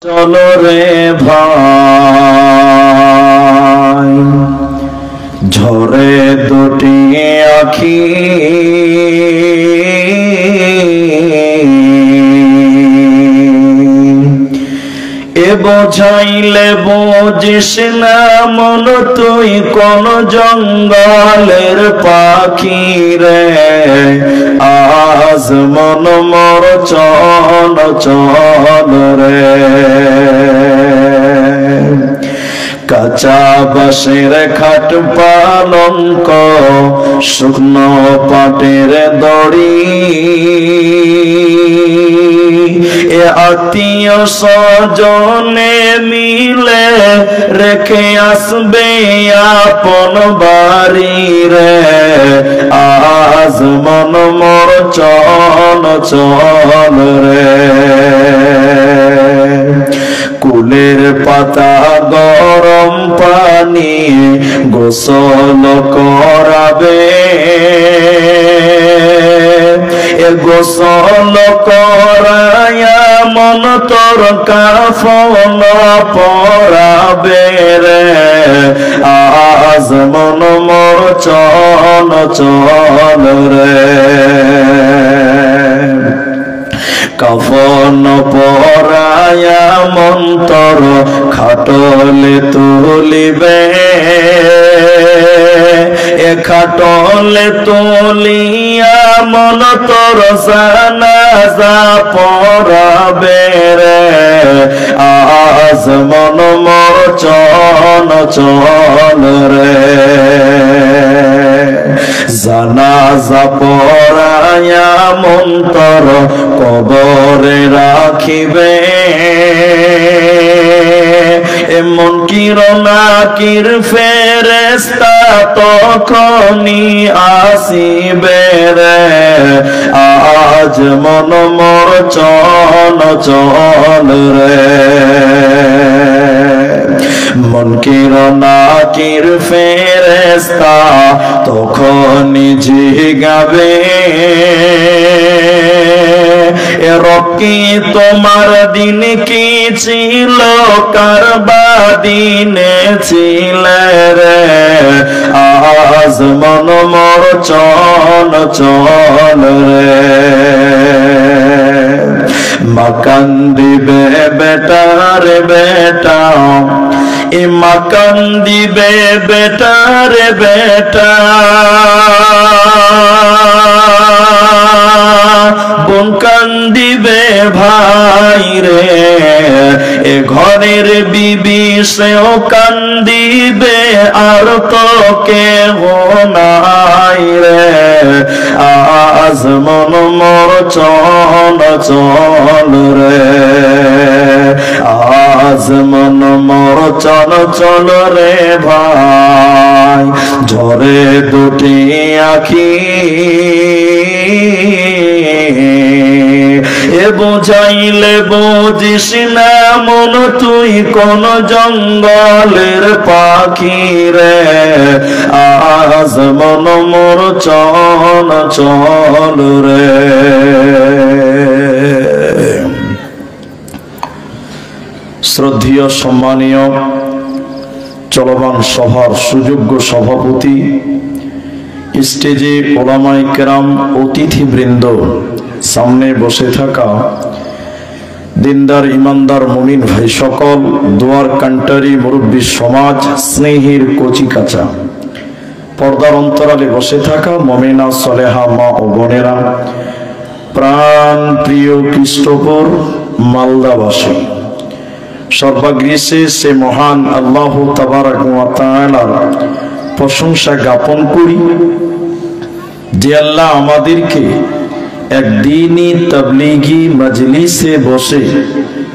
চলো রে ভাই ঝরে দুটি আখি এ বোঝাইলে বুঝিস না মন তুই কোন জঙ্গলের পাখি রে আজ মন মোর চল চল রে কাঁচা বাঁশের খাট পালঙ্ক শুকনো পাটের দড়ি এ আত্মীয় স্বজনে মিলে রেখে আসবে আপন বাড়ি রে আজ মন মোর চল চল রে কুলের পাতা গরম পানি গোসল করাবে এ গোসল করায়া মন তোর কাফন পরাবে রে আজ মন মোর চল চল রে কাফন পরায়া মন্তর খাটলে তুলিবে এ খাটলে তুলিয়া মন তোর জানাজা পড়াবে রে আজ মন মোর চল চল রে জানাজা পড়ায়া মন্তর কবরে রাখিবে এমন কিরণাকির ফেরেশতা তখনই আসিবে রে আজ মন মোর চল চল রে মন কিরণাকির ফেরেশতা তখনই জিগাবে এ রকি তোমার দিন কি ছিল কারবা দিনে ছিলে রে আজ মন মোর চল চল রে মাকান দিবে বেটা রে বেটা এ মাকান দিবে বেটা রে বেটা বোন কান্দিবে ভাই রে এ ঘরের বিবি সেও কান্দিবে আর তো কেহ নাই রে আজ মন মোর চল চল রে আজ মন মোর চল চল রে ভাই ঝরে দুটি আখি এ বোঝাইলে বুঝিস না মন তুই কোন জঙ্গলের পাখি রে আজ মন মোর চল চল রে শ্রদ্ধেয় সম্মানীয় চলমান সভার সুযোগ্য সভাপতি স্টেজে ওলামায়ে কেরাম অতিথিবৃন্দ সামনে বসে থাকা দিনদার ইমানদার মুমিন ভাই সকল দোয়ার কান্টারি মুরব্বী সমাজ স্নেহের কচি কাঁচা পর্দার অন্তরালে বসে থাকা মুমিনা সলেহা মা ও বোনেরা প্রাণ প্রিয় কৃষ্টপুর মালদাবাসী সর্বাগ্রীষে সে মহান আল্লাহ তাবারক ওয়া তাআলার প্রশংসা জ্ঞাপন করি যে আল্লাহ আমাদেরকে একদিনই তাবলীগি মজলিসে বসে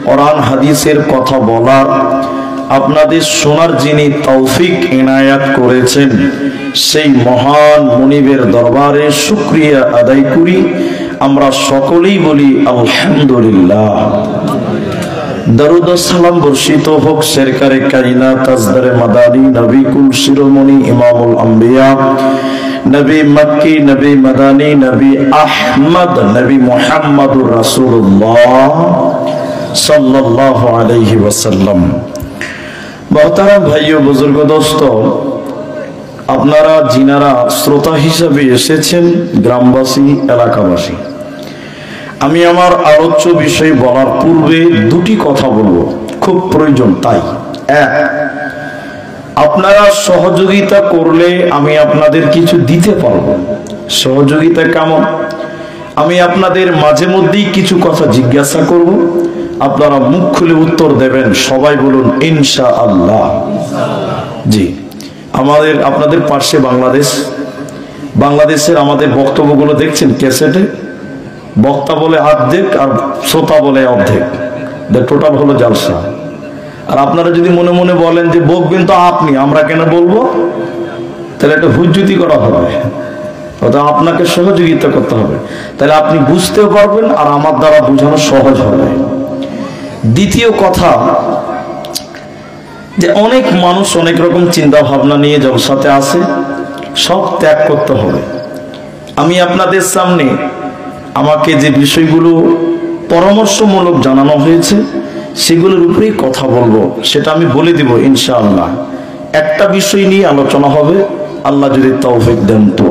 কোরআন হাদিসের কথা বলার আপনাদের শোনার যিনি তৌফিক ইনায়াত করেছেন সেই মহান মুনিবের দরবারে শুকরিয়া আদায় করি আমরা সকলেই বলি আলহামদুলিল্লাহ দরুদ ও সালাম বর্ষিত হোক সরকারে কায়নাত তাজদারে মাদানী নবী কুল শিরোমণি ইমামুল আম্বিয়া নবী মক্কি, নবী মদানী, নবী আহমদ, নবী মুহাম্মদুর রাসূলুল্লাহ সাল্লাল্লাহু আলাইহি ওয়াসাল্লাম। মোহতারাম ভাই ও বুজুর্গ দোস্ত, আপনারা যিনারা শ্রোতা হিসাবে এসেছেন, গ্রামবাসী, এলাকাবাসী, আমি আমার আলোচ্য বিষয় বলার পূর্বে দুটি কথা বলবো, খুব প্রয়োজন। তাই এক, আপনারা সহযোগিতা করলে আমি আপনাদের কিছু দিতে পারবো। সহযোগিতা কেমন? আমি আপনাদের মাঝে মধ্যেই কিছু কথা জিজ্ঞাসা করব, আপনারা মুখ খুলে উত্তর দেবেন। সবাই বলুন ইনশাআল্লাহ। জি, আপনাদের পাশে বাংলাদেশের আমাদের বক্তব্যগুলো দেখছেন ক্যাসেটে, বক্তা বলে অর্ধেক আর শ্রোতা বলে অর্ধেক, টোটাল হলো জালসা। আর আপনারা যদি মনে মনে বলেন যে বকবেন তো আপনি, আমরা কেন বলবো, তাহলে একটা হুজ্জুতি করা হবে, অর্থাৎ আপনাকে সহযোগিতা করতে হবে, তাহলে আপনি বুঝতেও পারবেন আর আমার দ্বারা বোঝানো সহজ হবে। দ্বিতীয় কথা, যে অনেক মানুষ অনেক রকম চিন্তা ভাবনা নিয়ে জলসাতে আসে, সব ত্যাগ করতে হবে। আমি আপনাদের সামনে আমাকে যে বিষয়গুলো পরামর্শমূলক জানানো হয়েছে সেগুলোর উপরেই কথা বলবো, সেটা আমি বলে দিব ইনশাআল্লাহ। একটা বিষয় নিয়ে আলোচনা হবে, আল্লাহ যদি তৌফিক দেন। তো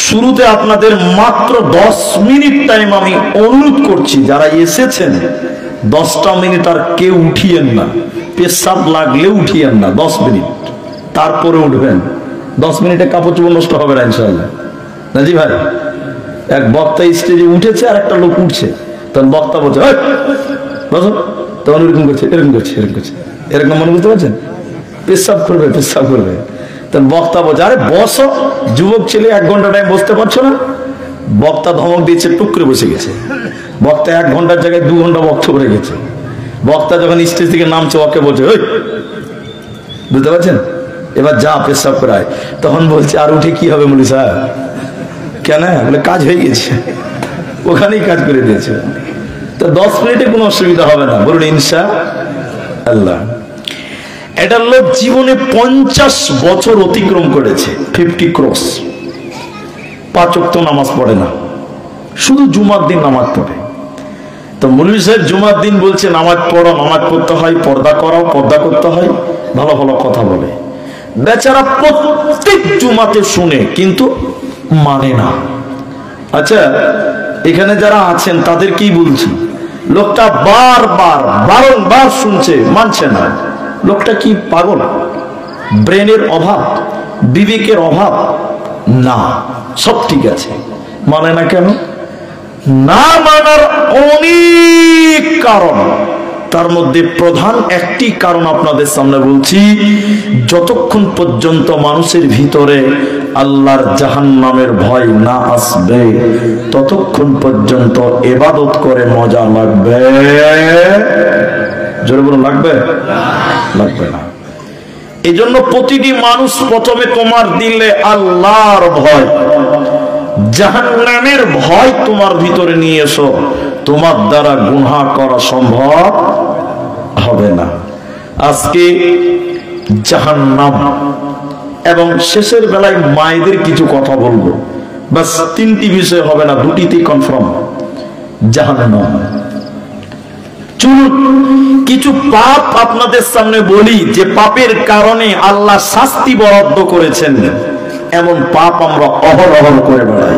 শুরুতে আপনাদের মাত্র 10 মিনিট টাইম আমি অনুরোধ করছি, যারা এসেছেন 10টা মিনিট আর কেউ উঠিয়েন না, পেশাব লাগলে উঠিয়েন না, 10 মিনিট তারপরে উঠবেন। 10 মিনিটে কাপড় চোপড় নষ্ট হবে না ইনশাআল্লাহ। নাজি ভাই, এক বক্তা স্টেজে উঠেছে আর একটা লোক উঠছে, তখন বক্তা বলছে বসো, তখন এরকম করছে এরকম করছে এরকম করছে এরকম, মনে বুঝতে পারছেন, পেশাব করবে পেশাব করবে। তখন বক্তা বলছে আরে বসো, যুবক ছেলে 1 ঘন্টা টাইম বসতে পারছো না? বক্তা ধমক দিয়েছে, টুক করে বসে গেছে। বক্তা 1 ঘন্টার জায়গায় 2 ঘন্টা বক্তব্য করে গেছে। বক্তা যখন স্টেজ থেকে নামছে ওকে বলছে ওই, বুঝতে পারছেন, এবার যা পেশাব করায়। তখন বলছে আর উঠে কি হবে বলি স্যার, কেন? বলে কাজ হয়ে গেছে, ওখানেই কাজ করে দিয়েছে। তো 10 মিনিটে কোনো অসুবিধা হবে না, বলুন ইনশাআল্লাহ। এটা লোক জীবনে 50 বছর অতিক্রম করেছে, 50 ক্রস। 5 ওয়াক্ত নামাজ পড়ে না, শুধু জুমার দিন নামাজ পড়ে। তো মৌলভী সাহেব জুমার দিন বলছে নামাজ পড়ো, নামাজ পড়তে হয়, পর্দা করাও, পর্দা করতে হয়, ভালো ভালো কথা বলে। বেচারা প্রত্যেক জুমাতে শুনে কিন্তু মানে না। আচ্ছা, এখানে যারা আছেন তাদেরকেই বলছি, লোকটা বারবার শুনছে, মানছে না। লোকটা কি পাগল? ব্রেনের অভাব, বিবেকের অভাব? না, সব ঠিক আছে, মানে না কেন? না মানার অনেক কারণ, তার মধ্যে প্রধান একটি কারণ আপনাদের সামনে বলছি। যতক্ষণ পর্যন্ত মানুষের ভিতরে আল্লাহর জাহান্নামের ভয় না আসবে, ততক্ষণ পর্যন্ত ইবাদত করে মজা লাগবে। জোরে বলুন, লাগবে? লাগবে না। এই জন্য প্রতিটি মানুষ প্রথমে তোমার দিলে আল্লাহর ভয়, জাহান্নামের ভয় তোমার ভিতরে নিয়ে এসো, তোমার দ্বারা গুনাহ করা সম্ভব হবে না। আজকে জাহান্নাম এবং শেষের বেলায় মায়েদের কিছু কথা বলবো, বাস 3টি বিষয় হবে না, 2টিতেই কনফার্ম। জাহান্নাম, চলুন কিছু পাপ আপনাদের সামনে বলি, যে পাপের কারণে আল্লাহ শাস্তি বরাদ্দ করেছেন। এমন পাপ আমরা অহরহ করে বেড়াই।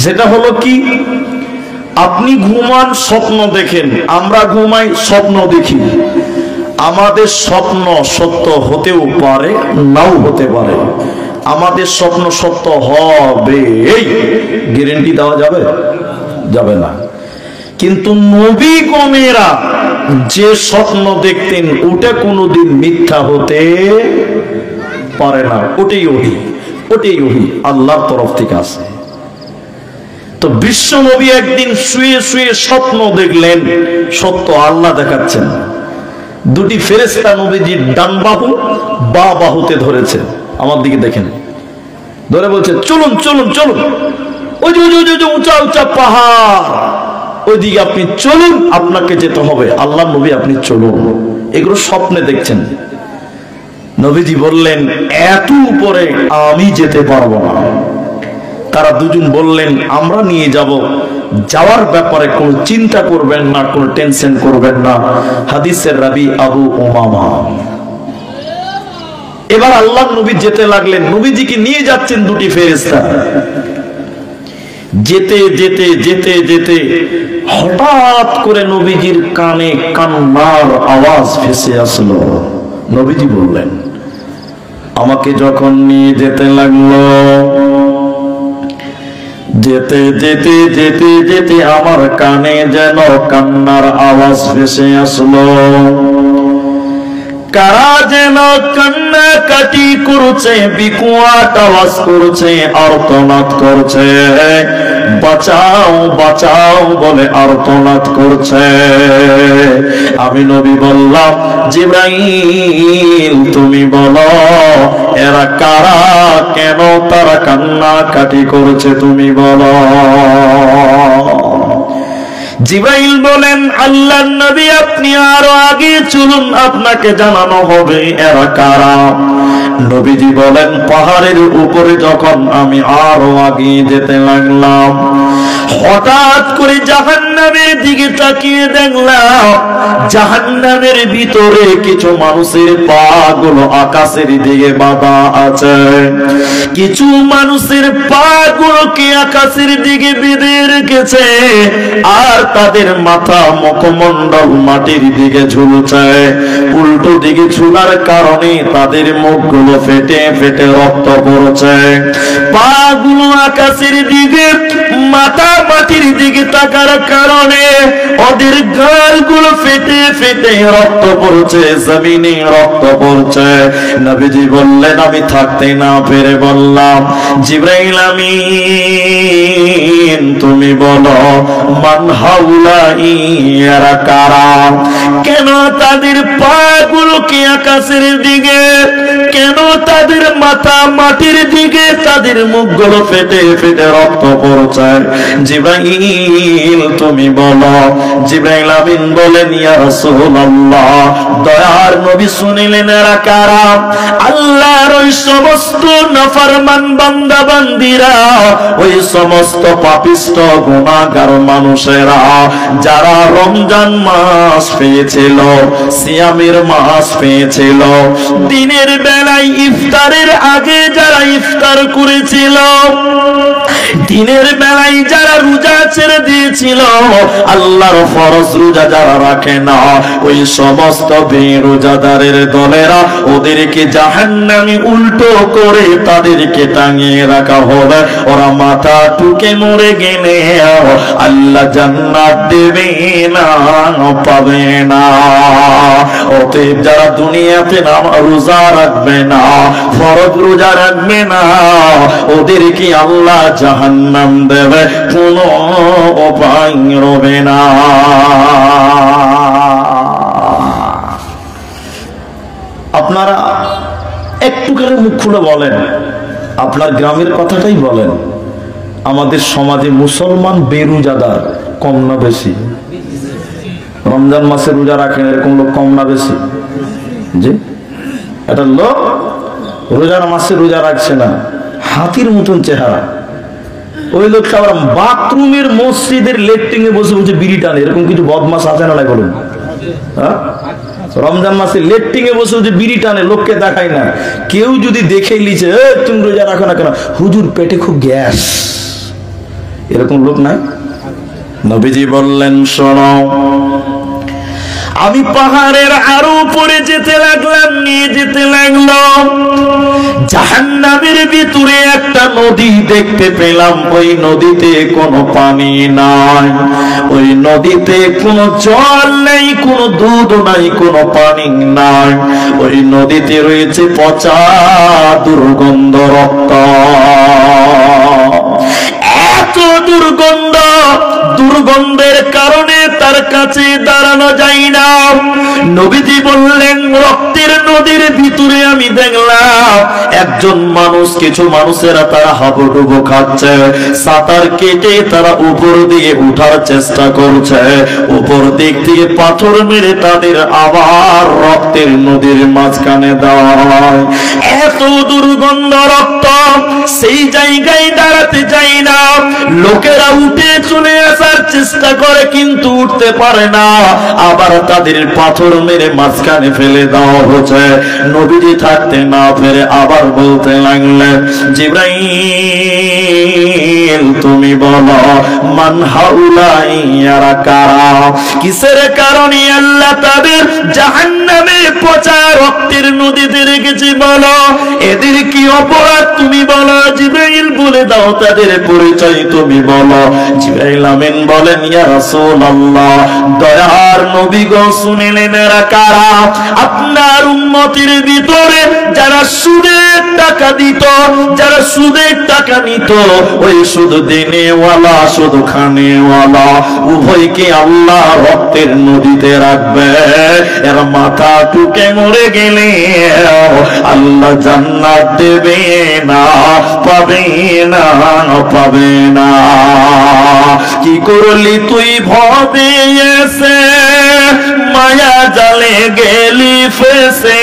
যেটা হলো কি, আপনি ঘুমান স্বপ্ন দেখেন, আমরা ঘুমাই স্বপ্ন দেখি। আমাদের স্বপ্ন সত্য হতেও পারে, নাও হতে পারে। আমাদের স্বপ্ন সত্য হবে এই গ্যারান্টি দেওয়া যাবে? যাবে না। কিন্তু নবীগণেরা যে স্বপ্ন দেখতেন ওটা কোনোদিন মিথ্যা হতে পারে না। ওটাই ওহি আল্লাহর তরফ থেকে আসে। তো বিশ্ব নবী একদিন শুয়ে শুয়ে স্বপ্ন দেখলেন, সত্য আল্লাহ দেখাচ্ছেন। 2টি ফেরেশতা নবীজির ডান বাহু বা বাহুতে ধরেছেন, আমার দিকে দেখেন, ধরে বলছে চলুন চলুন চলুন, ওই যে উঁচা উঁচা পাহাড়, ওইদিকে আপনি চলুন, আপনাকে যেতে হবে। আল্লাহ নবী আপনি চলুন। এগুলো স্বপ্নে দেখছেন। নবীজি বললেন এত উপরে আমি যেতে পারবো না। তারা দুজন বললেন আমরা নিয়ে যাব। যাওয়ার ব্যাপারে কোনো চিন্তা করবেন না, কোনো টেনশন করবেন না। হাদিসের রাবি আবু উমামা। এবার আল্লাহ নবী যেতে লাগলেন, নবীজিকে নিয়ে যাচ্ছেন দুটি ফেরেশতা। যেতে যেতে যেতে যেতে হঠাৎ করে নবীজির কানে কান্নার আওয়াজ ভেসে আসলো। নবীজি বললেন, আমাকে যখন নিয়ে যেতে লাগলো, যেতে যেতে যেতে যেতে আমার কানে যেন কান্নার আওয়াজ ভেসে আসলো। কারা যেন কান্নাকাটি করছে, বিকট আওয়াজ করছে, আর্তনাদ করছে, বাঁচাও বাঁচাও বলে আর্তনাদ করছে। আমি নবী বললাম, জিবরাইল তুমি বলো এরা কারা, কেন তারা কান্নাকাটি করছে তুমি বলো। জিবরাইল বলেন, আল্লাহর নবী আপনি আরো আগে চলুন, আপনাকে জানানো হবে এরা কারা। নবীজি বলেন, পাহাড়ের উপরে যখন আমি আরো আগে যেতে লাগলাম, হঠাৎ করে জাহান্নামের দিকে তাকিয়ে দেখলাম, জাহান্নামের ভিতরে কিছু মানুষের পা গুলো আকাশের দিকে বাঁধা আছে। কিছু মানুষের পা গুলোকে আকাশের দিকে বেঁধে রেখেছে, আর তাদের মাথা মুখমণ্ডল মাটির দিকে ঝুলছে। উল্টো দিকে ঝুলার কারণে তাদের মুখগুলো ফেটে ফেটে রক্ত পড়ছে। পা গুলো আকাশের দিকে, মাথা মাটির দিকে থাকার কারণে ওদের গালগুলো ফেটে ফেটে রক্ত পড়ছে, জমিনে রক্ত পড়ছে। নবীজি বললেন, আমি থাকতে না পেরে বললাম, জিবরাইল আমিন তুমি বলো মান হাউলাই এরা কারা, কেন তাদের পাগুলোকে আকাশের দিকে, কেন তাদের মাথা মাটির দিকে, তাদের মুখগুলো ফেটে ফেটে রক্ত পড়ছে। জিবরাইল তুমি বলো। জিবরাইল আমিন বলেন, ইয়া রাসূলুল্লাহ দয়ার নবী শুনিলেন এরা কারা। আল্লাহর ওই সমস্ত নাফরমান বান্দা বান্দিরা, ওই সমস্ত পাপিষ্ট গুনাহগার মানুষেরা যারা রমজান মাস পেয়েছিল, সিয়ামের মাস পেয়েছিল, দিনের বেলায় ইফতারের আগে যারা ইফতার করেছিল, দিনের বেলায় যারা রোজা ছেড়ে দিয়েছিল, আল্লাহর ফরজ রোজা যারা রাখে না, ওই সমস্ত বেরোজাদারের দলেরা ওদেরকে জাহান্নামে উল্টো করে তাদেরকে টাঙিয়ে রাখা হবে। ওরা মাথা টুকে মরে গেলে আল্লাহ জান্নাত দেবে না, পাবে না। অতএব যারা দুনিয়াতে রোজা রাখবে না, ফরজ রোজা রাখবে না, ওদেরকে আল্লাহ জাহান্নাম দেবে, কোনো উপায় রবে না। আপনারা একটু করে মুখ খুলে বলেন, আপনার গ্রামের কথাটাই বলেন। আমাদের সমাজে মুসলমান বেরোজাদার কম না বেশি? রমজান মাসে রোজা রাখেন এরকম লোক কম না বেশি? জি, একটা লোক রোজার মাসে রোজা রাখছে না, হাতির মতন চেহারা। ওই লোকটা আবার বাথরুমের মসজিদের লেট্রিনে বসে বসে বিড়ি টানে, এরকম কিছু বদমাস আছে না? বলুন, হ্যাঁ? রমজান মাসে লেট্রিনে বসে বসে বিড়ি টানে, লোককে দেখায় না। কেউ যদি দেখে লিছে, তুমি রোজা রাখো না কেন? হুজুর পেটে খুব গ্যাস, এরকম লোক নাই? নবীজি বললেন, শোনো, আমি পাহাড়ের আরো উপরে যেতে লাগলাম, নিয়ে যেতে লাগলাম, জাহান্নামের ভিতরে একটা নদী দেখতে পেলাম। ওই নদীতে কোনো পানি নাই, ওই নদীতে কোনো জল নেই, কোনো দুধ নাই, কোনো পানি নাই। ওই নদীতে রয়েছে পচা দুর্গন্ধ রক্ত। এত দুর্গন্ধ, দুর্গন্ধের কারণে তার কাছে দাঁড়ানো যায় না। নবীজি বললেন, রক্তের নদীর ভিতরে আমি দেখলাম একজন মানুষ, কিছু মানুষেরা তারা হাবুডুবু খাচ্ছে, সাঁতার কেটে তারা উপর দিকে উঠার চেষ্টা করছে, উপর দিক থেকে পাথর মেরে তাদের আবার রক্তের নদীর মাঝখানে দেওয়া হয়। এত দুর্গন্ধ রক্ত, সেই জায়গায় দাঁড়াতে চাই না। লোকেরা উঠে চলে আসার চেষ্টা করে কিন্তু উঠতে পারে না, আবার তাদের পাথর মেরে মাঝখানে ফেলে দেওয়া হচ্ছে। নবীজি থাকতে না পেরে আবার বলতে লাগলেন, জিবরাইল তুমি বলো, মান হাউলাই ইয়ারা কারা, কিসের কারণে আল্লাহ তাদের জাহান্নামে পচা রক্তের নদীতে রেখেছে বলো, এদের কি অপরাধ তুমি বলো। জিবরাইল বলে দাও তাদের পরিচয় তুমি বলো। জিবরাইল আমিন বলেন, ইয়া রাসূলুল্লাহ, দয়ার নবী গো শুনিলেন এরা কারা? আপনার উম্মতের ভিতরে যারা সুদের টাকা দিত, যারা সুদের টাকা নিত, ওই শুধু দেনেওয়ালা শুধু খানেওয়ালা উভয়কে আল্লাহ রক্তের নদীতে রাখবে। এর মাথা টুকে মরে গেলে আল্লাহ জান্নাত দেবে না, পাবে না, পাবে না। কি করলি তুই ভবে এসে, মায়া জালে গেলি ফেসে,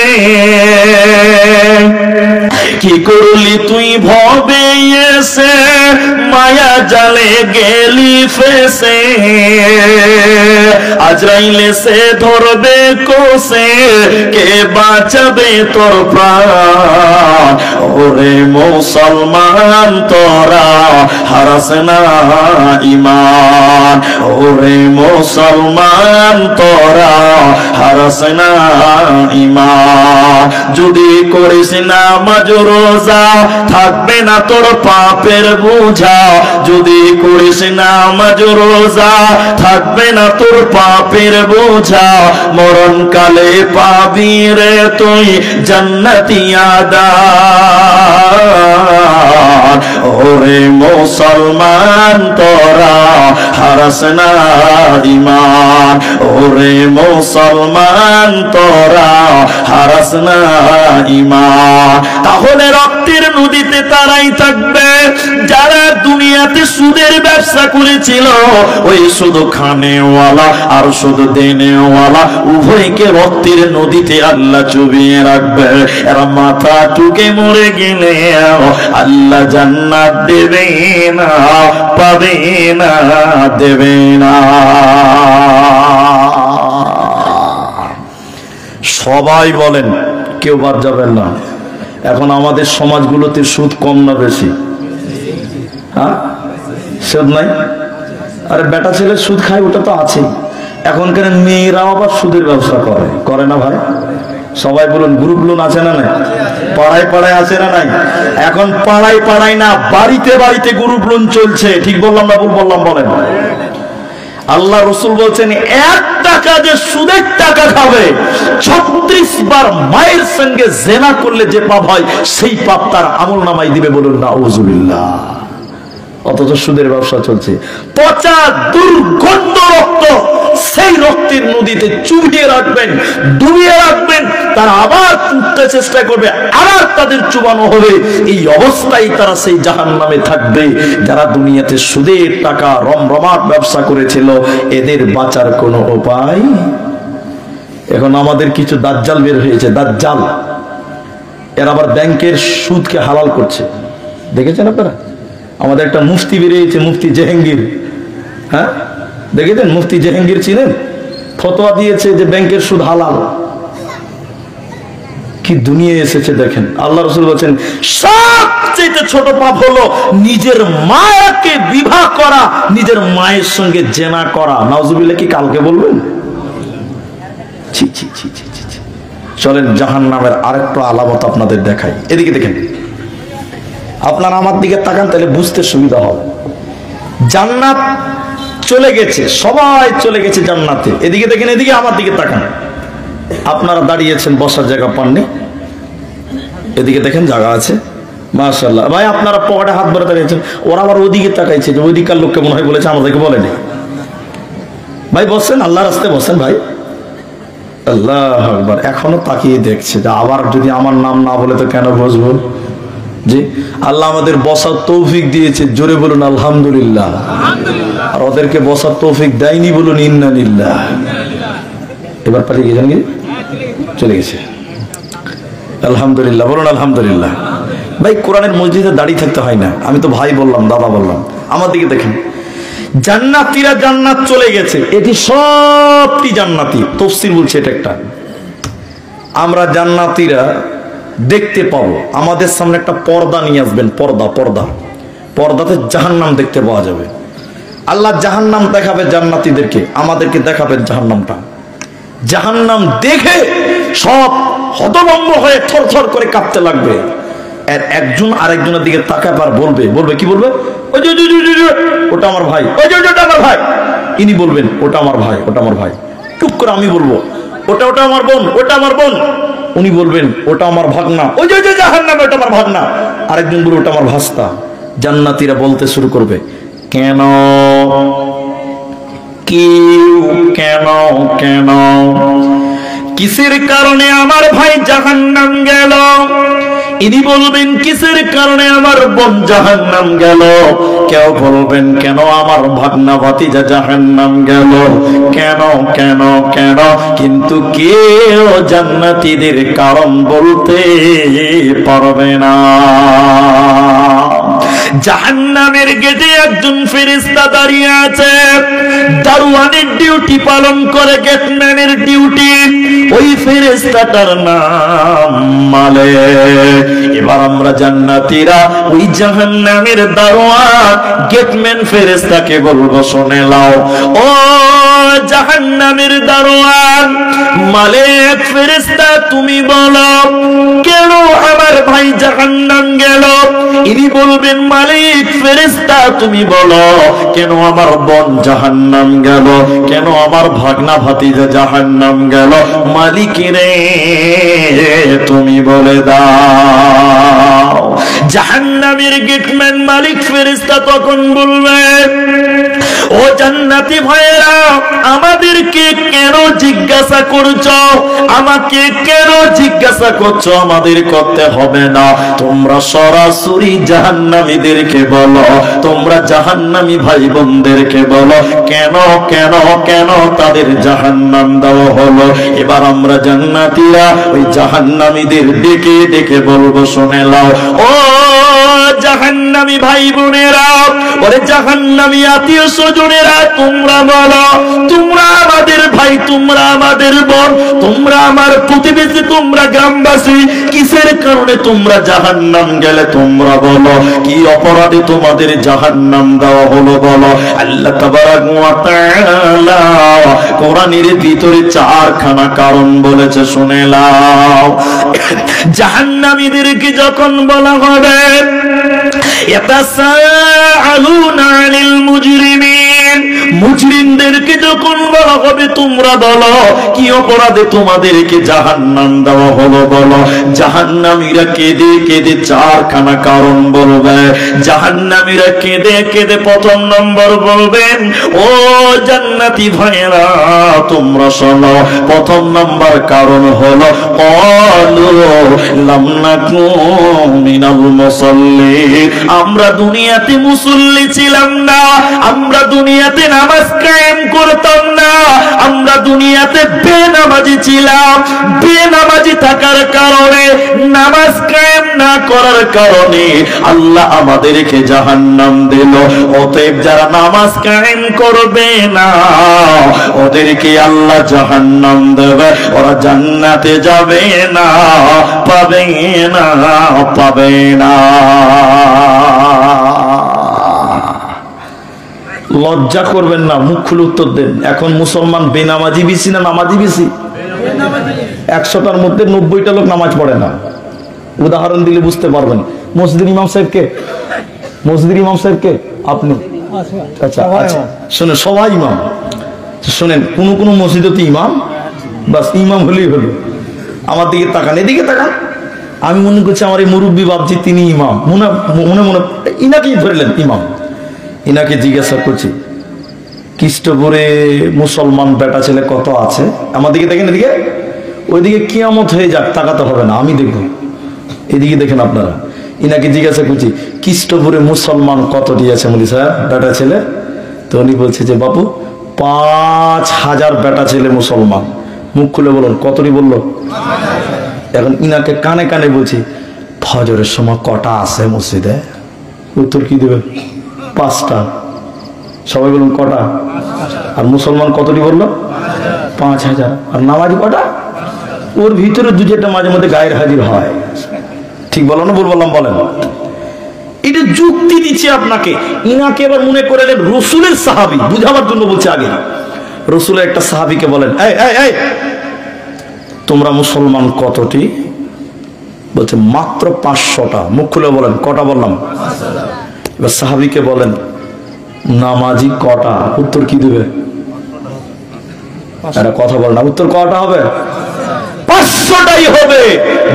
কি করলি তুই ভবে এসে, মায়া জালে গেলি ফেসে। আজরাইলে সে ধরবে কোসে, কে বাঁচাবে তোর প্রাণ। ওরে মুসলমান তোরা হারাস না ঈমান, ওরে মুসলমান তোরা হারাস না ঈমান। যদি করিস নামাজ রোজা, থাকবে না তোর পাপের বোঝা। যদি করিস নামাজ রোজা, থাকবে না তোর পাপের বোঝা। মরণকালে পাবি রে তুই জান্নাতি আদান। ওরে মুসলমান তোরা হারাস না ঈমান, ওরে মুসলমান তোরা হারাস না ঈমান। তাহলে রক্তের নদীতে তারাই থাকবে যারা দুনিয়াতে সুদের ব্যবসা করেছিল। ওই শুধু খানেওয়ালা আর শুধু দেনেওয়ালা উভয়কে রক্তের নদীতে আল্লাহ চুবিয়ে রাখবে। এরা মাথা টুকে মরে গেলে আল্লাহ জান্নাত দেবে না, পাবে না, দেবে না। সবাই বলেন, কেউ বাদ যাবেন না। এখন আমাদের সমাজগুলোতে সুদ কম না বেশি? হ্যাঁ, সুদ নাই? আরে বেটা ছেলে সুদ খায়, ওটা তো আছে। এখনকার মেয়েরাও আবার সুদের ব্যবসা করে না ভাই? সবাই বলুন, গ্রুপ লোন আছে না নাই? পাড়ায় পাড়ায় আছে না নাই? এখন পাড়ায় পাড়ায় না, বাড়িতে বাড়িতে গ্রুপ লোন চলছে। ঠিক বললাম না ভুল বললাম বলেন? আল্লাহ রসুল বলছেন, এক টাকা যে সুদের টাকা খাবে, 36 বার মায়ের সঙ্গে জেনা করলে যে পাপ হয় সেই পাপ তার আমল নামাই দিবে। বলুন নাউজুবিল্লাহ। অথচ সুদের ব্যবসা চলছে। পচা দুর্গন্ধ রক্ত, সেই রক্তের নদীতে চুবিয়ে রাখবেন, ডুবিয়ে রাখবেন। তারা আবার উঠতে চেষ্টা করবে, আবার তাদের চুবানো হবে। এই অবস্থায় তারা সেই জাহান্নামে থাকবে। যারা দুনিয়াতে সুদের টাকা রমরমাট ব্যবসা করেছিল, এদের বাঁচার কোনো উপায়। এখন আমাদের কিছু দাজ্জাল বের হয়েছে, দাজ্জাল। এরা আবার ব্যাংকের সুদকে হালাল করছে। দেখেছেন আপনারা? আমাদের একটা মুফতি বেরিয়েছে, মুফতি জাহাঙ্গীর। হ্যাঁ, দেখেছেন? মুফতি জাহাঙ্গীর ছিলেন, ফতোয়া দিয়েছে যে ব্যাংকের সুদ হালাল। কি দুনিয়া এসেছে দেখেন। আল্লাহ রাসূল বলেন, সবচেয়ে ছোট পাপ হলো নিজের মাকে বিবাহ করা, নিজের মায়ের সঙ্গে জেনা করা। নাউজুবিল্লাহ। কি কালকে বলবেন? ছি ছি ছি ছি ছি। চলেন জাহান্নামের আরেকটা আলামত আপনাদের দেখাই। এদিকে দেখেন, আপনারা আমার দিকে তাকান, তাহলে বুঝতে সুবিধা হবে। জান্নাত চলে গেছে, সবাই চলে গেছে জান্নাতে। এদিকে দেখেন, এদিকে আমার দিকে তাকান। আপনারা দাঁড়িয়েছেন, বসার জায়গা পাননি। এদিকে দেখেন, জায়গা আছে মাশাআল্লাহ। ভাই আপনারা পকেটে হাত ভরে দাঁড়িয়েছেন, ওরা আবার ওদিকে তাকাইছে যে ওইদিকার লোককে মনে হয় বলেছে, আমাদেরকে বলেনি। ভাই বসেন, আল্লাহর রাস্তায় বসেন ভাই। আল্লাহু আকবার। এখনো তাকিয়ে দেখছে যে আবার যদি আমার নাম না বলে তো কেন বসবো। জি, আল্লাহ আমাদের বসার তৌফিক দিয়েছে, জোরে বলুন আলহামদুলিল্লাহ। আর ওদেরকে বসার তৌফিক দেয়নি, বলুন ইন্না লিল্লাহ। এবার পালিয়ে গেছেন, চলে গেছে। আলহামদুলিল্লাহ বলুন আলহামদুলিল্লাহ। ভাই কোরআনের মসজিদে দাঁড়িয়ে থাকতে হয় না, আমি তো ভাই বললাম, দাদা বললাম। আমার দিকে দেখেন, জান্নাতীরা জান্নাত চলে গেছে, এটি সবটি জান্নাতি। তাফসীর বলছে এটা একটা, আমরা জান্নাতীরা দেখতে পাবো। আমাদের সামনে একটা পর্দা নিয়ে আসবেন, পর্দা, পর্দা, পর্দাতে জাহান্নাম দেখতে পাওয়া যাবে। আল্লাহ জাহান্নাম দেখাবে জান্নাতীদেরকে, আমাদেরকে দেখাবেন জাহান্নামটা। জাহান্নাম দেখে সব হতভম্ব হয়ে থরথর করে কাঁপতে লাগবে। আর একজন আরেকজনের দিকে তাকাবার বলবে, বলবে কি বলবে? ওই যে ওটা আমার ভাই, ওই যে ওটা আমার ভাই। ইনি বলবেন ওটা আমার ভাই, ওটা আমার ভাই। টুক করে আমি বলবো ওটা ওটা আমার বোন, ওটা আমার বোন। উনি বলবেন ওটা আমার ভাগনা, ওই যে জাহান্নামে ওটা আমার ভাগনা। আরেকজন বলবে ওটা আমার ভাস্তা। জান্নাতীরা বলতে শুরু করবে, কেন কেউ কেন কেন কিসের কারণে আমার ভাই জাহান্নাম গেল? ইনি বলবেন কিসের কারণে আমার বোন জাহান্নাম গেল? কেউ বলবেন কেন আমার ভাগনা ভাতিজা জাহান্নাম গেল? কেন কেন কেন? কিন্তু কেউ জান্নাতীদের কারণ বলতে পারবে না। জাহান্নামের গেটে একজন ফেরেশতা দাঁড়িয়ে আছে, দারওয়ানের ডিউটি পালন করে, গেটম্যানের ডিউটি। ওই ফেরেশতাটার নাম মালিক। এবার আমরা জান্নাতীরা ওই জাহান্নামের দারওয়ান গেটম্যান ফেরেশতাকে বলবো, শুনে নাও ও জাহান্নামের দারওয়ান মালিক ফেরেশতা, তুমি বলো কেন আমার ভাই জাহান্নাম গেল? ইনি বলবেন মালিক ফেরেশতা, তুমি বলো কেন আমার বোন জাহান্নাম গেল? কেন আমার ভাগনা ভাতিজা জাহান্নাম গেল? মালিক রে তুমি বলে দাও। জাহান্নামের গেটম্যান মালিক ফেরেশতা তখন বলবে, ও জান্নাতি ভাইরা, আমাদেরকে কেন জিজ্ঞাসা করছো? আমাকে কেন জিজ্ঞাসা করছো? আমাদের করতে হবে না, তোমরা সরাসরি জাহান্নামীদেরকে বলো, তোমরা জাহান্নামী ভাই বোনদেরকে বলো কেন কেন কেন তাদের জাহান্নাম দেওয়া হলো। এবার আমরা জান্নাতীরা ওই জাহান্নামীদের ডেকে ডেকে বলবো, শুনে নাও ও জাহান্নামী ভাই বোনেরা, ওরে জাহান্নামী আত্মীয় স্বজনেরা, তোমরা বলো, তোমরা আমাদের ভাই, তোমরা আমাদের বোন, তোমরা আমার প্রতিবেশী, তোমরা গ্রামবাসী, কিসের কারণে তোমরা জাহান্নাম গেলে? তোমরা বলো, কি অপরাধে তোমাদের জাহান্নাম দেওয়া হলো বলো। আল্লাহ তাবারাক ওয়া তাআলা কোরআনের ভিতরে চারখানা কারণ বলেছে, শুনে নাও। জাহান্নামীদেরকে যখন বলা হবে ইয়াতাসাআলুনা আনিল মুজরিমিন, মুজরিমদেরকে যখন বলা হবে তোমরা বলো কি অপরাধে তোমাদেরকে জাহান্নাম দেওয়া হলো বলো। জাহান্নামীরা কেঁদে কেঁদে চারখানা কারণ বলবে। জাহান্নামীরা কেঁদে কেঁদে প্রথম নম্বর বলবেন, ও জান্নাতি ভাইরা তোমরা শোনো, প্রথম নম্বর কারণ হলো ক্বালু লাম নাকু মিনাল মুসাল্লিন, আমরা দুনিয়াতে মুসল্লি ছিলাম না, আমরা দুনিয়াতে নামাজ কায়েম করতাম না, আমরা দুনিয়াতে বেনামাজি ছিলাম। বেনামাজি থাকার কারণে, নামাজ কায়েম না করার কারণে আল্লাহ আমাদেরকে জাহান্নাম দিল। অতএব যারা নামাজ কায়েম করবে না ওদেরকে আল্লাহ জাহান্নাম দেবে, ওরা জান্নাতে যাবে না, পাবে না, পাবে না। লজ্জা করবেন না, মুখ খুলে উত্তর দেন। এখন মুসলমান বেনামাজি বেশি না নামাজি বেশি? 100টার মধ্যে 90টা লোক নামাজ পড়ে না। উদাহরণ দিলে বুঝতে পারবেন। মসজিদের ইমাম সাহেব কে? মসজিদের ইমাম সাহেব কে? আপনি? আচ্ছা আচ্ছা, শুনে সবাই ইমাম। শুনেন, কোন কোন মসজিদে ইমাম, বাস ইমাম হলেই হলো। আমার দিকে তাকান, এদিকে তাকান। আমি মনে করছি আমার এই মুরব্বী বাপজি তিনি ইমাম, মনে মনে মনে ইনাকেই ধরলেন ইমাম। ইনাকে জিজ্ঞাসা করছি, খ্রিস্টপুরে মুসলমান বেটা ছেলে কত আছে? আমার দিকে দেখেন, এদিকে, ওইদিকে কিয়ামত হয়ে যাক, তাকাতে হবে না, আমি দেখবো। এদিকে দেখেন আপনারা। ইনাকে জিজ্ঞাসা করছি, খ্রিস্টপুরে মুসলমান কতটি আছে বলি স্যার বেটা ছেলে? তো উনি বলছে যে বাপু 5000 বেটা ছেলে মুসলমান। মুখ খুলে বলুন, কতটি বললো? এখন ইনাকে কানে কানে বলছি ফজরের সময় কটা আছে মসজিদে? উত্তর কি দেবে? 5টা। সবাই বলুন কটা? আর মুসলমান কতটি বললো? 5000। আর নামাজ কটা? ওর ভিতরে 2-4টা মাঝে মধ্যে গায়ের হাজির হয়। ঠিক বলো না? বললাম বলেন। এটা যুক্তি দিচ্ছে আপনাকে। ইনাকে এবার মনে করে রসুলের সাহাবী, বুঝাবার জন্য বলছে। আগে রসুলের একটা সাহাবীকে বলেন, এই এই এই তোমরা মুসলমান কতটি? বলছে মাত্র 500টা। মুখ খুলে বলেন কটা বললাম? এবার সাহাবীকে বলেন নামাজি কটা? উত্তর কি দেবে? একটা কথা বল না, উত্তর কটা হবে? 500টাই হবে।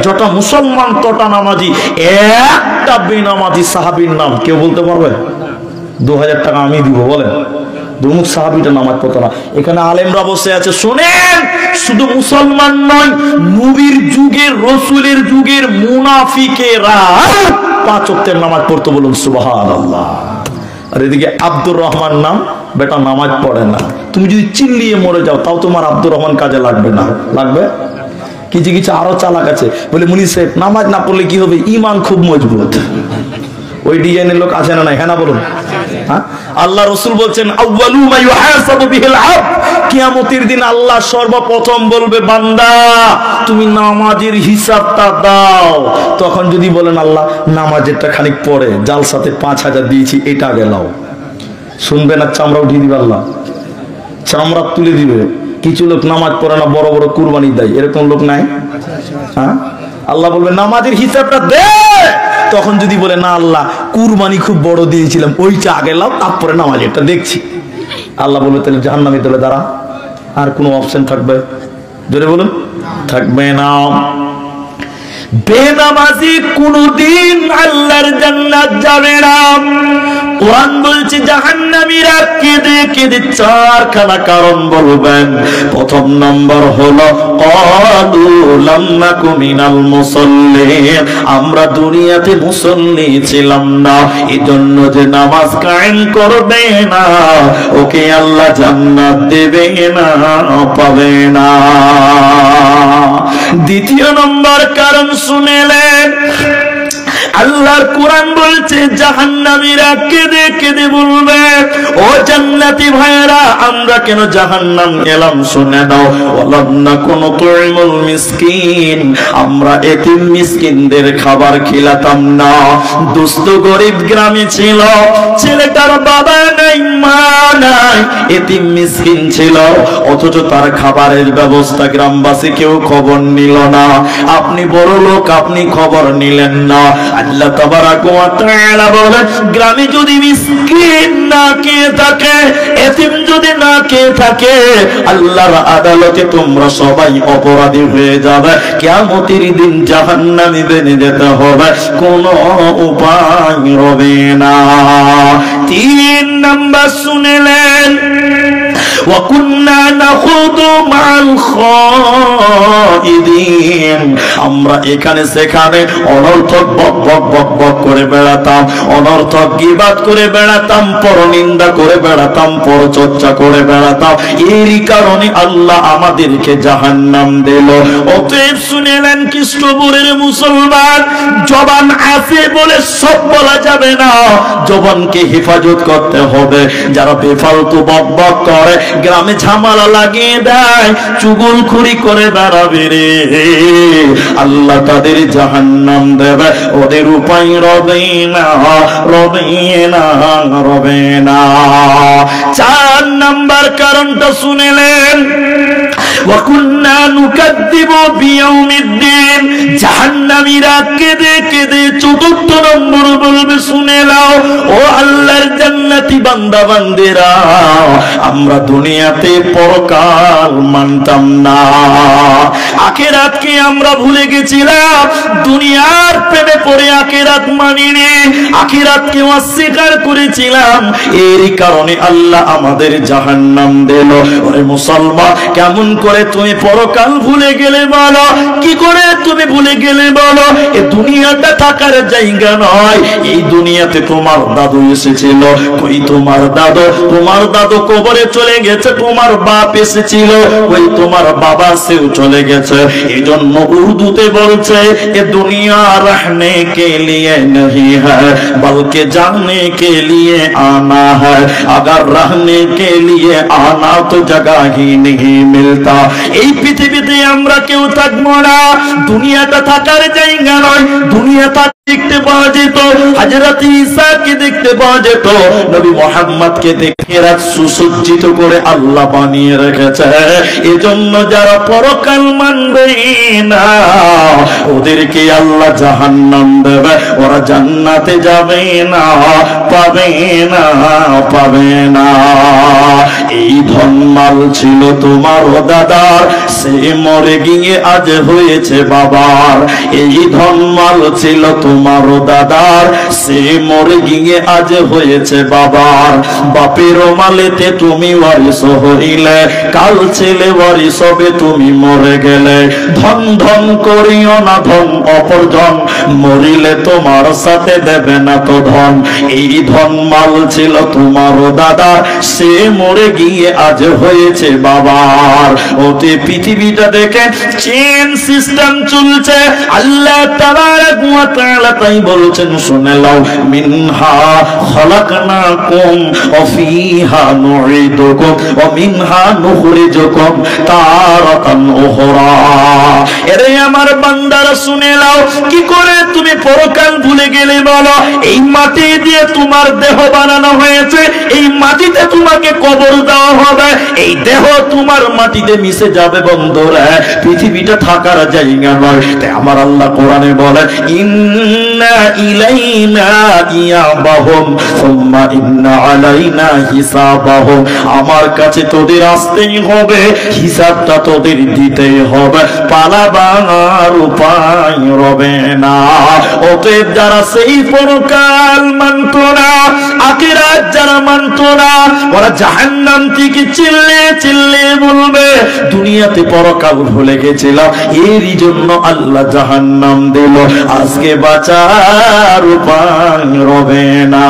যটা মুসলমান তটা নামাজি। একটা বেনামাজি সাহাবীর নাম কেউ বলতে পারবে? 2000 টাকা আমি দিব, বলেন। দুমুখ সাহাবীটা নামাজ পড়তো না। এখানে আলেমরা বসে আছে, শোনেন। শুধু মুসলমান নয়, নবীর যুগের, রসুলের যুগের মুনাফিকেরা 5 ওয়াক্তের নামাজ পড়তো। বলুন সুবহানাল্লাহ। আর এদিকে আব্দুর রহমান নাম, বেটা নামাজ পড়ে না। তুমি যদি চিল্লিয়ে মরে যাও তাও তোমার আব্দুর রহমান কাজে লাগবে না। লাগবে? কিছু কিছু আরো চালাক আছে, বলে মুনি সাহেব নামাজ না পড়লে কি হবে? ইমান খুব মজবুত। ওই ডিজাইনের লোক আছে না নাই? হ্যাঁ না বলুন। হ্যাঁ, আল্লাহ রসুল বলছেন আউয়ালু মা ইউহাসাবু বিহিল আবদ, কিয়ামতের দিন আল্লাহ সর্বপ্রথম বলবে বান্দা তুমি নামাজের হিসাবটা দাও। তখন যদি বলেন আল্লাহ নামাজেরটা খানিক পরে, জালসাতে 5000 দিয়েছি, এটা গেলাও, শুনবে না? চামড়া উঠিয়ে দিবে আল্লাহ, চামড়া তুলে দিবে। কিছু লোক নামাজ পড়ে না, বড় বড় কুরবানি দেয়, এরকম লোক নাই? হ্যাঁ, আল্লাহ বলবে নামাজের হিসাবটা দে। তখন যদি বলে না আল্লাহ কুরবানি খুব বড় দিয়েছিলাম, ওইটা আগে লাও, তারপরে নামাজেরটা দেখছি, আল্লাহ বলবে তাহলে জাহান্নামে চলে দাঁড়া। আর কোনো অপশন থাকবে? জোরে বলুন, থাকবে না। বেনামাজি কোনদিন আল্লাহর জান্নাত যাবে না। কোরআন বলছে জাহান্নামীরা কেঁদে কেঁদে 4খানা কারণ বলবেন। প্রথম নম্বর হলো ক্বালু লাম নাকু মিনাল মুসাল্লিন, আমরা দুনিয়াতে মুসল্লি ছিলাম না, এজন্য যে নামাজ কায়েম করবে না ওকে আল্লাহ জান্নাত দেবে না, পাবে না। দ্বিতীয় নম্বর কারণ শুনেলেন, আল্লাহর কোরআন বলছে জাহান্নামীরা কেঁদে কেঁদে বলবে ও জান্নাতি ভাইরা আমরা কেন জাহান্নাম গেলাম? শুনে নাও, ওয়ালান্না কোন তুইমুল মিসকিন, আমরা এতিম মিসকিনদের খাবার খিলাতাম না। দুস্থ গরিব গ্রামে ছিল, ছেলেটার বাবা নাই মা নাই, এতিম মিসকিন ছিল, অথচ তার খাবারের ব্যবস্থা গ্রামবাসী কেউ খবর নিল না। আপনি বড় লোক, আপনি খবর নিলেন না। আল্লাহ তাবারাক ওয়া তাআলা বলেন গ্রামে যদি মিসকিন না খেয়ে থাকে, এতিম যদি না খেয়ে থাকে, আল্লাহর আদালতে তোমরা সবাই অপরাধী হয়ে যাবে। কিয়ামতের দিন জাহান্নামে বেনে যেতে হবে, কোনো উপায় হবে না। 3 নাম্বার শুনলেন, ওয়া কুন্না নাখুদু মা'আল খাইদিন, আমরা এখানে সেখানে অনর্থক বক বক বক বক করে বেড়াতাম, অনর্থক গীবাত করে বেড়াতাম, পরনিন্দা করে বেড়াতাম, পরচর্চা করে বেড়াতাম। এরই কারণে আল্লাহ আমাদেরকে জাহান্নাম দিল। অতএব শুনেলেন কৃষ্ণপুরের মুসলমান, জবান আছে বলে সব বলা যাবে না, জবানকে হেফাজত করতে হবে। যারা বেফালতু বক বক করে, গ্রামে ঝামেলা লাগিয়ে দেয়, চুগলখড়ি করে বেড়াবে রে, আল্লাহ তাদের জাহান্নাম দেবে, ওদের উপায় রবে না, রবে না, রবে না। 4 নাম্বার কারণটা শুনেলেন, ওয়া কুন্না নুকাদ্দিবু বিয়াউমিদ্দিন, জাহান্নামীরা কেঁদে কেঁদে 4র্থ নম্বর বলবে, শুনে নাও ও আল্লাহর জান্নাতি বান্দা বান্দেরা, আমরা দুনিয়াতে পরকাল মানতাম না, আখিরাতকে আমরা ভুলে গেছিলাম, দুনিয়ার প্রেমে পড়ে আখিরাত মানিনি, আখিরাতকে অস্বীকার করেছিলাম। এর কারণে আল্লাহ আমাদের জাহান্নাম দিল। ওরে মুসলমান, কেমন করে করে তুমি পরকাল ভুলে গেলে বলো? কি করে তুমি ভুলে গেলে বলো? এ দুনিয়াটা থাকার জায়গা নয়। এই দুনিয়াতে তোমার দাদু এসেছিল, ওই তোমার দাদু, তোমার দাদু কবরে চলে গেছে, তোমার বাপ এসেছিল, ওই তোমার বাবা সেও চলে গেছে। এই জন্য উর্দুতে বলছে এ দুনিয়া रहने के लिए नहीं है बल्कि जाने के लिए आना है, अगर रहने के लिए आना तो जगह ही नहीं मिलता। এই পৃথিবীতে আমরা কেউ থাকবো না, দুনিয়াটা থাকার জায়গা নয়। দুনিয়া দেখতে পাওয়া যেত, হযরত ঈসাকে দেখতে পাওয়া যেত, নবী মুহাম্মদকে দেখে রাত সুসজ্জিত করে আল্লাহ বানিয়ে রেখেছে। এজন্য যারা পরকাল মানবে না ওদেরকে আল্লাহ জাহান্নাম দেবে, ওরা জান্নাতে যাবে না, পাবে না, পাবে না। এই ধনমাল ছিল তোমার দাদার, সে মরে গিয়ে আজ হয়েছে বাবার। এই ধনমাল ছিল তোমার দাদার, সে মরে গিয়ে আজ হয়েছে বাবার। বাপের মালেতে তুমি ওয়ারিস হইলে, কাল ছেলে ওয়ারিস হবে তুমি মরে গেলে। ধন ধন করিও না ধন অপরজন, মরিলে তোমার সাথে দেবে না তো ধন। এই ধন মাল ছিল তোমার দাদার, সে মরে গিয়ে আজ হয়েছে বাবার। ওতে পৃথিবীটা দেখে চেন সিস্টেম চলছে। আল্লাহ তাবারাক ওয়া তাআলা তাই বলছেন, শুনে নাও, মিনহা খলাকনাকুম ওয়া ফিহা নুঈদুকুম ওয়া মিনহা নুখরিজুকুম তারাতান উখরা। এরে আমার বান্দারা শুনে নাও, কি করে তুমি পরকাল ভুলে গেলে বলো? এই মাটি দিয়ে তোমার দেহ বানানো হয়েছে, এই মাটিতে তোমাকে কবর দেওয়া হবে, এই দেহ তোমার মাটিতে মিশে যাবে। বন্ধুরা, পৃথিবীটা থাকার জায়গা নয়। তাই আমার আল্লাহ কোরআনে বলে, ইন্না ইলাইনা ইয়াবাহুম সুম্মা ইন্না আলাইনা হিসাবাহুম। আমার কাছে তোদের আসতেই হবে, হিসাবটা তোদের দিতেই হবে, পালাবার উপায় রবে না। অতএব যারা সেই পরকাল মানত না, আখিরাত যারা মানত না, ওরা জাহান্নাম থেকে চিল্লে চিল্লে বলবে, দুনিয়াতে পরকাল ভুলে গেছিলাম, এরই জন্য আল্লাহ জাহান্নাম দিল। আজকে বাঁচার উপায় রবে না,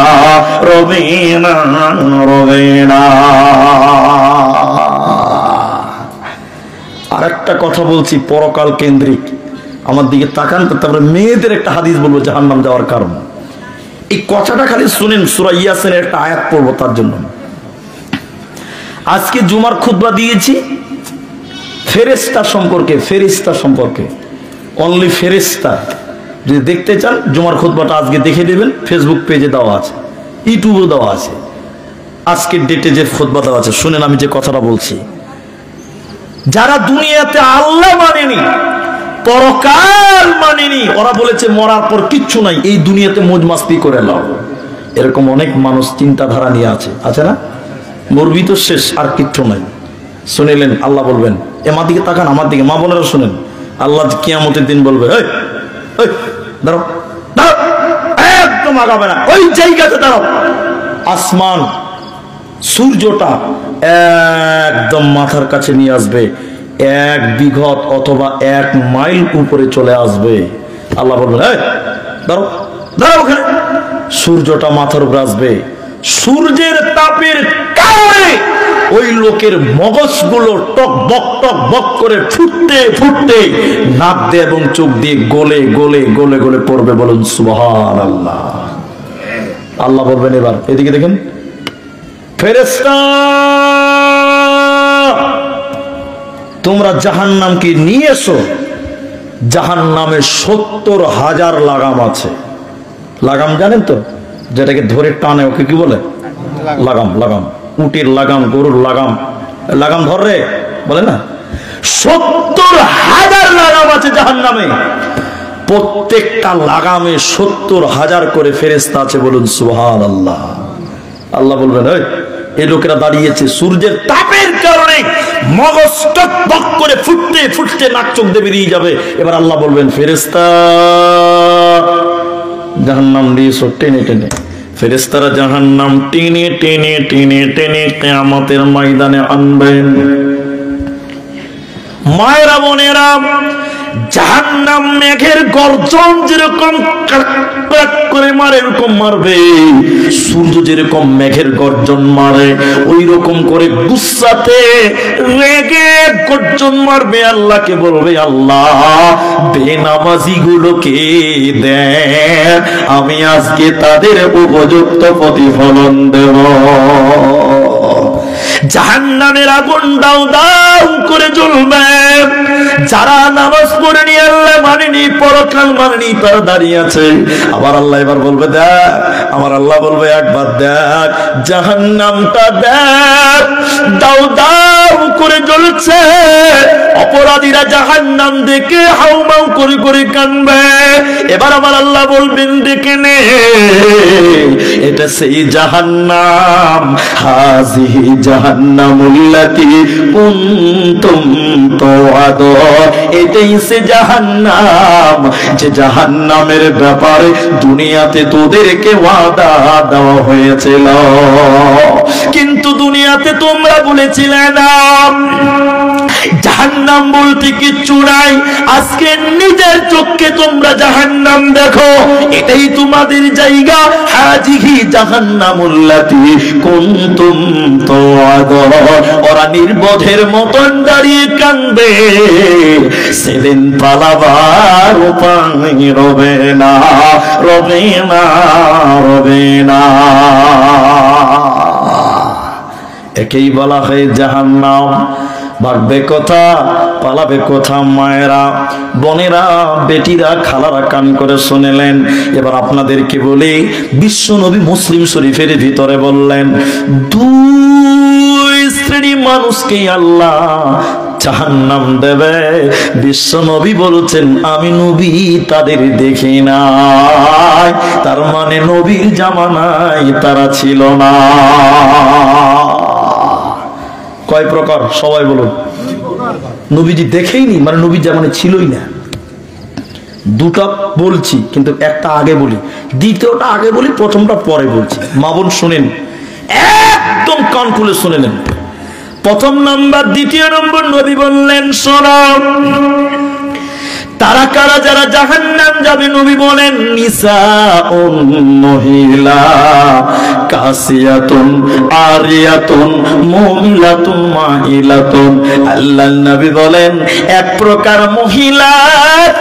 রবে না, রবে না। আর একটা কথা বলছি পরকাল কেন্দ্রিক, আমার দিকে তাকান। তারপরে মেয়েদের একটা হাদিস বলবো জাহান্নাম যাওয়ার কারণ। এই কথাটা খালি শুনেন, সূরা ইয়াসিনের একটা আয়াত পড়বো তার জন্য। আজকে জুমার খুতবা দিয়েছি ফেরেশতা সম্পর্কে, ফেরেশতা সম্পর্কে, অনলি ফেরেশতা। যদি দেখতে চান জুমার খুতবাটা আজকে দেখে দেবেন, ফেসবুক পেজে দেওয়া আছে, ইউটিউবে দেওয়া আছে, আজকের ডেটে যে খুতবা দেওয়া আছে। শুনেন আমি যে কথাটা বলছি। যারা দুনিয়াতে আল্লাহ মানেনি, পরকাল মানেনি, ওরা বলেছে মরার পর কিচ্ছু নাই, এই দুনিয়াতে মौज মাস্তি করে নাও। এরকম অনেক মানুষ চিন্তাধারা নিয়ে আছে না? মরবি তো শেষ, আর কিচ্ছু নাই। শুনিলেন আল্লাহ বলবেন, আমার দিকে তাকান, আমার দিকে, মা বোনেরা শুনেন, আল্লাহ কিয়ামতের দিন বলবে, এই এই দাঁড়াও, দাঁড়াও, একদম আগাবে না, ওই জায়গাতে দাঁড়াও। আসমান সূর্যটা একদম মাথার কাছে নিয়ে আসবে, 1 বিঘত অথবা 1 মাইল উপরে চলে আসবে। আল্লাহ বলবেন, এই দাঁড়াও, দাঁড়াও ওখানে। সূর্যটা মাথার উপরে আসবে, সূর্যের তাপের কারণে ওই লোকের মগজগুলো টক বক করে ফুটতে ফুটতে নাক দিয়ে এবং চোখ দিয়ে গলে গলে গলে গলে পড়বে। বলুন সুবহানাল্লাহ। আল্লাহ বলবেন, এবার এদিকে দেখেন, ফেরেশতা তোমরা জাহান্নামকে নিয়ে এসো। জাহান্নামে 70,000 লাগাম আছে। লাগাম জানেন তো, যেটাকে ধরে টানে, ওকে কি বলে? লাগাম। লাগাম, উটের লাগাম, গরুর লাগাম, লাগাম ধরে বলে না। 70,000 লাগাম আছে জাহান্নামে। প্রত্যেকটা লাগামে 70,000 করে ফেরেশতা আছে। বলুন সুবহানাল্লাহ। আল্লাহ বলবেন, এই লোকেরা দাঁড়িয়েছে সূর্যের তাপের কারণে মগজ টকবক করে ফুটতে ফুটতে নাক চোখ দিয়ে বেরিয়ে যাবে। এবার আল্লাহ বলবেন, ফেরেশতা জাহান্নাম দিয়েছো টেনে টেনে। ফেরেশতারা জাহান্নাম টেনে টেনে টেনে টেনে কিয়ামতের ময়দানে আনবেন। মায়েরা বোনেরা, জাহান্নাম মেঘের গর্জন যেরকম করে মারে এরকম মারবে, সূর্য যেরকম মেঘের গর্জন মারে ওই রকম করে গুসাতে রেগে গর্জন মারবে। আল্লাহকে বলবে, আল্লাহ বেনামাজি গুলোকে দেন, আমি আজকে তাদের উপযুক্ত প্রতিফলন দেব। জাহান্নামের আগুন দাউ দাউ করে জ্বলবে। যারা নামাজ পড়েনি, আল্লাহ মানেনি, পরকাল মানেনি, তারা দাঁড়িয়ে আছে। আবার আল্লাহ এবার বলবে, দেখ, আমার আল্লাহ বলবে, একবার দেখ জাহান্নামটা দেখ, দাউ দাউ করে জ্বলছে। অপরাধীরা জাহান্নাম দেখে হাউমাউ করে করে কাঁদবে। এবার আমার আল্লাহ বলবেন, দেখে নে, এটা সেই জাহান্নাম, হাজিহি জাহান্নামুল্লাতী কুনতুম তুআদুন। এটাই সে জাহান্নাম যে জাহান্নামের ব্যাপারে দুনিয়াতে তোদেরকে ওয়াদা দেওয়া হয়েছিল, কিন্তু দুনিয়াতে তোমরা বলেছিলে না জাহান্নাম বলতে কিচ্ছু নাই। আজকে নিজের চোখে তোমরা জাহান্নাম দেখো, এটাই তোমাদের জায়গা। হাজিহি জাহান্নামুল্লাতী কুনতুম তুআদুন। ওরা নির্বোধের মতন দাঁড়িয়ে কাঁদবে, সেদিন পালাবার উপায় রবে না, রবে না, রবে না। একেই বলা হয় জাহান্নাম। ভাগবে কথা, পালাবে কথা। মায়েরা, বোনেরা, বেটিরা, খালারা, কান করে শুনেলেন। এবার আপনাদেরকে বলি, বিশ্ব নবী মুসলিম শরীফের ভিতরে বললেন, দুই শ্রেণী মানুষকে আল্লাহ জাহান্নাম দেবে। বিশ্ব নবী বলছেন, আমি নবী তাদের দেখি নাই, তার মানে নবীর জামানায় তারা ছিল না। কয় প্রকার? সবাই বলুন। নবীজি দেখেইনি, মানে নবী জামানে ছিলই না। দুটা বলছি, কিন্তু একটা আগে বলি, দ্বিতীয়টা আগে বলি, প্রথমটা পরে বলছি। মা বোন শুনেন, একদম কান খুলে শুনে নেন। প্রথম নাম্বার, দ্বিতীয় নম্বর নবী বললেন, শোনো তারা কারা যারা জাহান্নাম যাবে? নবী বলেন, নিসাউন, মহিলা, কাসিয়াতুন, আরিয়াতুন, মুমিলাতুন, মাইলাতুন। আল্লাহর নবী বলেন, এক প্রকার মহিলা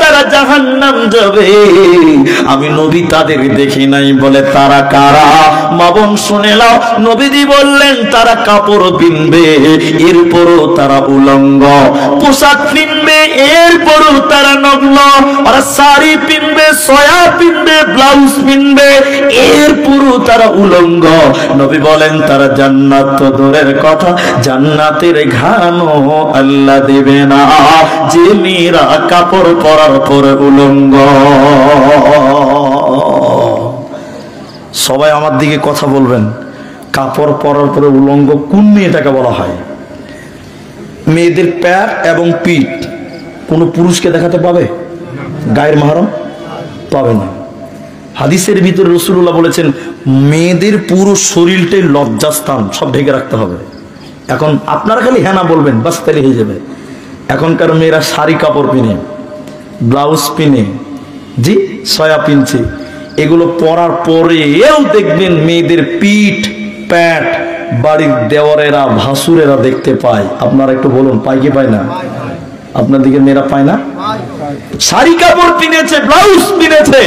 তারা জাহান্নাম যাবে, আমি নবী তাদের দেখি নাই। বলে তারা কারা? মা বোন শুনে নাও। নবীজি বললেন, তারা কাপড় পিনবে, এরপরও তারা উলঙ্গ, পোশাক পিনবে, এরপরও তারা নগ্ন। ওরা শাড়ি পিনবে, সয়া পিনবে, ব্লাউজ পিনবে, এরপরও তারা উলঙ্গ। নবী বলেন, তারা জান্নাত তো দূরের কথা, জান্নাতের ঘ্রাণও আল্লাহ দেবে না, যে মেয়েরা কাপড় পরার পর উলঙ্গ। সবাই আমার দিকে কথা বলবেন। কাপড় পরার পরে উলঙ্গ কোন মেয়েটাকে বলা হয়? মেয়েদের প্যাট এবং পিঠ কোনো পুরুষকে দেখাতে পাবে? গায়ের মাহরম পাবে না। হাদিসের ভিতরে রাসূলুল্লাহ বলেছেন, মেয়েদের পুরো শরীরটাই লজ্জাস্থান, সব ঢেকে রাখতে হবে। এখন আপনারা খালি হ্যাঁ না বলবেন, বাস তাহলে হয়ে যাবে। এখনকার মেয়েরা শাড়ি কাপড় পিনে, ব্লাউজ পিনে, জি সয়া পিনছে, এগুলো পরার পরেও দেখবেন মেয়েদের পিঠ, প্যাট বাড়ির দেওয়ারেরা, ভাসুরেরা দেখতে পায়। আপনারা একটু বলুন, পায় কি পায় না? আপনার দিকে মেয়েরা পায় না? শাড়ি কাপড় কিনেছে, ব্লাউজ কিনেছে,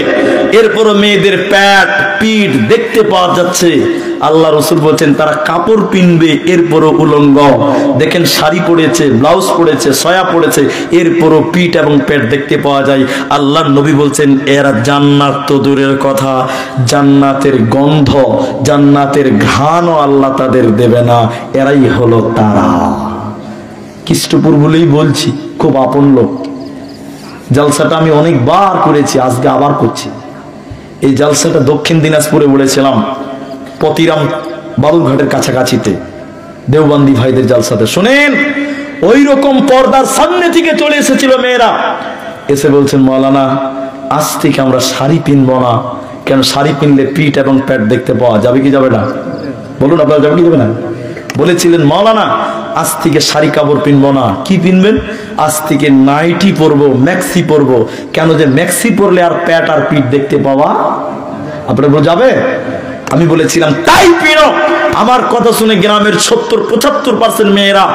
এরপরও মেয়েদের প্যাট, পিঠ দেখতে পাওয়া যাচ্ছে। আল্লাহ রাসূল বলছেন, তারা কাপড় পিনবে, এরপরও উলঙ্গ। দেখেন, শাড়ি পরেছে, ব্লাউজ পরেছে, সয়া পরেছে, এরপরও পিঠ এবং পেট দেখতে পাওয়া যায়। আল্লাহর নবী বলছেন, এরা জান্নাত তো দূরের কথা, জান্নাতের গন্ধ, জান্নাতের ঘ্রাণও আল্লাহ তাদের দেবে না। এরাই হলো তারা। খ্রিস্টপুর বলেই বলছি, খুব আপন লোক। জলসাটা আমি অনেকবার করেছি, আজকে আবার করছি। এই জলসাটা দক্ষিণ দিনাজপুরে বলেছিলাম, পতিরাম বালুরঘাটের কাছাকাছিতে, দেওবন্দি ভাইদের জলসাতে। শুনেন, ওই রকম পর্দার সামনে থেকে চলে এসেছিল মেয়েরা, এসে বলছেন, মাওলানা আজ থেকে আমরা শাড়ি পিনবো না। কেন? শাড়ি পিনলে পিঠ এবং পেট দেখতে পাওয়া যাবে কি যাবে না? বলুন আপনারা, যাবে কি যাবে না? বলেছিলেন মাওলানা আজ থেকে শাড়ি কাপড় পিনবো না। কি পিনবেন? আজ থেকে নাইটি পরবো, ম্যাক্সি পরবো। কেন যে ম্যাক্সি পরলে আর প্যাট আর পিঠ দেখতে পাওয়া আপনার যাবে। আমি বলেছিলাম তাই পিনো। আমার কথা শুনে গ্রামের 70-75% মেয়েরা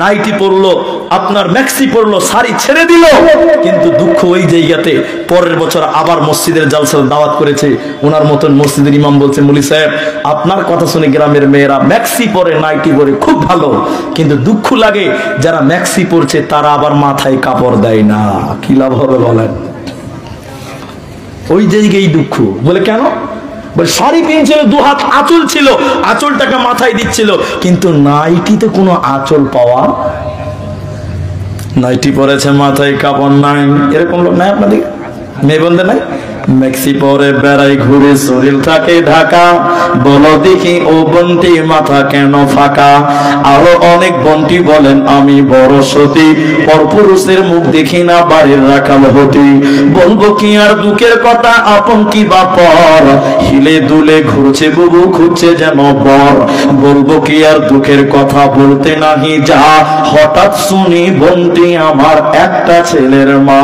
নাইটি পরলো, আপনার ম্যাক্সি পরলো, শাড়ি ছেড়ে দিল। কিন্তু দুঃখ ওই জায়গাতে পরের বছর আবার মসজিদের জালসার দাওয়াত করেছে। ওনার মতন মসজিদের ইমাম বলছে মৌলী সাহেব আপনার কথা শুনে গ্রামের মেয়েরা ম্যাক্সি পরে, নাইটি পরে, খুব ভালো, কিন্তু দুঃখ লাগে যারা ম্যাক্সি পরছে তারা আবার মাথায় কাপড় দেয় না। কি লাভ হবে বলেন? ওই জায়গায় দুঃখ। বলে কেন? বলে শাড়ি পিনছিল, 2 হাত আঁচল ছিল, আঁচলটাকে মাথায় দিচ্ছিল, কিন্তু নাইটিতে কোনো আঁচল পাওয়া। নাইটি পরেছে মাথায় কাপড় নাই, এরকম লোক নাই আপনাদের মেয়ে বন্ধে নাই? ম্যাক্সি পরে বেড়াই ঘুরে শরীর থাকে ঢাকা, বলো দেখি ও বন্টি মাথা কেন ফাঁকা। আরো অনেক বন্টি বলেন আমি বড় সতী, পরপুরুষের মুখ দেখি না বাড়ির রাখাল হতি। বলবো কি আর দুঃখের কথা আপন কি বা পর, হিলে দুলে ঘুরছে বুবু খুঁজছে যেন বর। বলবো কি আর দুঃখের কথা বলতে নাহি যা, হঠাৎ শুনি বন্টি আমার একটা ছেলের মা।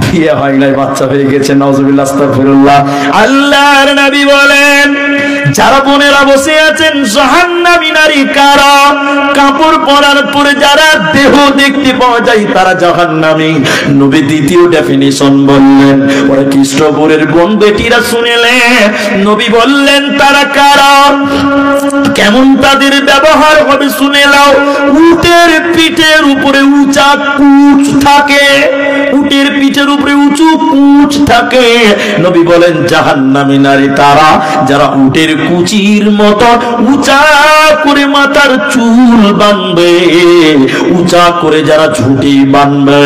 বিয়ে হয় নাই, বাচ্চা হয়ে গেছে, নাউজুবিল্লাহ আস্তাগফিরুল্লাহ। আল্লাহর নবী বলেন যারা বোনেরা বসে আছেন জাহান্নামী নারী কারা? কাপড় পরার পরে যারা দেহ দেখতে পাওয়া যায় তারা জাহান্নামী। নবী দ্বিতীয় ডেফিনিশন বললেন। ওরা কৃষ্ণপুরের বোন বেটিরা শুনলেন, নবী বললেন তারা কারা, কেমন তাদের ব্যবহার হবে শুনে নাও। উটের পিঠের উপরে উঁচা কুচ থাকে, উটের পিঠের উপরে উঁচু কুচ থাকে। নবী বলেন জাহান্নামী নারী তারা যারা উটের কুচির মতো উঁচা করে মাথার চুল বাঁধবে, উঁচা করে যারা ঝুঁটি বাঁধবে,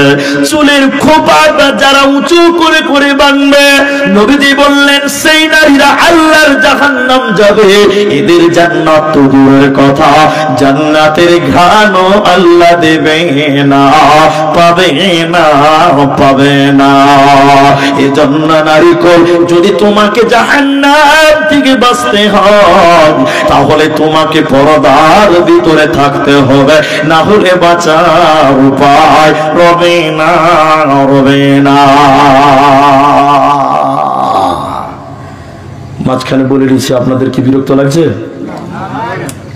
চুলের খোপাটা যারা উঁচু করে করে বাঁধবে, নবীজি বললেন সেই নারীরা আল্লাহর জাহান্নাম যাবে। এদের জান্নাত তো দূরের কথা, জান্নাতের ঘ্রাণও আল্লাহ দেবে না, পাবে না, পাবে না। এজন্য নারী কর যদি তোমাকে জাহান্নাম থেকে বাঁচতে হয় তাহলে তোমাকে পর্দার ভিতরে থাকতে হবে, না হলে বাঁচার উপায় রবে না, রবে না। মাঝখানে বলে দিচ্ছি, আপনাদের কি বিরক্ত লাগছে?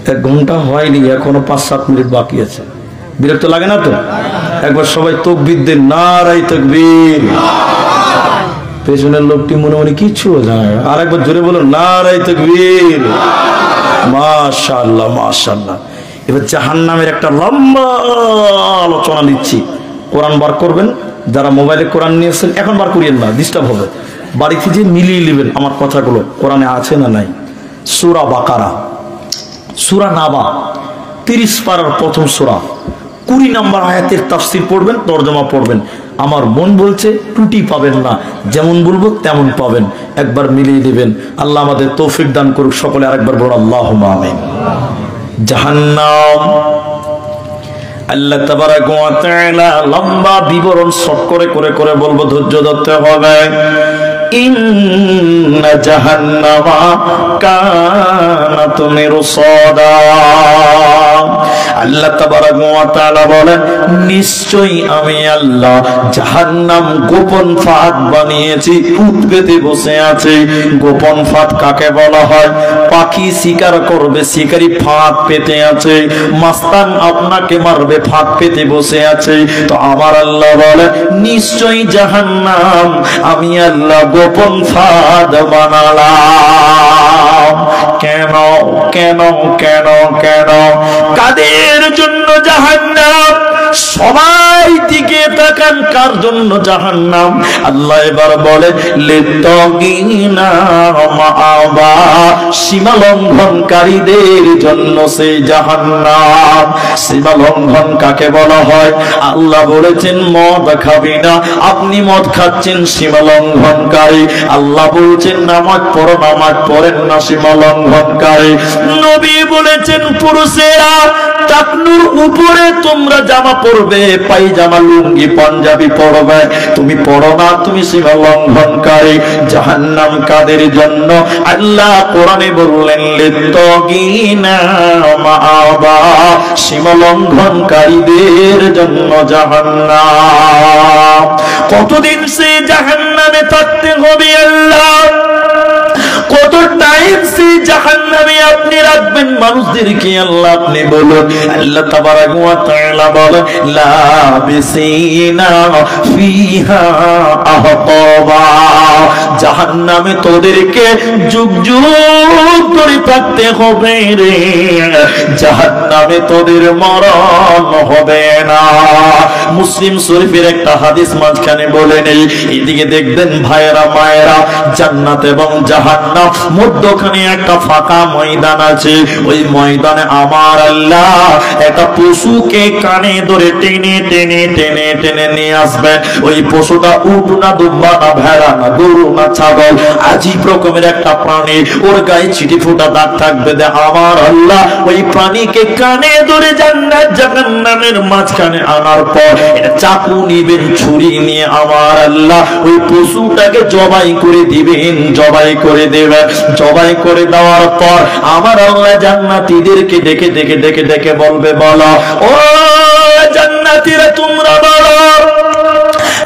1 ঘন্টা হয়নি, এখনো 5-7 মিনিট বাকি আছে। বিরক্ত লাগে না তো? একবার সবাই তাকবীর দেন, নারায়ে তাকবীর। পেছনের লোকটি মনে মনে কিচ্ছু জানে না, আর একবার জোরে বলুন নারায়ে তাকবীর। মাশাআল্লাহ, মাশাআল্লাহ। এবার জাহান্নামের একটা লম্বা আলোচনা দিচ্ছি। কোরআন বার করবেন, যারা মোবাইলে কোরআন নিয়েছেন এখন বার করিয়েন না, ডিস্টার্ব হবে। বাড়িতে যে মিলিয়ে নেবেন আমার কথাগুলো কোরআনে আছে না নাই। সূরা বাকারা, সূরা নাবা, 30 পারার প্রথম সূরা, 20 নম্বর আয়াতের তাফসীর পড়বেন, তরজমা পড়বেন। আমার মন বলছে ত্রুটি পাবেন না, যেমন বলবো তেমন পাবেন। একবার মিলিয়ে নেবেন। আল্লাহ আমাদের তৌফিক দান করুক সকলে। আরেকবার বলুন আল্লাহুম্মা আমিন। জাহান্নাম, আল্লাহ তাবারাক ওয়া তাআলা লম্বা বিবরণ শর্ট করে করে করে বলবো, ধৈর্য ধরতে হবে। ইন্না জাহান্নামা কানাত মিরসাদা। আল্লাহ তাবারাক ওয়া তাআলা বলেন নিশ্চয়ই আমি আল্লাহ জাহান্নাম গোপন ফাঁদ বানিয়েছি, ভূত পেতে বসে আছে। গোপন ফাঁদ কাকে বলা হয়? পাখি শিকার করবে, শিকারী ফাঁদ পেতে আছে। মাস্তান আপনাকে মারবে, ফাঁদ পেতে বসে আছে। তো আমার আল্লাহ বলে নিশ্চয়ই জাহান্নাম আমি আল্লাহ গোপন ফাঁদ বানালাম। কেন কেন কেন কেন? কাদের জন্য জাহান্নাম? সবাই দিকে তাকান, কার জন্য জাহান্নাম? আল্লাহ এবার বলে লিত্তাগিনা মাআবা, সীমা লঙ্ঘনকারীদের জন্য সেই জাহান্নাম। সীমা লঙ্ঘন কাকে বলা হয়? আল্লাহ বলেছেন মদ খাবি না, আপনি মদ খাচ্ছেন, সীমা লঙ্ঘনকারী। আল্লাহ বলছেন নামাজ পড়ো, নামাজ পড়েন না, সীমা লঙ্ঘনকারী। নবী বলেছেন পুরুষেরা টাকনুর উপরে তোমরা জামা পরবে, পায়জামা লুঙ্গি লুঙ্গি পাঞ্জাবি পরবে, তুমি পরো না, তুমি সীমা লঙ্ঘনকারী। জাহান্নাম কাদের জন্য? আল্লাহ কোরআনে বললেন লিত্তাগিনা মাআবা, সীমা লঙ্ঘনকারীদের জন্য জাহান্নাম। কতদিন সে জাহান্নামে থাকতে হবে আল্লাহ? কত টাইম সে জাহান্নামে আপনি রাখবেন মানুষদেরকে? আল্লাহ আপনি বলুন। আল্লাহ তাবারাক ওয়া তাআলা বলেন লাবিসিনা ফিহা আহকাবা, জাহান্নামে তোদেরকে যুগ যুগ ধরে থাকতে হবে রে, জাহান্নামে তোদের মরণ হবে না। মুসলিম শরীফের একটা হাদিস মাঝখানে বলে নেই, এদিকে দেখবেন ভাইয়েরা মায়েরা, জান্নাত এবং জাহান্নাম মধ্যখানে একটা ফাঁকা ময়দান আছে। ওই ময়দানে আমার আল্লাহ একটা পশুকে কানে ধরে টেনে টেনে টেনে টেনে নিয়ে আসবেন। ওই পশুটা উট না, দুম্বা না, ভেড়া না, গরু না, ছাগল, আজীব রকমের একটা প্রাণী, ওর গায়ে ছিটি ফোটা দাগ থাকবে। আমার আল্লাহ ওই প্রাণীকে কানে ধরে জান্নাত জাহান্নামের মাঝখানে আনার পর এটা চাকু নিবেন, ছুরি নিয়ে আমার আল্লাহ ওই পশুটাকে জবাই করে দিবেন, জবাই করে দেবেন। জবাই করে দেওয়ার পর আমার আল্লাহ জান্নাতীদেরকে ডেকে ডেকে ডেকে ডেকে বলবে, বলো ও জান্নাতীরা তোমরা বলো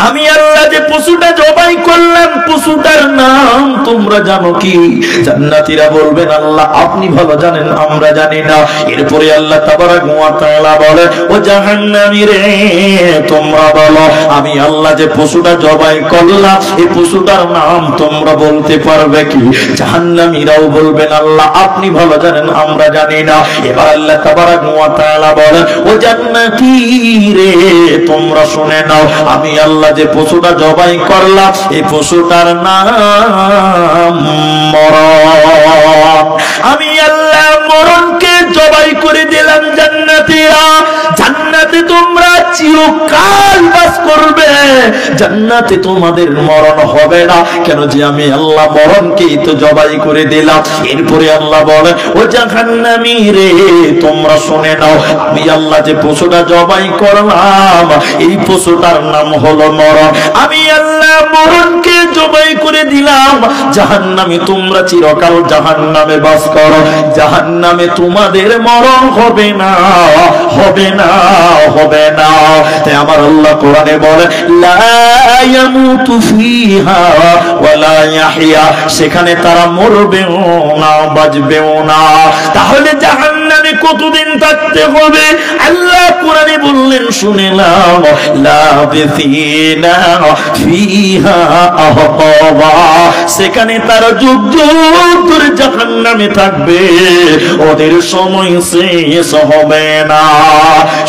আমি আল্লাহ যে পশুটা জবাই করলাম পশুটার নাম তোমরা জানো কি? জান্নাতীরা বলবেন আল্লাহ আপনি ভালো জানেন, আমরা জানি না। এরপরে আল্লাহ তাবারাক ওয়া তাআলা বলে ও জাহান্নামী রে তোমরা বলো আমি আল্লাহ যে পশুটা জবাই করলাম এই পশুটার নাম তোমরা বলতে পারবে কি? জাহান্নামীরাও বলবেন আল্লাহ আপনি ভালো জানেন, আমরা জানি না। এবার আল্লাহ তাবারাক ওয়া তাআলা বলে ও জান্নাতী রে তোমরা শুনে নাও, আমি আল্লাহ যে পশুটা জবাই করলাম এই পশুটার নাম মরণ। আমি আল্লাহ মরণকে জবাই করে দিলাম। জান্নাতীরা জান্নাতে তোমরা চিরকাল বাস করবে, জান্নাতে তোমাদের মরণ হবে না। কেন যে আমি আল্লাহ মরণকেই তো জবাই করে দিলাম। এরপরে আল্লাহ বলে ও জাহান্নামী রে তোমরা শুনে নাও, আমি আল্লাহ যে পশুটা জবাই করলাম এই পশুটার নাম হলো মরণ। আমি আল্লাহ মরণকে জবাই করে দিলাম। জাহান্নামে তোমরা চিরকাল জাহান্নামে বাস করো, জাহান্নামে তোমাদের মরণ হবে না, হবে না, হবে না। তাই আমার আল্লাহ কোরআনে বলে লা ইয়ামুতু ফিহা ওয়ালা ইয়াহইয়া, সেখানে তারা মরবেও না বাঁচবেও না। তাহলে জাহান্নামে কতদিন থাকতে হবে? আল্লাহ কোরআনে বললেন শুনে নাও লাবিসিনা ফিহা আহকাবা, সেখানে তারা যুগ যুগ ধরে জাহান্নামে থাকবে, ওদের সময় শেষ হবে না।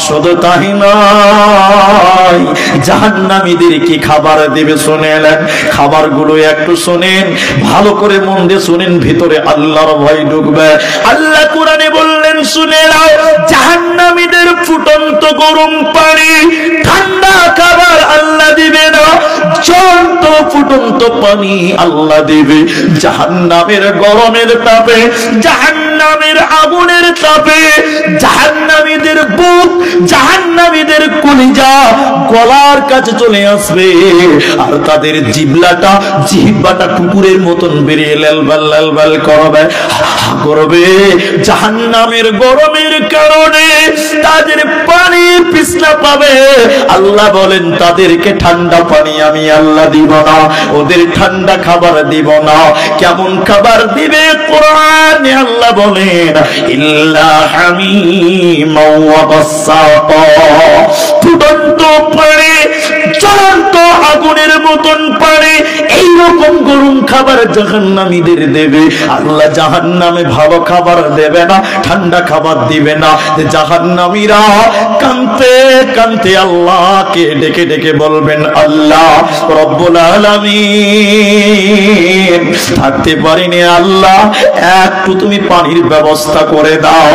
শুধু তাই নয়, জাহান্নামীদের কি খাবার দেবে শুনেলেন? খাবারগুলো একটু শুনেন, ভালো করে মন দিয়ে শুনেন, ভিতরে আল্লাহর ভয় ঢুকবে। আল্লাহ কোরআনে বললেন শুনে নাও, জাহান্নামীদের ফুটন্ত গরম পানি, ঠান্ডা খাবার আল্লাহ দিবে না, জ্বলন্ত ফুটন্ত পানি আল্লাহ দিবে। জাহান্নামের গরমের তাপে, জাহান্নামের আগুনের তাপে জাহান্নামীদের বুক, জাহান্নামীদের কলিজা গলার কাছে চলে আসবে, আর তাদের জিহ্বাটা কুকুরের মতন বেরিয়ে লালবাল লালবাল করবে, করবে। জাহান্নামের গরমের কারণে তাদের পানি পিছলা পাবে। আল্লাহ বলেন তাদেরকে ঠান্ডা পানি আমি আল্লাহ দিব না, ওদের ঠান্ডা খাবার দিব না। কেমন খাবার দিবে? কোরআনে আল্লাহ বলেন ইল্লা হামিমা ওয়া গাসসাকা, ফুটন্ত পানি, জ্বলন্ত আগুনের মতন পানি, এইরকম গরম খাবার জাহান্নামীদের দেবে। আল্লাহ জাহান্নামে ভালো খাবার দেবে না, ঠান্ডা খাবার দিবে না। জাহান্নামীরা কাঁদতে কাঁদতে আল্লাহকে ডেকে ডেকে বলবেন আল্লাহ রব্বুল আলামিন থাকতে পারিনি, আল্লাহ একটু তুমি পানির ব্যবস্থা করে দাও,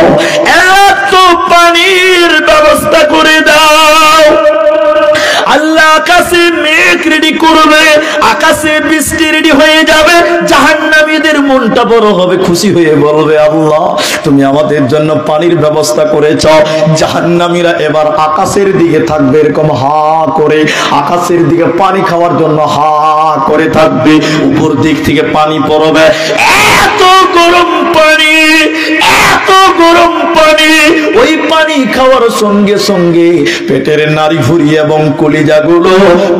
একটু পানির ব্যবস্থা করে দাও। আল্লাহ আকাশে মেঘ রেডি করবে, আকাশে বৃষ্টি রেডি হয়ে যাবে, জাহান্নামীদের মনটা বড় হবে, খুশি হয়ে বলবে আল্লাহ তুমি আমাদের জন্য পানির ব্যবস্থা করেছ। জাহান্নামীরা এবার আকাশের দিকে থাকবে এরকম হা করে, আকাশের দিকে পানি খাওয়ার জন্য হা করে থাকবে। উপর দিক থেকে পানি পড়বে, এত গরম পানি, এত গরম পানি। ওই পানি খাওয়ার সঙ্গে সঙ্গে পেটের নাড়ি ভুঁড়ি এবং কলিজাগুলো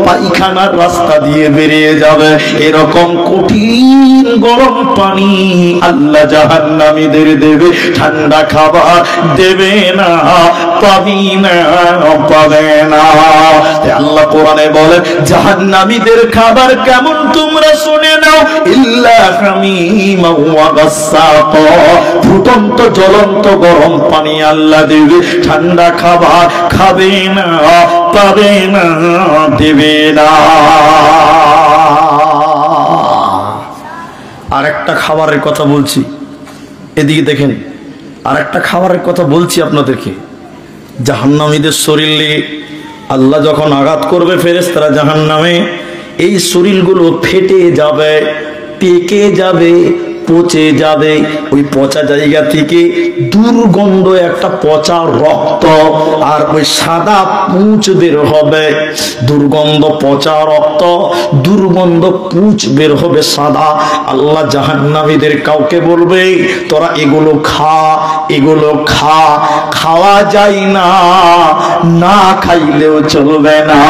পায়খানার রাস্তা দিয়ে বেরিয়ে যাবে। এরকম কঠিন গরম পানি আল্লাহ জাহান্নামীদের দেবে, ঠান্ডা খাবার দেবে না, পাবি না, পাবে না। আল্লাহ কোরআনে বলে জাহান্নামীদের খাবার কেমন তোমরা শুনে নাও, ইল্লা হামিমা ওয়া গাসসাকা, ফুটন্ত জ্বলন্ত গরম পানি আল্লাহ দেবে, ঠান্ডা খাবার খাবে না, পাবে না, দেবে না। আরেকটা খাবারের কথা বলছি, এদিকে দেখেন, আরেকটা খাবারের কথা বলছি আপনাদেরকে। জাহান্নামীদের শরীরে আল্লাহ যখন আঘাত করবে ফেরেশতারা জাহান্নামে, এই শরীরগুলো ফেটে যাবে, পেকে যাবে, পচে যাবে। ওই পচা জায়গা থেকে দুর্গন্ধ একটা পচা রক্ত আর ওই সাদা পুঁচ বের হবে। দুর্গন্ধ পচা রক্ত, দুর্গন্ধ পুঁচ বের হবে সাদা। আল্লাহ জাহান্নামীদের কাউকে বলবে তোরা এগুলো খা, এগুলো খা। খাওয়া যায় না, না খাইলেও চলবে না।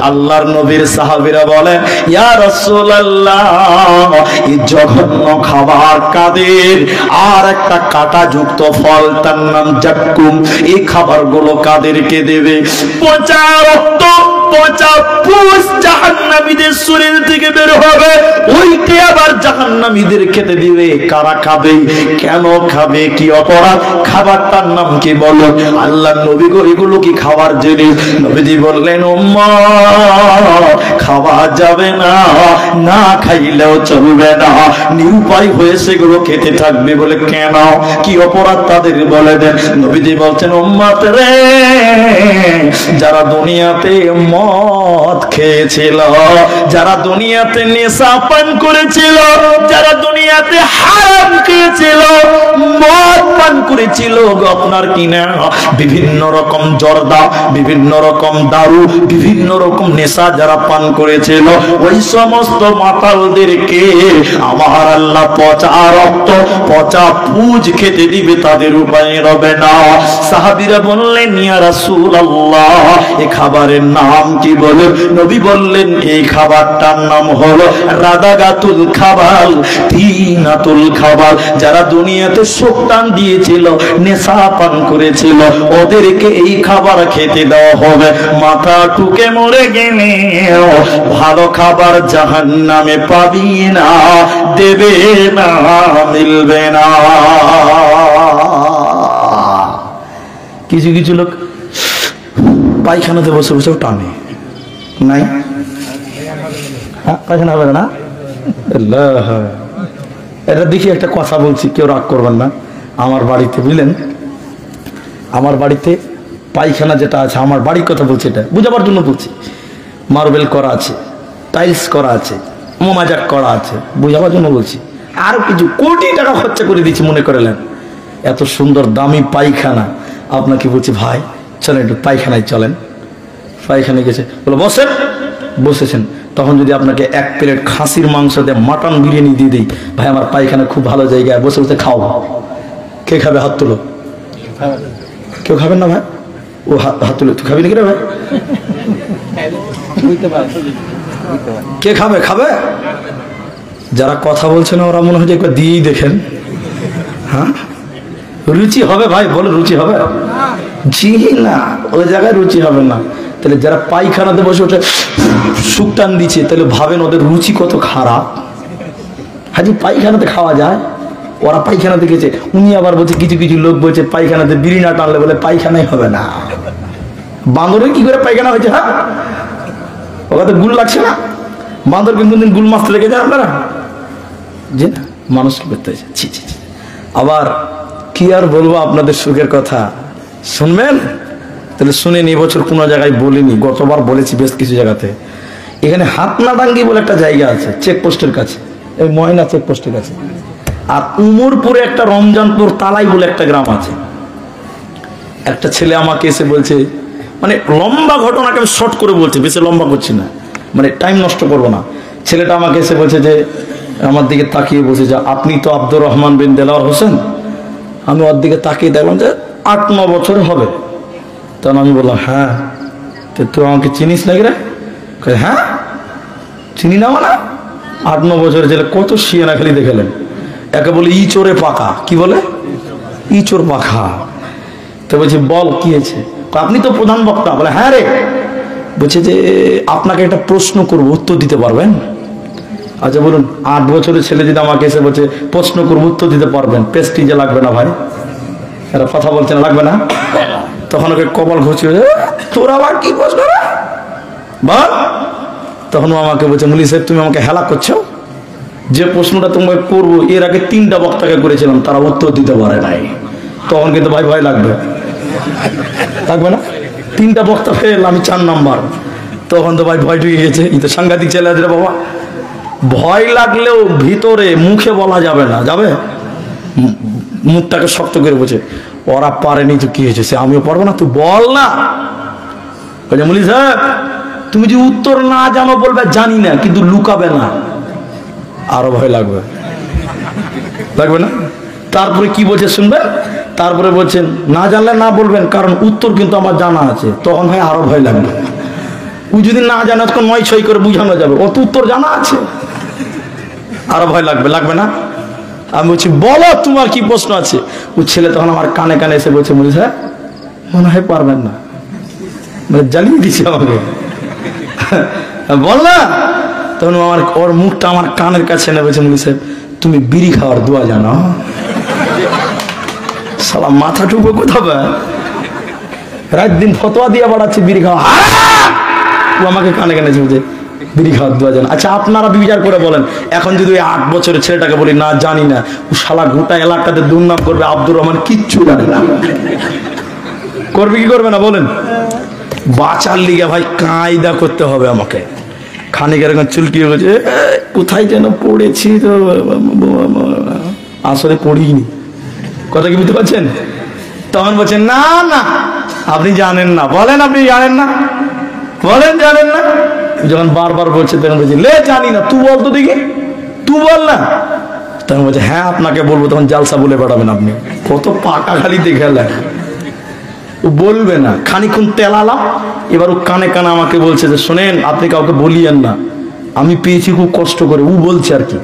আল্লাহর নবীর সাহাবীরা বলেন ইয়া রাসূলুল্লাহ এই জঘন্য খাবার কাদের? আর একটা কাটা যুক্ত ফল, তার নাম জাক্কুম। এই খাবারগুলো কাদেরকে দেবে? পচা রক্ত, পচা পুষ জাহান্নামীদের শরীর থেকে বের হবে, ওইটা আবার জাহান্নামীদের খেতে দিবে। কারা খাবে? কেন খাবে? কি অপরাধ? খাবারটার নাম কি বলো? আল্লাহ নবী গো এগুলো কি খাবার জিনিস? নবীজি বললেন উম্মত খাওয়া যাবে না, না খাইলেও চলবে না, নিরুপায় হয়ে সেগুলো খেতে থাকবে। বলে কেন? কি অপরাধ তাদের বলে দেন। নবীজি বলছেন উম্মত রে, যারা দুনিয়াতে মদ খেয়েছিল, যারা দুনিয়াতে নেশা পান করেছিল, যারা দুনিয়াতে হারাম খেয়েছিল, মদ পান করেছিল, আপনার কিনা বিভিন্ন রকম জর্দা, বিভিন্ন রকম দারু, বিভিন্ন রকম নেশা যারা পান করেছিল, ওই সমস্ত মাতালদেরকে আমার আল্লাহ পচা রক্ত, পচা পুঁজ খেতে দিবে, তাদের উপায় রবে না। সাহাবীরা বললেন ইয়া রাসূলুল্লাহ এই খাবারের নাম কি বলে? নবী বললেন এই খাবারটার নাম হলো রাদাগাতুল খাবার, তিনাতুল খাবার। যারা দুনিয়াতে শোকটান দিয়েছিল, নেশা পান করেছিল, ওদেরকে এই খাবার খেতে দেওয়া হবে। মাথা টুকে মরে গেলে ভালো খাবার জাহান্নামে পাবি না, দেবে না, মিলবে না। কিছু কিছু লোক পায়খানাতে বসে বসেও টানে নাই, পায়খানা হবে না। এটা দেখি একটা কথা বলছি, কেউ রাগ করবেন না। আমার বাড়িতে বুঝলেন, আমার বাড়িতে পায়খানা যেটা আছে, আমার বাড়ির কথা বলছি, এটা বুঝাবার জন্য বলছি। মার্বেল করা আছে, টাইলস করা আছে, মোমাজাক করা আছে, বুঝাবার জন্য বলছি। আরো কিছু কোটি টাকা খরচা করে দিচ্ছি মনে করলেন। এত সুন্দর দামি পায়খানা, আপনাকে বলছি ভাই চলেন একটু পায়খানায় চলেন। পায়খানায় গেছে, বলো বসেন। বসেছেন, তখন যদি আপনাকে এক প্লেট খাসির মাংস দিয়ে মাটন বিরিয়ানি দিয়ে দিই, ভাই আমার পায়খানা খুব ভালো জায়গায়, বসে বসে খাও। কে খাবে? হাত তুলো। কেউ খাবেন না ভাই? ও হাত তুলো। তুই খাবি নাকি রে ভাই? কে খাবে? খাবে যারা কথা বলছে না, ওরা মনে হয় একবার দিয়েই দেখেন। হ্যাঁ রুচি হবে ভাই? বলে রুচি হবে? জি না, ওই জায়গায় রুচি হবে না। তাহলে যারা পায়খানাতে বসে ওঠে সুকটান দিচ্ছে, তাহলে ভাবেন ওদের রুচি কত খারাপ। হাজি পায়খানাতে খাওয়া যায়, ওরা পায়খানাতে গেছে। উনি আবার বলছে, কিছু কিছু লোক বলছে পায়খানাতে বিড়ি না টানলে বলে পায়খানাই হবে না। বাঁদরে কি করে পায়খানা হয়েছে? হ্যাঁ ওরা তো গুল লাগছে না। বাঁদর কিন্তু গুল মাছতে লেগে যায় আপনারা, যে না মানুষ কি করতে হয়েছে। ছি ছি। আবার কি আর বলবো আপনাদের সুখের কথা, শুনবেন? তাহলে শুনে নি। বছর কোনো জায়গায় বলিনি, গতবার বলেছি বেশ কিছু জায়গাতে। এখানে হাতনাডাঙ্গি বলে একটা জায়গা আছে চেকপোস্টের কাছে, এই ময়না চেকপোস্টের কাছে। আর উমরপুরে একটা রমজানপুর তালাই বলে একটা গ্রাম আছে। একটা ছেলে আমাকে এসে বলছে, মানে লম্বা ঘটনাকে আমি শর্ট করে বলছি, বেশি লম্বা করছি না, মানে টাইম নষ্ট করবো না। ছেলেটা আমাকে এসে বলছে যে, আমার দিকে তাকিয়ে বলছে যে, আপনি তো আব্দুর রহমান বিন দেলাওয়ার হোসেন। আমি ওর দিকে তাকিয়ে দেখলাম যে 8-9 বছর হবে। তখন আমি বললাম, হ্যাঁ। তো তুই আমাকে চিনিস নাকি রে? হ্যাঁ চিনি না। মানে 8-9 বছরের ছেলে, কত শিয়ানা খালি দেখেলেন। একে বলে ইচোরে পাকা, কি বলে? ইচোর পাখা। তো বলছে, বল কি হয়েছে? আপনি তো প্রধান বক্তা। বলে, হ্যাঁ রে। বলছে যে, আপনাকে একটা প্রশ্ন করবো, উত্তর দিতে পারবেন? আচ্ছা বলুন। 8 বছরের ছেলে যদি আমাকে এসে বলছে প্রশ্ন করবো, উত্তর দিতে পারবেন? প্রেস্টিজে লাগবে না ভাই? এরা কথা বলছে না, লাগবে না? তখন ওকে কপাল ঘুচিয়ে, তোর আবার কি প্রশ্ন বল। তখন ও আমাকে বলছে, মুলি সাহেব তুমি আমাকে হেলা করছো। যে প্রশ্নটা তোমাকে করবো এর আগে 3টা বক্তাকে করেছিলাম, তারা উত্তর দিতে পারে নাই। তখন কিন্তু ভাই ভয় লাগবে, লাগবে না? 3টা বক্তা ফেল, আমি 4 নাম্বার। তখন তো ভাই ভয় ঢুকে গেছে। এই তো সাংঘাতিক ছেলে আছে রে বাবা। ভয় লাগলেও ভিতরে মুখে বলা যাবে না, যাবে? মুখটাকে শক্ত করে বলছে, ওরা পারেনি তো কি হয়েছে, সে আমিও পারবো না, তুই বল না। বলছে, মুলি সাহেব তুমি যে উত্তর না জানো বলবে জানি না, কিন্তু লুকাবে না। আরো ভয় লাগবে, লাগবে না? তারপরে কি বলছে শুনবে? তারপরে বলছেন, না জানলে না বলবেন, কারণ উত্তর কিন্তু আমার জানা আছে। তখন ভাই আরো ভয় লাগবে। ও যদি না জানে তখন 9-6 করে বুঝানো যাবে, ও তো উত্তর জানা আছে। আরো ভয় লাগবে, লাগবে না? আমি বলছি, বলো তোমার কি প্রশ্ন আছে? ও ছেলে তখন আমার কানে কানে এসে বলছে, মুলি সাহেব মনে হয় পারবেন না। মানে জ্বালিয়ে দিচ্ছে আমাকে, বল না। তখন আমার ওর মুখটা আমার কানের কাছে এনে বলছে, মুলি সাহেব তুমি বিড়ি খাওয়ার দোয়া জানো? শালা মাথা টুকু কোথাও, রাত দিন ফতোয়া দিয়ে বাড়াচ্ছে বিড়ি খাওয়া। ও আমাকে কানে কানে বলছে বিড়ি খাওয়ার দোয়া জানো। আচ্ছা আপনারা বিচার করে বলেন, এখন যদি ওই 8 বছরের ছেলেটাকে বলি না জানি না, ও শালা গোটা এলাকাতে দুর্নাম করবে, আব্দুর রহমান কিচ্ছু জানে না। করবে কি করবে না বলেন? বাঁচার লিগে ভাই কায়দা করতে হবে আমাকে। খানিক এরকম চুলকিয়ে বলছে, কোথায় যেন পড়েছি তো, আসলে পড়িনি। কথা কি বুঝতে পারছেন? তখন বলছেন, না না আপনি জানেন না। বলেন আপনি জানেন না, বলেন জানেন না। যখন বারবার বলছে তখন বলছি, লে জানি না, তুই বল তো দেখি, তুই বল না। তখন বলছে, হ্যাঁ আপনাকে বলবো। তখন জালসা বলে বেড়াবেন আপনি। কত পাকা খালি দেখে ও বলবে না। খানিক্ষণ তেলালাম, এবার ও কানে কানে আমাকে বলছে যে, শোনেন আপনি কাউকে বলিয়েন না, আমি পেয়েছি খুব কষ্ট করে। ও বলছে আর কি,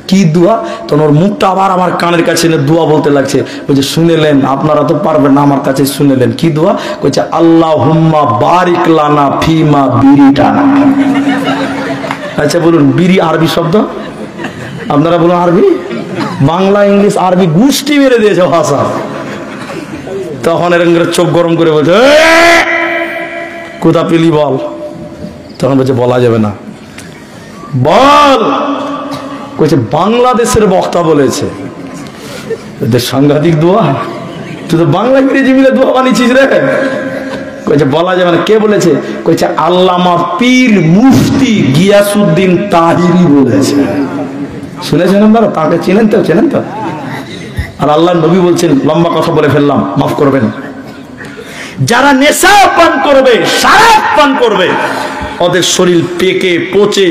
কি দোয়া? তখন ওর মুখটা আবার আমার কানের কাছে এনে দোয়া বলতে লাগছে। বলছে, শুনেলেন, আপনারা তো পারবেন না, আমার কাছে শুনেলেন। কি দোয়া? বলছে, আল্লাহুম্মা বারিক লানা ফিমা বিরিটা। আচ্ছা বলুন, বিড়ি আরবি শব্দ? আপনারা বলুন আরবি, বাংলা, ইংলিশ, আরবি গুষ্টি মেরে দিয়েছে ভাষা। তখন এরকম করে চোখ গরম করে বলছে, কোথা পেলি বল। তখন বলছে, বলা যাবে না। বল। কইছে, বাংলাদেশের বক্তা বলেছে। সাংঘাতিক দোয়া, তুই তো বাংলা ইংরেজি মিলে দোয়া বানিয়েছিস রে। কইছে, বলা যাবে না। কে বলেছে? কইছে, আল্লামা পীর মুফতি গিয়াসউদ্দিন তাহিরি বলেছে। শুনেছেন আপনারা? তাকে চেনেন তো? চেনেন তো? আর আল্লাহর নবী বলছেন, লম্বা কথা বলে ফেললাম, মাফ করবেন, যারা নেশা পান করবে, শরাব পান করবে, ওদের শরীর পেকে পচে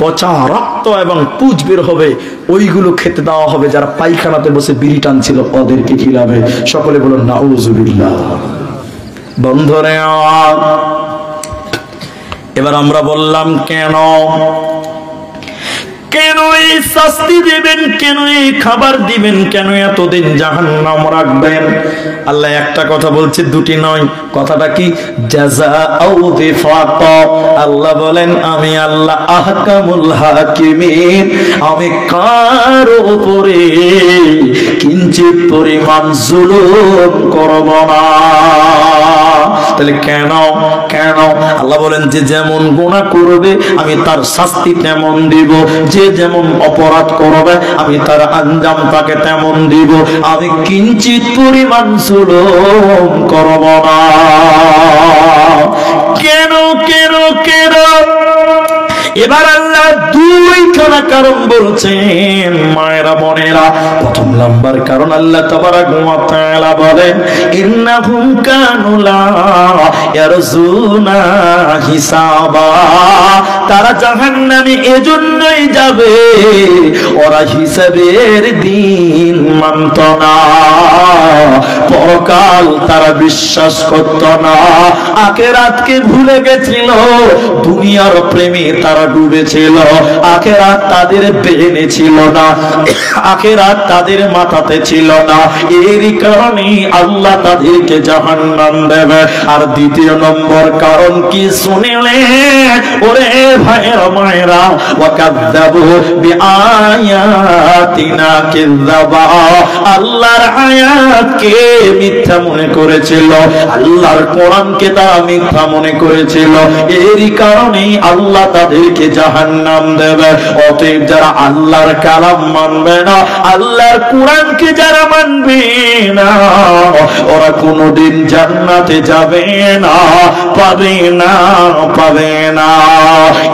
পচা রক্ত এবং পুজ বের হবে, ওইগুলো খেতে দেওয়া হবে। যারা পায়খানাতে বসে বিড়ি টানছিল ওদেরকে খিলাবে। সকলে বলুন নাউজুবিল্লাহ। বন্ধুরে, এবার আমরা বললাম কেন কেন এই শাস্তি দিবেন, কেন এই খাবার দিবেন, কেন এতদিন জাহান্নাম রাখবেন? আল্লাহ একটা কথা বলছে, দুটি নয়। কথাটা কি? জাযাউ বিফাকা। আল্লাহ বলেন, আমি আল্লাহ আহকামুল হাকিমিন, আমি কারো উপরে কিঞ্চিত পরিমাণ জুলুম করব না। তাহলে কেন? কেন? আল্লাহ বলেন যে যেমন গুনাহ করবে আমি তার শাস্তি তেমন দিব, যে যেমন অপরাধ করবে আমি তার আঞ্জাম তাকে তেমন দিব। আমি কিঞ্চিত পরিমাণ জুলুম করব না। কেন কেন কেন? এবার আল্লাহ 2 দুইখানা কারণ বলছেন মায়েরা বোনেরা। প্রথম নাম্বার কারণ আল্লাহ তাবারক ওয়া তাআলা বলেন ইন্নাহুম কানু লা ইয়ারজুনা হিসাবা, তারা জাহান্নামে এজন্যই যাবে ওরা হিসাবের দিন মানত না, পরকাল তারা বিশ্বাস করত না, আখিরাতকে ভুলে গেছিল, দুনিয়ার প্রেমে তারা ডুবেছিল, আখিরাত তাদের ব্রেনে ছিল না, আখিরাত তাদের মাথাতে ছিল না, এরই কারণে আল্লাহ তাদেরকে জাহান্নাম দেবে। আর দ্বিতীয় নম্বর কারণ কি শুনিলেন ওরে ভাইরা মায়েরা, ওয়াকাযযাবু বিআয়াতিনা কিযাবা, আল্লাহর আয়াতকে মিথ্যা মনে করেছিল, আল্লাহর কোরআনকে তারা মিথ্যা মনে করেছিল, এরই কারণে আল্লাহ তাদেরকে জাহান্নাম দেবে। অতএব যারা আল্লাহর কালাম মানবে না, আল্লাহর কোরআনকে যারা মানবে না, ওরা কোনোদিন জান্নাতে যাবে না, পাবে না, পাবে না।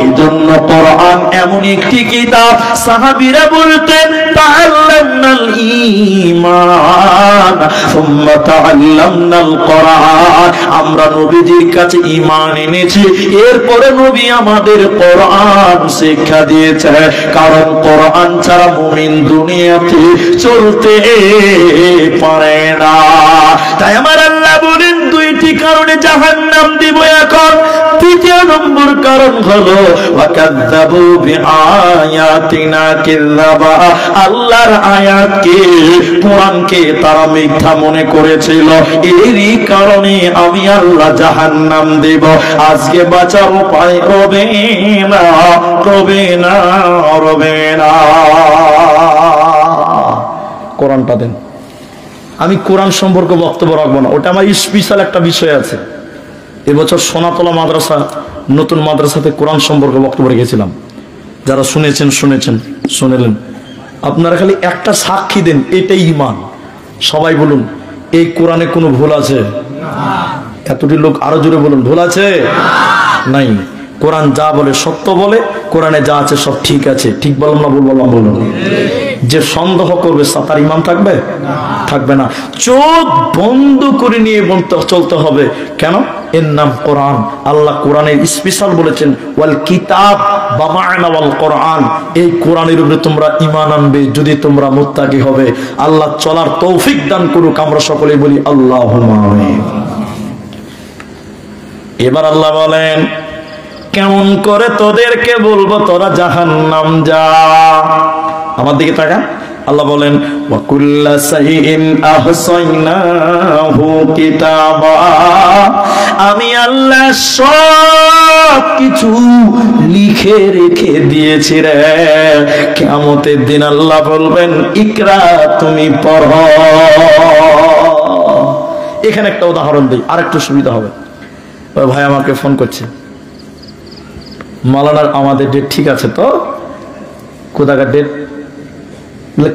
এজন্য কোরআন এমন একটি কিতাব, সাহাবীরা বলতেন তাআল্লামনাল ঈমান সুম্মা তাআল্লামনাল কোরআন, আমরা নবীজির কাছে ঈমান এনেছি, এরপরে নবী আমাদের কোরআন শিক্ষা দিয়েছে, কারণ কোরআন ছাড়া মুমিন দুনিয়াতে চলতে পারে না। তাই আমার আল্লাহ বলেন দুইটি কারণে জাহান্নাম দিব এখন। তৃতীয় নম্বর কারণ হলো ওয়াকাযযাবু বিআয়াতিনা কিযাবা, আল্লাহর আয়াতকে কোরআনকে তারা মিথ্যা মনে করেছিল, এরই কারণে আমি আল্লাহ জাহান্নাম দেব। আজকে বাঁচার উপায় রবে না, রবে না, রবে না। কোরআনটা দেন। আমি কোরআন সম্পর্কে বক্তব্য রাখবো না, ওটা আমার স্পেশাল একটা বিষয় আছে। এবছর সোনাতলা মাদ্রাসা নতুন মাদ্রাসাতে কোরআন সম্পর্কে বক্তব্য রেখেছিলাম। যারা শুনেছেন শুনেলেন। আপনারা খালি একটা সাক্ষী দেন, এটাই ঈমান। সবাই বলুন এই কোরআনে কোনো ভুল আছে? এতটি লোক আরো জোরে বলুন ভুল আছে? নাই। কোরআন যা বলে সত্য বলে, কোরআনে যা আছে সব ঠিক আছে। ঠিক বললাম না ভুল বললাম? বলুন। যে সন্দেহ করবে তার ঈমান থাকবে? থাকবে না। চোখ বন্ধ করে নিয়ে চলতে হবে। কেন? এর নাম কোরআন। আল্লাহ কোরআনের স্পেশাল বলেছেন ওয়াল কিতাব বামা'না ওয়াল কোরআন, এই কোরআনের উপরে তোমরা ঈমান আনবে যদি তোমরা মুত্তাকি হবে। আল্লাহ চলার তৌফিক দান করুক। আমরা সকলেই বলি আল্লাহুম্মা আমিন। এবার আল্লাহ বলেন কেমন করে তোদেরকে বলবো তোরা জাহান্নাম যা। আমার দিকে তাকা। আল্লাহ বলেন ওয়া কুল্লা শাইইন আহসাইনাহু কিতাবা, আমি আল্লাহ সব কিছু লিখে রেখে দিয়েছি রে। কিয়ামতের দিন আল্লাহ বলবেন ইকরা, তুমি পড়ো। এখানে একটা উদাহরণ দিই, আরেকটু সুবিধা হবে। ওই ভাই আমাকে ফোন করছে, মাওলানার আমাদের ডেট ঠিক আছে তো? কোথাকার ডেট?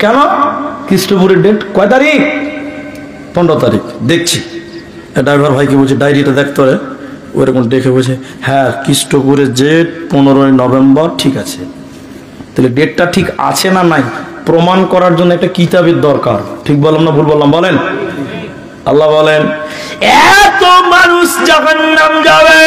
কেন? কৃষ্ণপুরের ডেট কয় তারিখ? 15 তারিখ। দেখছি। ড্রাইভার ভাইকে বলছে ডায়েরিটা দেখতে হবে। ওইরকম দেখে বলছে হ্যাঁ কৃষ্ণপুরের ডেট 15 নভেম্বর, ঠিক আছে। তাহলে ডেটটা ঠিক আছে না নাই প্রমাণ করার জন্য একটা কিতাবের দরকার। ঠিক বললাম না ভুল বললাম? বলেন। আল্লাহ বলেন এত মানুষ জাহান্নাম যাবে,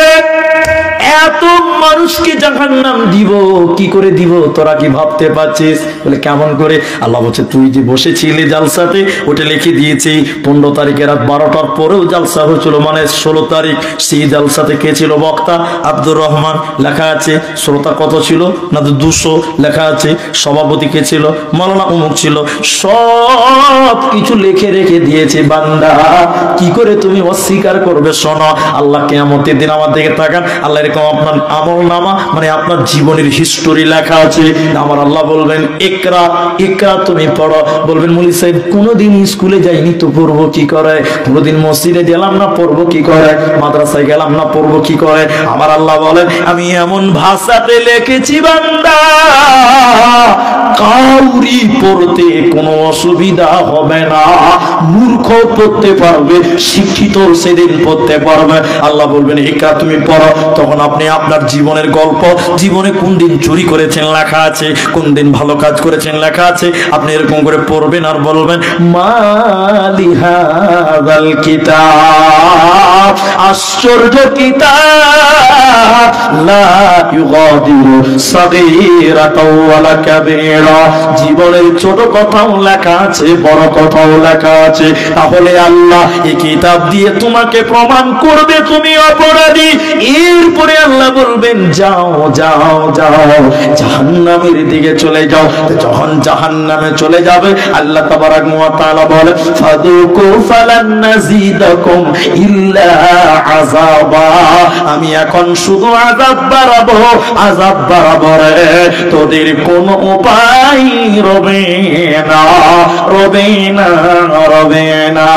এত মানুষকে জাহান্নাম দিব। কি করে দিব তোরা কি ভাবতে পারছিস? বলে কেমন করে? আল্লাহ বলছে তুই যে বসেছিলি জালসাতে, ওটা লিখে দিয়েছি 15 তারিখে রাত 12টার পরেও জালসা হয়েছিল, মানে 16 তারিখ। সেই জালসাতে কে ছিল বক্তা? আব্দুর রহমান, লেখা আছে। শ্রোতা কত ছিল? না 200 লেখা আছে। সভাপতি কে ছিল? মাওলানা অমুক ছিল। সব কিছু লিখে রেখে দিয়েছে। বান্দা কি করে তুমি অস্বীকার করবে? শোনো, আল্লাহ কিয়ামতের দিন আমার দিকে তাকান। আল্লাহ এরকম আপনার আমল নামা, মানে আপনার জীবনের হিস্টোরি লেখা আছে। আমার আল্লাহ বলবেন ইকরা, ইকরা তুমি পড়ো। বলবেন মুলি সাহেব কোনোদিন স্কুলে যাইনি তো পড়বো কি করে? কোনোদিন মসজিদে গেলাম না পড়বো কি করে? মাদ্রাসায় গেলাম না পড়বো কি করে? আমার আল্লাহ বলেন আমি এমন ভাষাতে লিখেছি বান্দা কাউরি পড়তে কোনো অসুবিধা হবে না। মূর্খ পড়তে পারবে, শিক্ষিত তো সেদিন পড়তে পারবে। আল্লাহ বলবেন ইকরা, তুমি পড়ো। তখন আপনি আপনার জীবনের গল্প, জীবনে কোন দিন চুরি করেছেন লেখা আছে, কোন দিন ভালো কাজ করেছেন লেখা আছে। আপনি এরকম করে পড়বেন আর বলবেন মালি হাযাল কিতাব, আশ্চর্য কিতাব, লা ইউগাদিরু সাগীরাতাও ওয়ালা কাবীরা। জীবনের ছোট কথাও লেখা আছে, বড় কথাও লেখা আছে। তাহলে আল্লাহ এই কিতাব দিয়ে তোমাকে প্রমাণ করবে তুমি অপরাধী। এরপরে আল্লাহ বলবেন যাও যাও যাও, জাহান্নামের দিকে চলে যাও। যখন জাহান্নামে চলে যাবে, আল্লাহ তাবারাক ওয়া তাআলা বলে ফাদুকু ফালান নাজিদাকুম ইল্লা আযাবা, আমি এখন শুধু আযাব বাড়াবো, আযাব বাড়াবো রে, তোদের কোনো উপায় রবে না, রবে না, রবে না।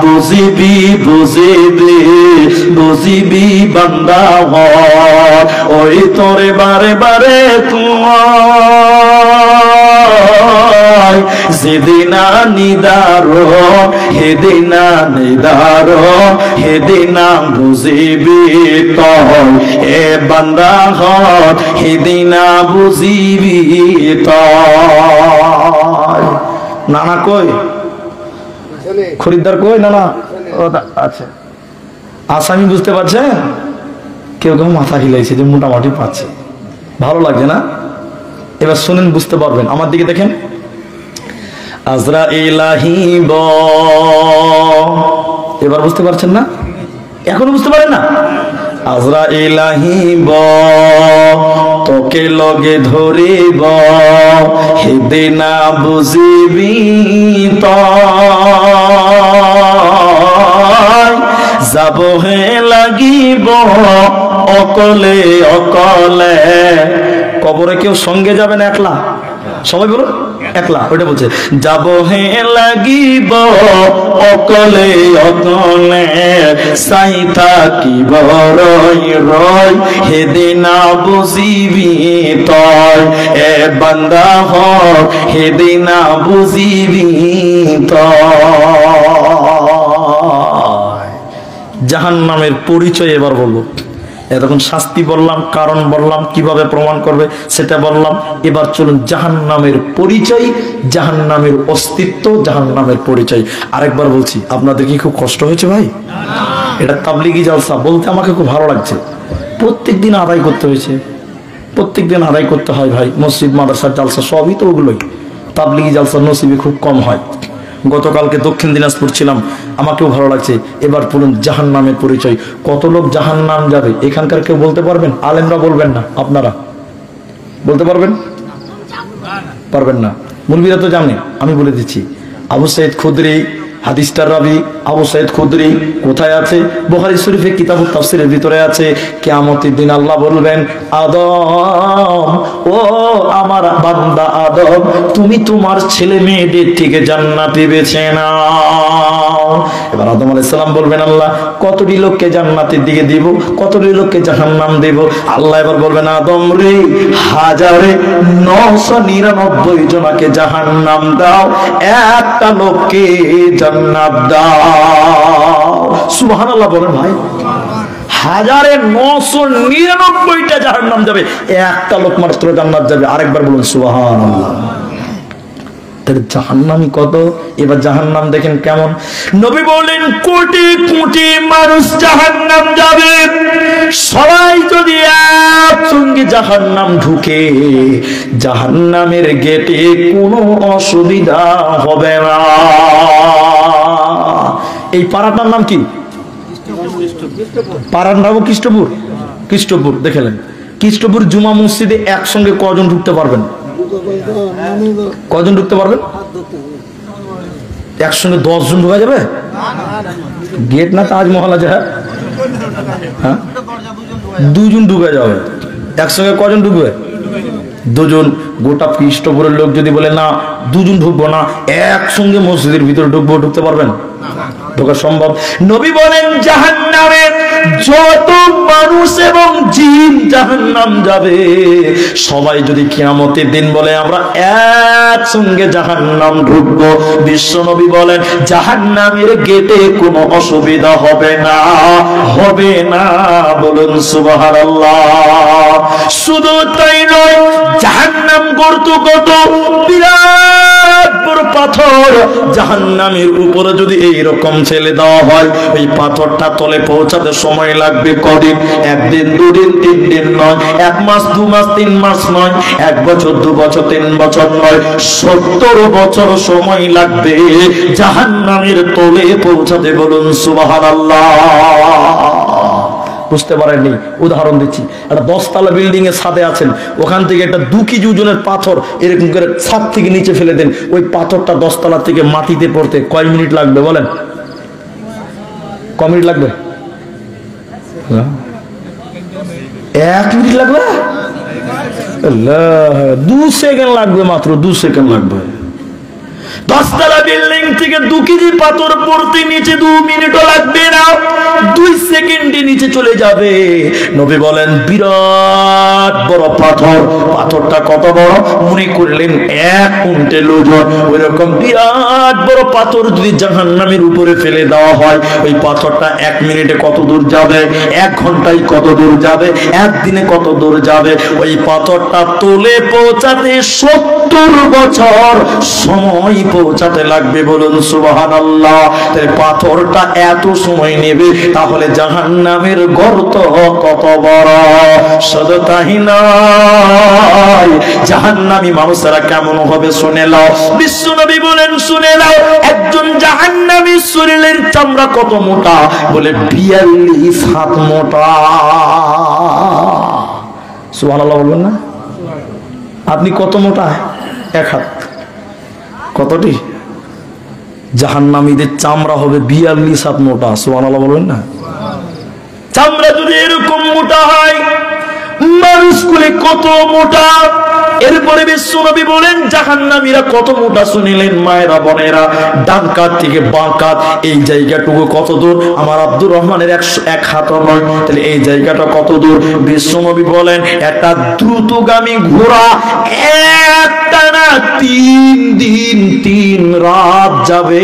বুঝিবি বুঝিবি বুঝিবি বান্দা হর, ওই তোরে বারে বারে তুই যেদিনা নিদার, হেদিনা নিদার, হেদিনা বুঝিবি তই এ বান্দা হর, হেদিনা বুঝিবি তই। নানা কই, খরিদ্দার কই? না না, আচ্ছা আসামি বুঝতে পারছেন? কেউ কেউ মাথা হিলাইছে যে মোটামুটি পাচ্ছে, ভালো লাগছে না? এবার শুনেন, বুঝতে পারবেন। আমার দিকে দেখেন, আজরাইল আহিব, এবার বুঝতে পারছেন না? এখনো বুঝতে পারেন না? আজরাইল আহিব, তোকে লগে ধরিব, হেদিনা বুঝিবি তই, যাব হে লাগিব অকলে অকলে। কবরে কেউ সঙ্গে যাবে না, একলা? সবাই বলো একলা। ওইটা বলছে যাব হে লাগিব অকলে অকলে, সাই থাকিব রই রই, হেদিনা বুঝিবি তই এ বান্দা হর, হেদিনা বুঝিবি তই। জাহান্নামের পরিচয় এবার বলবো। এতক্ষণ শাস্তি বললাম, কারণ বললাম, কিভাবে প্রমাণ করবে সেটা বললাম। এবার চলুন জাহান্নামের পরিচয়, জাহান্নামের অস্তিত্ব, জাহান্নামের পরিচয়। আরেকবার বলছি, আপনাদের কি খুব কষ্ট হয়েছে ভাই? এটা তাবলিগি জালসা বলতে আমাকে খুব ভালো লাগছে। প্রত্যেক দিন আদায় করতে হয়েছে, প্রত্যেক দিন আদায় করতে হয় ভাই। মসজিদ মাদ্রাসার জালসা সবই তো ওগুলোই। তাবলিগি জালসা নসিবে খুব কম হয়। গতকালকে দক্ষিণ দিনাজপুর ছিলাম, আমাকেও ভালো লাগছে। এবার বলুন জাহান্নামের পরিচয়। কত লোক জাহান্নাম যাবে এখানকার কেউ বলতে পারবেন? আলেমরা বলবেন না, আপনারা বলতে পারবেন? পারবেন না। মুলবিরা তো জানে, আমি বলে দিচ্ছি। আবু সাইদ খুদরি, হাদিসটার রাবি আবু সাইদ খুদরি কোথায় আছে? বুখারী শরীফে কিতাবুত তাফসীরের ভিতরে আছে। কিয়ামতের দিন আল্লাহ বলবেন আদম, ও আমার বান্দা আদম, তুমি তোমার ছেলে মেয়েদের থেকে জান্নাতে বেছে নাও। এবার আদম আলাইহিস সালাম বলবেন আল্লাহ কতটি লোককে জান্নাতের দিকে দিব, কতটি লোককে জাহান্নাম দেব? আল্লাহ এবার বলবেন আদম রে, 1999 জনকে জাহান্নাম দাও, একটা লোককে জান্নাত দাও। সুবহানাল্লাহ বলেন ভাই। 1999টা জাহান্নাম যাবে, একটা লোক মাত্র জান্নাত যাবে। আরেকবার বলুন সুবহানাল্লাহ। জাহান্নামী কত? এবার জাহান্নাম দেখেন কেমন। নবী বলেন কোটি কোটি মানুষ জাহান্নাম যাবে, সবাই যদি একসঙ্গে জাহান্নাম ঢুকে, জাহান্নামের গেটে কোনো অসুবিধা হবে না। এই পাড়াটার নাম কি? পাড়ার নাম খ্রিস্টপুর। খ্রিস্টপুর দেখলেন, খ্রিস্টপুর জুমা মসজিদে একসঙ্গে কজন ঢুকতে পারবেন? কজন ঢুকতে পারবেন? একসঙ্গে 10 জন ঢুকা যাবে? গেট না তাজমহল আছে? হ্যাঁ, 2 জন ঢুকা যাবে। একসঙ্গে কজন ঢুকবে? 2 জন। গোটা খ্রিস্টপুরের লোক যদি বলে না 2 জন ঢুকবো না, একসঙ্গে মসজিদের ভিতরে ঢুকবো, ঢুকতে পারবেন? ঢোকা সম্ভব? নবী বলেন জাহান্নামে যত মানুষ এবং জিন জাহান্নাম যাবে, সবাই যদি কিয়ামতের দিন বলে আমরা একসঙ্গে জাহান্নাম ঢুকবো, বিশ্বনবী বলেন জাহান্নামের গেটে কোনো অসুবিধা হবে না, হবে না। বলুন সুবহানাল্লাহ। শুধু তাই নয়, জাহান্নাম গর্ত কত বিরাট বড় পাথর জাহান্নামের উপরে যদি এইরকম ছেলে দেওয়া হয়, ওই পাথরটা তলে পৌঁছাতে সময় লাগবে কদিন? একদিন, দুদিন, 3 দিন নয়, 1 মাস, 2 মাস, 3 মাস নয়, 1 বছর, 2 বছর, 3 বছর নয়, 70 বছর সময় লাগবে জাহান্নামের তলে পৌঁছাতে। বলুন সুবহানাল্লাহ। বুঝতে পারেননি? উদাহরণ দিচ্ছি, একটা 10 তলা বিল্ডিং এর ছাদে আছেন, ওখান থেকে একটা 2 কেজি ওজনের পাথর এরকম করে ছাদ থেকে নিচে ফেলে দেন, ওই পাথরটা 10 তলা থেকে মাটিতে পড়তে কয় মিনিট লাগবে বলেন? কয় মিনিট লাগবে? 1 মিনিট লাগবে? 2 সেকেন্ড লাগবে, মাত্র 2 সেকেন্ড লাগবে। 10 তলা বিল্ডিং থেকে 2 কেজি পাথর পড়তে নিচে 2 মিনিটও লাগবে না, 2 সেকেন্ডে নিচে চলে যাবে। নবী বলেন বিরাট বড় পাথর, পাথরটা কত বড় মনে করলেন 1 কুইন্টাল ওজন, ওইরকম বিরাট বড় পাথর যদি জাহান্নামের উপরে ফেলে দেওয়া হয়, ওই পাথরটা 1 মিনিটে কত দূর যাবে, 1 ঘন্টায় কত দূর যাবে, 1 দিনে কত দূর যাবে? ওই পাথরটা তোলে পৌঁছাতে 70 বছর সময় পৌঁছাতে লাগবে। বলুন সুবহানাল্লাহ। তাই পাথরটা এত সময় নেবে, তাহলে জাহান্নামের গর্ত কত বড়! শুধু তাই নয়, জাহান্নামী মানুষেরা কেমন হবে শুনে নাও। বিশ্বনবী বলেন শুনে নাও, একজন জাহান্নামী শরীরের চামড়া কত মোটা? বলে 42 হাত মোটা। সুবহানাল্লাহ বলবেন না? আপনি কত মোটা? 1 হাত। কতটি? জাহান্নামীদের চামড়া হবে 42 হাত মোটা। সুবহানাল্লাহ বলবেন না? চামড়া যদি এরকম মোটা হয়, মানুষগুলি কত মোটা! এরপরে বিশ্বনবী বলেন জাহান্নামীরা কত মোটা শুনিলেন মায়েরা বোনেরা? ডান কাত থেকে বাঁ কাত এই জায়গাটুকু কত দূর? আমার আব্দুর রহমানের 1 হাত নয়, তাহলে এই জায়গাটা কত দূর? বিশ্বনবী বলেন একটা দ্রুতগামী ঘোড়া একটানা 3 দিন 3 রাত যাবে,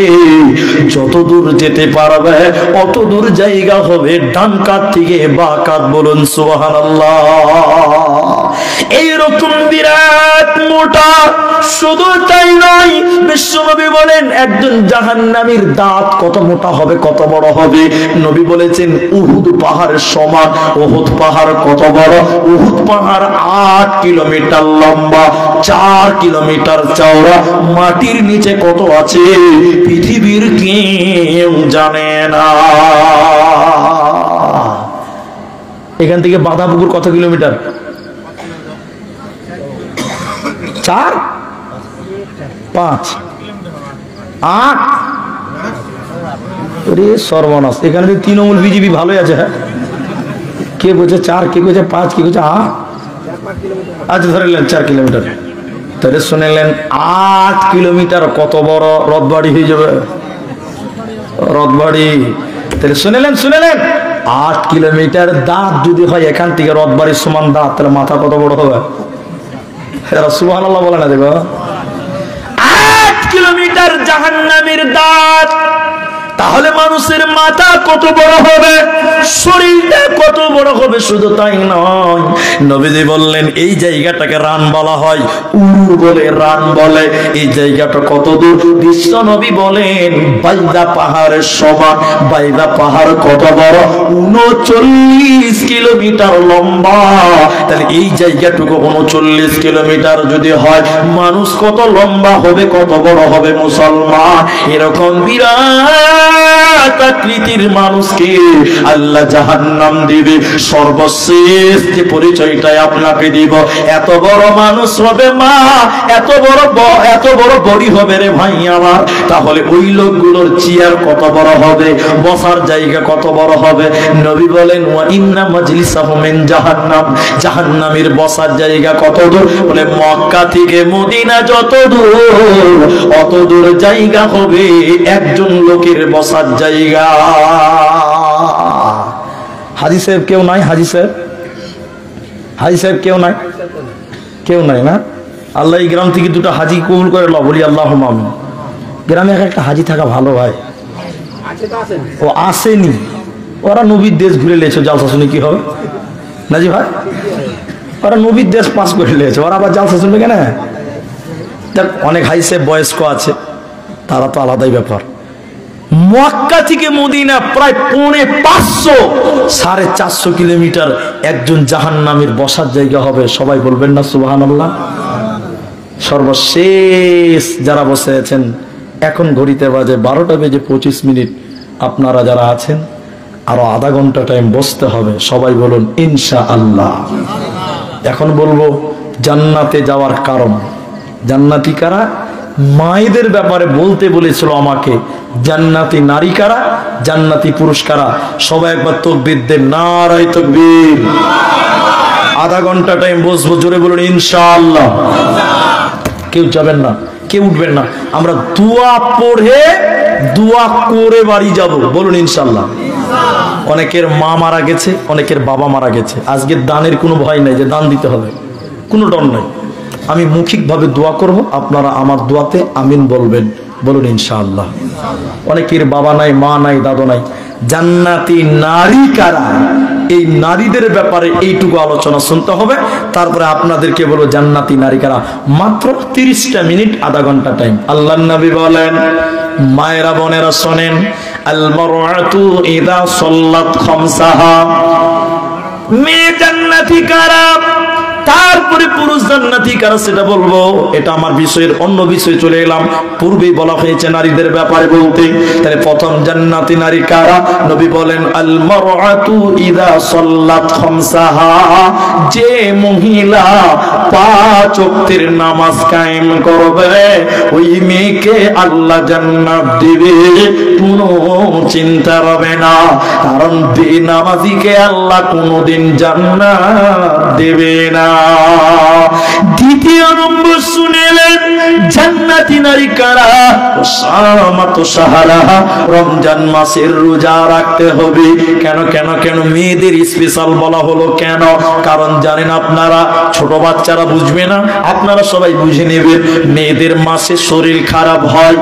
যত দূর যেতে পারবে অত দূর জায়গা হবে ডান কাত থেকে বাঁ কাত। বলুন সুবহানাল্লাহ। এইরকম বিরাট মোটা। শুধু তাই নয়, বিশ্বনবী বলেন একজন জাহান্নামীর দাঁত কত মোটা হবে, কত বড় হবে? নবী বলেছেন উহুদ পাহাড়ের সমান। উহুদ পাহাড় কত বড়? উহুদ পাহাড় 8 কিলোমিটার লম্বা, 4 কিলোমিটার চওড়া। মাটির নিচে কত আছে পৃথিবীর কেউ জানে না। এখান থেকে বাঁধাপুকুর কত কিলোমিটার? 4, 5, 8। সর্বনাশ, এখানে তৃণমূল বিজেপি ভালোই আছে। হ্যাঁ, কে বলছে 4, কে বলছে 5, কে বলছে 8। আচ্ছা ধরে নিলেন 4 কিলোমিটার। তাহলে শুনেলেন 8 কিলোমিটার কত বড় রথবাড়ি হয়ে যাবে? রথবাড়ি। তাহলে শুনেলেন 8 কিলোমিটার দাঁত যদি হয় এখান থেকে রথবাড়ির সমান দাঁত, তাহলে মাথা কত বড় হবে? সুবহানাল্লাহ বলে না? দেখো 8 কিলোমিটার জাহান্নামের দাঁত, তাহলে মানুষের মাথা কত বড় হবে, শরীরটা কত বড় হবে? শুধু তাই নয়, নবীজি বললেন এই জায়গাটাকে রান বলা হয়, উরু বলে, রান বলে। এই জায়গাটা কত দূর? বিশ্ব নবী বলেন বাইদা পাহাড়ের সমান। বাইদা পাহাড় কত বড়? 39 কিলোমিটার লম্বা। তাহলে এই জায়গাটুকু 39 কিলোমিটার যদি হয়, মানুষ কত লম্বা হবে, কত বড় হবে মুসলমান? এরকম বিরাট আকৃতির মানুষকে আল্লাহ জাহান্নাম দিবে। সর্বশেষ যে পরিচয়টাই আপনাকে দিব, এত বড় মানুষ হবে মা, এত বড় বডি হবে রে ভাই আমার। তাহলে ওই লোকগুলোর চেয়ার কত বড় হবে, বসার জায়গা কত বড় হবে? নবী বলেন ওয়া ইন্না মাজলিসাহুম মিন জাহান্নাম। জাহান্নামের বসার জায়গা কত দূর? বলে মক্কা থেকে মদিনা যত দূর, অত দূর জায়গা হবে একজন লোকের বসার জায়গা। হাজি সাহেব কেউ নাই? হাজি সাহেব কেউ নাই? কেউ নাই না? আল্লাহ এই গ্রাম থেকে দুটো হাজি কবুল করে লো, বলি আল্লাহ আমিন। গ্রামে একটা হাজি থাকা ভালো ভাই। ও আসেনি, ওরা নবীর দেশ ঘুরে লেছে, জালসা শুনে কি হবে নাজি ভাই? ওরা নবীর দেশ পাস করে লেছে, ওরা আবার জালসা শুনবে কেন? দেখ অনেক হাই সাহেব বয়স্ক আছে, তারা তো আলাদাই ব্যাপার। মক্কা থেকে মদিনা প্রায় 550 450 কিলোমিটার, একজন জাহান্নামীর বসার জায়গা হবে, সবাই বলবেন না সুবহানাল্লাহ? সর্বশেষ যারা বসে আছেন, এখন ঘড়িতে বাজে 12টা বেজে 25 মিনিট, আপনারা যারা আছেন আরো আধা ঘন্টা টাইম বসতে হবে, সবাই বলুন ইনশাআল্লাহ। এখন বলবো জান্নাতে যাওয়ার কারণ। জান্নাতি কারা? মায়েদের ব্যাপারে বলতে বলেছিল আমাকে, জান্নাতি নারী কারা, জান্নাতি পুরুষ কারা? সবাই একবার তাকবীর দেন, নারায়ে তাকবীর। আধা ঘন্টা টাইম বসবো, জোরে বলুন ইনশাআল্লাহ। কেউ যাবেন না, কেউ উঠবেন না, আমরা দোয়া পড়ে দোয়া করে বাড়ি যাব, বলুন ইনশাআল্লাহ। অনেকের মা মারা গেছে, অনেকের বাবা মারা গেছে, আজকে দানের কোনো ভয় নাই যে দান দিতে হবে, কোনো ডর নাই। আমি মৌখিকভাবে দোয়া করব, আপনারা আমার দোয়াতে আমিন বলবেন, বলুন ইনশাআল্লাহ। অনেকের বাবা নাই, মা নাই, দাদু নাই, জান্নাতি নারী কারা, এই নারীদের ব্যাপারে এইটুকু আলোচনা শুনতে হবে। তারপরে আপনাদেরকে বলবো জান্নাতি নারী কারা। মাত্র 30টা মিনিট, আধা ঘন্টা টাইম। আল্লাহর নবী বলেন, মায়েরা বোনেরা শোনেন, আল মারআতু ইযা সাল্লাত খামসাহা, মেয়ে জান্নাতি কারা, তারপরে পুরুষ জান্নাতি কারা সেটা বলবো। এটা আমার বিষয়ের অন্য বিষয়ে চলে এলাম, পূর্বেই বলা হয়েছে নারীদের ব্যাপারে বলতে। তাহলে প্রথম জান্নাতি নারী কারা? নবী বলেন, আল মারআতু ইযা সাল্লাত খামসাহা, যে মহিলা 5 ওয়াক্তের নামাজ কায়েম করবে, ওই মেয়েকে আল্লাহ জান্নাত দিবে, কোনো চিন্তা হবে না। কারণ বেনামাজিকে আল্লাহ কোনোদিন জান্নাত দেবে না। দ্বিতীয় নম্বর শুনেলেন, জান্নাতি নারী কারা? সামাতু শাহরাহা, রমজান মাসের রোজা রাখতে হবে। কেন কেন কেন মেয়েদের স্পেশাল বলা হলো কেন? কারণ জানেন আপনারা, ছোট বাচ্চারা বুঝবে না, আপনারা সবাই বুঝে নেবেন। মেয়েদের মাসে শরীর খারাপ হয়,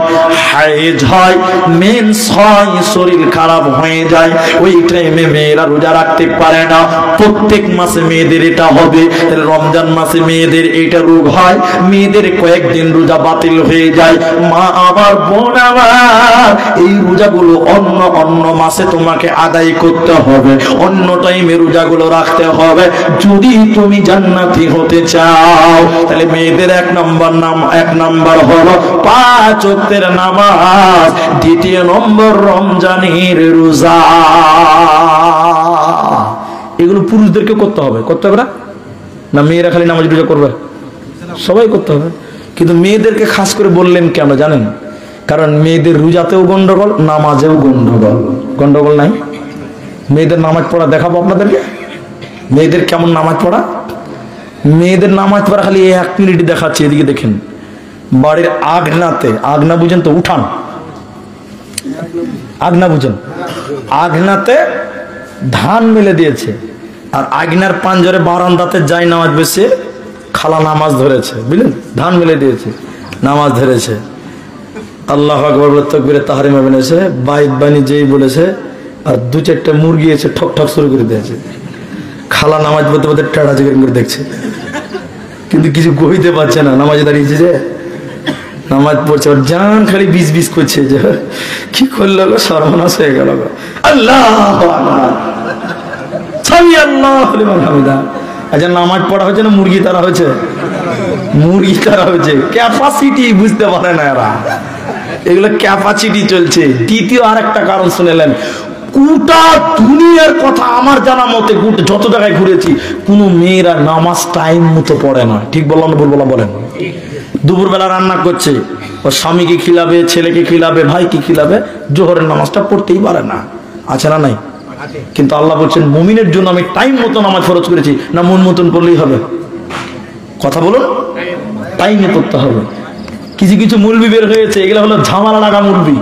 হায়েজ হয়, মেন্স হয়, শরীর খারাপ হয়ে যায়, ওই টাইমে মেয়েরা রোজা রাখতে পারে না। প্রত্যেক মাসে মেয়েদের এটা হবে। রমজান মাসে মেয়েদের এইটা রোগ হয়, মেয়েদের কয়েকদিন রোজা বাতিল হয়ে যায়। মা আমার, বোন আমার, এই রোজাগুলো অন্য অন্য মাসে তোমাকে আদায় করতে হবে, অন্য টাইমে রোজাগুলো রাখতে হবে যদি তুমি জান্নাতি হতে চাও। তাহলে মেয়েদের এক নাম্বার হলো 5 ওয়াক্তের নামাজ, দ্বিতীয় নম্বর রমজানের রোজা। এগুলো পুরুষদেরকে করতে হবে, করতে হবে না? মেয়েরা খালি নামাজ রোজা করবে? সবাই করতে হবে। কিন্তু মেয়েদেরকে খাস করে বললেন কেন জানেন? কারণ মেয়েদের রোজাতেও গন্ডগোল, নামাজেও গন্ডগোল। গন্ডগোল নাই? মেয়েদের নামাজ পড়া দেখাবো আপনাদেরকে। মেয়েদের কেমন নামাজ পড়া? মেয়েদের নামাজ পড়া খালি 1 মিনিট দেখাচ্ছি, এদিকে দেখেন। বাড়ির আগনাতে, আগনা বুঝেন তো, উঠান, আগনা বুঝেন, আগনাতে ধান মেলে দিয়েছে, আর আগনার পাঞ্জরে বারান্দাতে যাই নামাজ বসে খালা নামাজ ধরেছে, বুঝলেন? ধান মেলে দিয়েছে, নামাজ ধরেছে। আল্লাহু আকবার বলে তাকবীরে তাহরিমা বেনেছে, বাইত বানি যেই বলেছে, আর 2-4টা মুরগি এসে ঠক ঠক শুরু করে দিয়েছে। খালা নামাজ পড়তে পড়তে টেড়া জিগির করে দেখছে, কিন্তু কিছু কইতে পারছে না। নামাজে দাঁড়িয়েছে, যে নামাজ পড়ছে, ওর জান খালি বিজ বিজ করছে, যে কি করলো, সর্বনাশ হয়ে গেল। আল্লাহু আকবার, সামি আল্লাহু লিমান হামিদা। আচ্ছা, নামাজ পড়া হয়েছে না মুরগি তারা হয়েছে? মুরগি তারা হয়েছে। ক্যাপাসিটি বুঝতে পারে না এরা, এগুলো ক্যাপাসিটি চলছে। দ্বিতীয় আরেকটা কারণ শুনেলেন, গোটা দুনিয়ার কথা আমার জানা মতে, যত জায়গায় ঘুরেছি, কোন মেয়েরা নামাজ টাইম মতো পড়ে না। ঠিক বললাম না ভুল বললাম? বলেন। দুপুরবেলা রান্না করছে, ওর স্বামীকে খিলাবে, ছেলেকে খিলাবে, ভাইকে খিলাবে, জোহরের নামাজটা পড়তেই পারে না। আছে না? নাই? কিন্তু আল্লাহ বলছেন, মুমিনের জন্য আমি টাইম মতো নামাজ ফরজ করেছি। না মন মতন পড়লেই হবে? কথা বলুন, টাইমে পড়তে হবে। কিছু কিছু মুলবি বের হয়েছে, এগুলো হলো ঝামেলা লাগা মুলবি।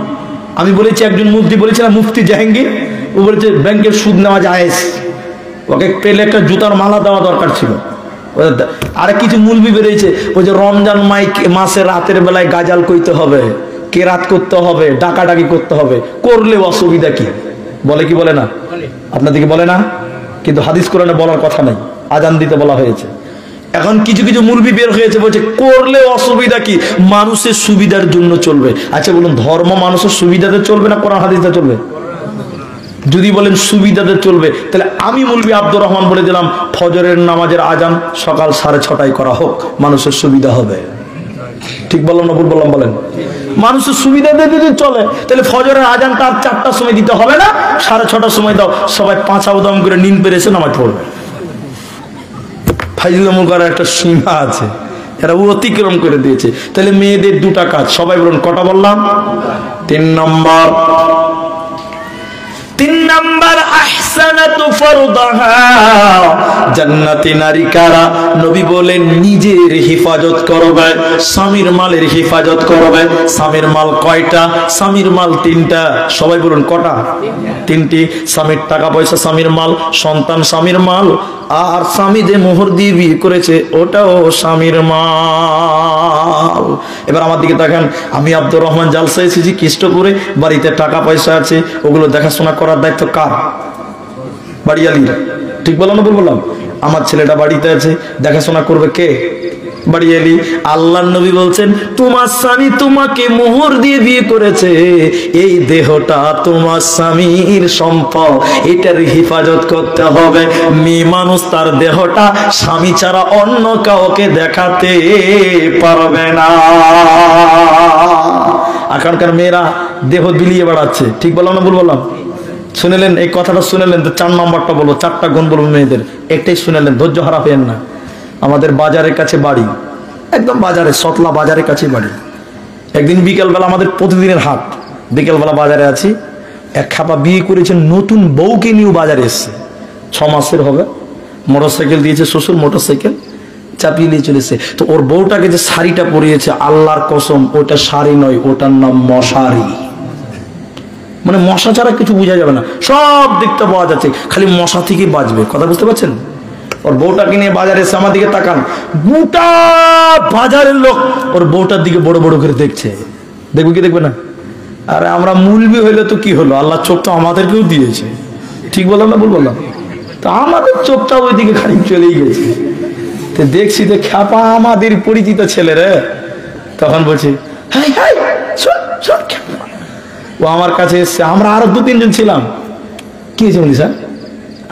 আমি বলেছি, একজন মুফতি বলেছিলাম, মুফতি জাহাঙ্গীর, ও বলেছে ব্যাংকের সুদ নেওয়া জায়েজ। ওকে পেলে একটা জুতার মালা দেওয়া দরকার ছিল। আরে কিছু মুলবি বেরিয়েছে, ওই যে রমজান মাসে রাতের বেলায় গাজাল কইতে হবে, কেরাত করতে হবে, ডাকাডাকি করতে হবে, করলে অসুবিধা কি? বলে কি বলে না? আপনাদেরকে বলে না? কিন্তু হাদিস কোরআনে বলার কথা নাই, আজান দিতে বলা হয়েছে। এখন কিছু কিছু মুলবি বের হয়েছে বলছে করলে অসুবিধা কি, মানুষের সুবিধার জন্য চলবে। আচ্ছা বলুন, ধর্ম মানুষের সুবিধাতে চলবে না কোরআন হাদিসে চলবে? যদি বলেন সুবিধাতে চলবে, তাহলে আমি মুলবি আব্দুর রহমান বলে দিলাম ফজরের নামাজের আজান সকাল 6:30 করা হোক, মানুষের সুবিধা হবে। ঠিক বললাম না ভুল বললাম? বলেন। মানুষের সুবিধাতে যদি চলে তাহলে ফজরের আজানটা আর 4টার সময় দিতে হবে না, 6:30 সময় দাও, সবাই 5 আউদাম করে নিন পেরেছে নামাজ পড়বে। ফাইজলামু করার একটা সীমা আছে, এরা অতিক্রম করে দিয়েছে। তাহলে মেয়েদের 2টা কাজ, সবাই বলুন কটা বললাম? 3 নম্বর আহসানাতু ফারদাহা, জান্নাতি নারী কারা? নবী বলেন নিজের হেফাজত করবে, স্বামীর মালের হেফাজত করবে। স্বামীর মাল কয়টা? স্বামীর মাল 3টা। সবাই বলুন কটা? 3টি। স্বামীর টাকা পয়সা স্বামীর মাল, সন্তান স্বামীর মাল, আর স্বামী যে মোহর দিয়ে বিয়ে করেছে ওটাও স্বামীর মাল। এবার আমার দিকে দেখেন, আমি আব্দুর রহমান জালসা এসেছি কৃষ্টপুরে, বাড়িতে টাকা পয়সা আছে, ওগুলো দেখাশোনা করার দায়িত্ব কার? বাড়িয়ালির। ঠিক বললাম না ভুল বললাম? আমার ছেলেটা বাড়িতে আছে, দেখাশোনা করবে কে? বাড়িয়ালি। আল্লাহর নবী বলছেন তোমার স্বামী তোমাকে মোহর দিয়ে বিয়ে করেছে, এই দেহটা তোমার স্বামীর সম্পদ, এটার হেফাজত করতে হবে। মেয়ে মানুষ তার দেহটা স্বামী ছাড়া অন্য কাউকে দেখাতে পারবে না। এখনকার মেয়েরা দেহ বিলিয়ে বেড়াচ্ছে। ঠিক বললাম না ভুল বললাম? শুনেলেন এই কথাটা? শুনেলেন তো 4 নম্বরটা বলবো, 4টা গুণ বলবো মেয়েদের, একটাই শুনেলেন, ধৈর্য হারা হবেন না। আমাদের বাজারের কাছে বাড়ি, একদম বাজারে, সতলা বাজারের কাছে বাড়ি। একদিন বিকেলবেলা, আমাদের প্রতিদিনের হাট, বিকেলবেলা বাজারে আছি, এক খাপা বিয়ে করেছেন, নতুন বউকে নিয়েও বাজারে এসছে, 6 মাসের হবে, মোটরসাইকেল দিয়েছে শ্বশুর, মোটরসাইকেল চাপিয়ে নিয়ে চলেছে। তো ওর বউটাকে যে শাড়িটা পরিয়েছে, আল্লাহর কসম ওটা শাড়ি নয়, ওটার নাম মশারি। মানে মশা ছাড়া কিছু বোঝা যাবে না, সব দেখতে পাওয়া যাচ্ছে, খালি মশা থেকেই বাঁচবে। কথা বুঝতে পারছেন? ওর বউটাকে নিয়ে বাজারে এসে আমার দিকে তাকান, গোটা বাজারের লোক ওর বউটার দিকে বড় বড় করে দেখছে। দেখবে কি দেখবে না? আরে আমরা মুলবি হইলে তো কি হলো, আল্লাহ চোখ তো আমাদেরকেও দিয়েছে। ঠিক বললাম না ভুল বললাম? তো আমাদের চোখটা ওই দিকে খালি চলেই গেছে। তো দেখছি যে খ্যাপা আমাদের পরিচিত ছেলে রে, তখন বলছি হাই হাই শোন শোন, ও আমার কাছে এসছে, আমরা আরো 2-3 জন ছিলাম। কি হয়েছে বলি স্যার?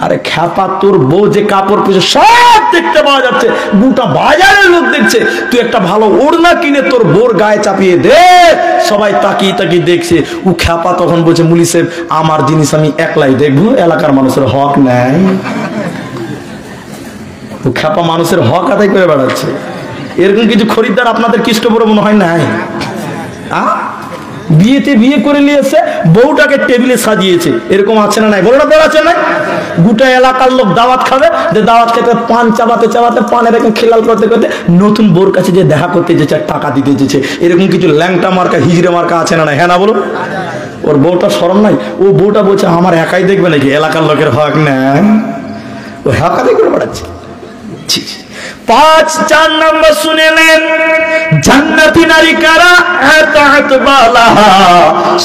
আরে খ্যাপা তোর বউ যে কাপড় পরেছে সব দেখতে পাওয়া যাচ্ছে, গোটা বাজারের লোক দেখছে, তুই একটা ভালো ওড়না কিনে তোর বোর গায়ে চাপিয়ে দে, সবাই তাকিয়ে তাকিয়ে দেখছে। ও খ্যাপা তখন বলছে মুলি সাহেব আমার জিনিস আমি একলাই দেখবো, এলাকার মানুষের হক নাই। ও খ্যাপা মানুষের হক আদায় করে বেড়াচ্ছে। এরকম কিছু খরিদ্দার আপনাদের খ্রিস্টপুরে মনে হয় নাই? বিয়েতে বিয়ে করে নিয়েছে, বউটাকে টেবিলে সাজিয়েছে, এরকম আছে না নাই? বলো না, বলা আছে না? গোটা এলাকার লোক দাওয়াত খাবে, যে দাওয়াত খেতে পান চাবাতে চাবাতে, পানের এরকম খেলাল করতে করতে নতুন বউর কাছে যে দেখা করতে যেছে, টাকা দিতে যেছে, এরকম কিছু ল্যাংটা মার্কা হিজড়ে মার্কা আছে না নাই? হ্যাঁ না বলো? ওর বউটা শরম নাই? ও বউটা বলছে আমার একাই দেখবে নাকি, এলাকার লোকের হক নেই, ও হক আদায় করে বেড়াচ্ছে। 4 নম্বর শুনেলেন, জান্নাতি নারী কারা?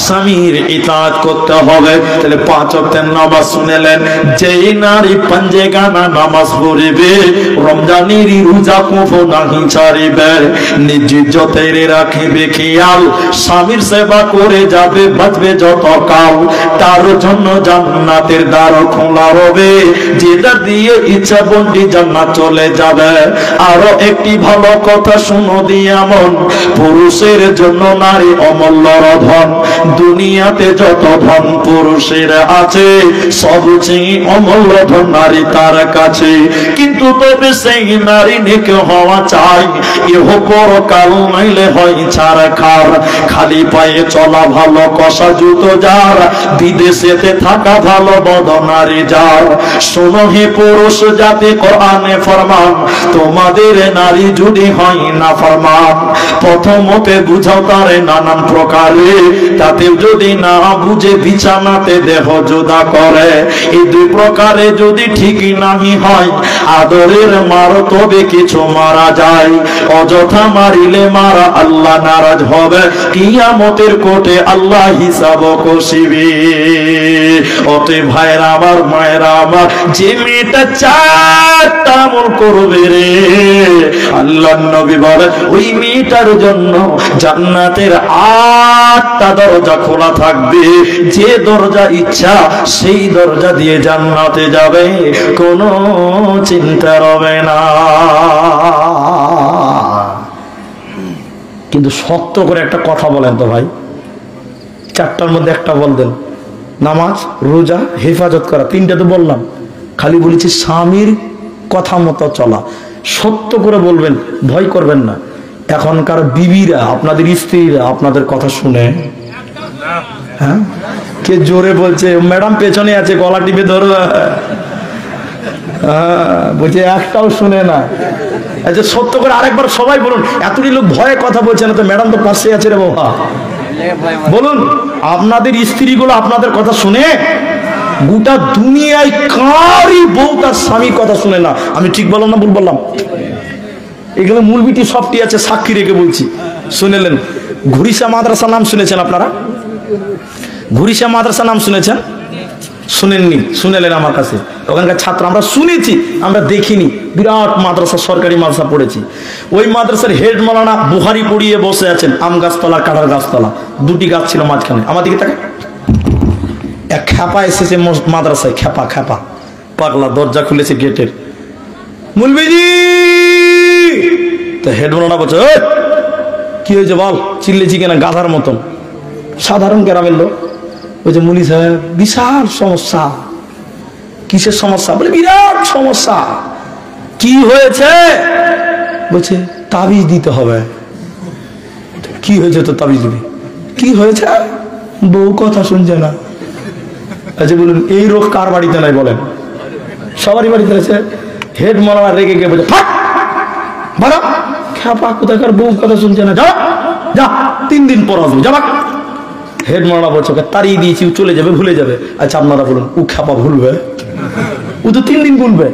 স্বামীর ইতাআত করতে হবে। তাহলে 5 ওয়াক্তের নামাজ শুনেলেন, যেই নারী পাঞ্জেগানা নামাজ পড়িবে, রমজানের রোজা কখনো নাহি ছাড়িবে, নিজ ইজ্জতের রাখিবে খেয়াল, স্বামীর সেবা করে যাবে, বাঁচবে যত কাল, তার জন্য জান্নাতের দ্বার খোলা হবে, যেটা দিয়ে ইচ্ছা বন্দি জান্নাত চলে যাবে। আরো একটি ভালো কথা শুনো দিয়া মন, পুরুষের জন্য নারী অমূল্য ধন, দুনিয়াতে যত ধন পুরুষের আছে, সবচেয়ে অমূল্য ধন নারী তার কাছে। কিন্তু কিন্তু তবে সেই নারী নেক হওয়া চাই, ইহ পরকাল নাইলে হয় ছাড় খার। খালি পায়ে চলা ভালো কষা জুতো যার, বিদেশেতে থাকা ভালো বদনারী যার। শোনো হে পুরুষ জাতি কোরআনে ফরমান, তোমাদের নারী যদি হয় না ফরমান, প্রথমতে বুঝাও তারে নানান প্রকারে, তাতেও যদি না বুঝে বিছানাতে দেহ জোদা করে। এই দুই প্রকারে যদি ঠিক নাহি হয়, আদরের মার তবে কিছু মারা যায়। অযথা মারিলে মারা আল্লাহ নারাজ হবে, কিয়ামতের কোর্টে আল্লাহ হিসাব কষিবে। অতএব ভাইরা আমার, মায়েরা আমার, যে মেয়েটা চারটা আমল করবে রে, আল্লাহর নবী বলে ওই মেয়েটার জন্য জান্নাতের 8টা দরজা খোলা থাকবে। যে দরজা ইচ্ছা সেই দরজা দিয়ে জান্নাতে যাবে, কোনো চিন্তা হবে না। কিন্তু শক্ত করে একটা কথা বলেন তো ভাই, 4টার মধ্যে একটা বলতেন, নামাজ, রোজা, হেফাজত করা, 3টা তো বললাম। খালি বলেছি স্বামীর কথা মতো চলা। সত্য করে বলবেন, ভয় করবেন না। এখনকার বিবিরা, আপনাদের স্ত্রীরা আপনাদের কথা শুনে? হ্যাঁ, কে জোরে বলছে? ম্যাডাম পেছনে আছে, গলা টিপে ধরবে। বলছে একটাও শুনে না। আচ্ছা সত্য করে আরেকবার সবাই বলুন, এতটি লোক ভয়ে কথা বলছে না তো? ম্যাডাম তো পাশে আছে রে বাবা। বলুন, আপনাদের স্ত্রীগুলো আপনাদের কথা শুনে? গোটা দুনিয়ায় কারই বউ তার স্বামীর কথা শুনে না। আমি ঠিক বললাম না ভুল বললাম? এগুলো মূলবিটি সবটি আছে, সাক্ষী রেখে বলছি, শুনেলেন। ঘুরিসা মাদ্রাসা নাম শুনেছেন আপনারা? ঘুরিসা মাদ্রাসা নাম শুনেছেন? শুনেননি? শুনেলেন আমার কাছে। ওখানকার ছাত্র আমরা শুনেছি, আমরা দেখিনি। বিরাট মাদ্রাসা, সরকারি মাদ্রাসা পড়েছি। ওই মাদ্রাসার হেড মাওলানা বুখারি পড়িয়ে বসে আছেন আম গাছতলা, কাঁঠাল গাছতলা, 2টি গাছ ছিল মাঝখানে। আমার দিকে তাকে এক খ্যাপা এসেছে মাদ্রাসায়, খ্যাপা খ্যাপা পাগলা, দরজা খুলেছে গেটের। মুলবিজি, তো হেড মাওলানা বলছে, কি হয়েছে বল, চিল্লেছি কেনা গাধার মতন? সাধারণ গ্রামের লোক। বলছে মুলি সাহেব, বিশাল সমস্যা। কিসের সমস্যা? বলে বিরাট সমস্যা। কি হয়েছে? বলছে তাবিজ দিতে হবে। কি হয়েছে তো তাবিজ দিবি? কি হয়েছে? বউ কথা শুনছে না। আচ্ছা বলুন, এই রোগ কার বাড়িতে নাই বলেন? সবারই বাড়িতে আছে। হেড মাওলানা রেগে গিয়ে বলছে, ফাট বাড়া, খ্যাপা কোথাকার, বউ কথা শুনছে না, যা যা, 3 দিন পর আসবো, যাবা। হেড মাওলানা বলছে ওকে তাড়িয়ে দিয়েছি, চলে যাবে, ভুলে যাবে। আচ্ছা আপনারা বলুন, ও খ্যাপা ভুলবে? ও তো 3 দিন ভুলবে।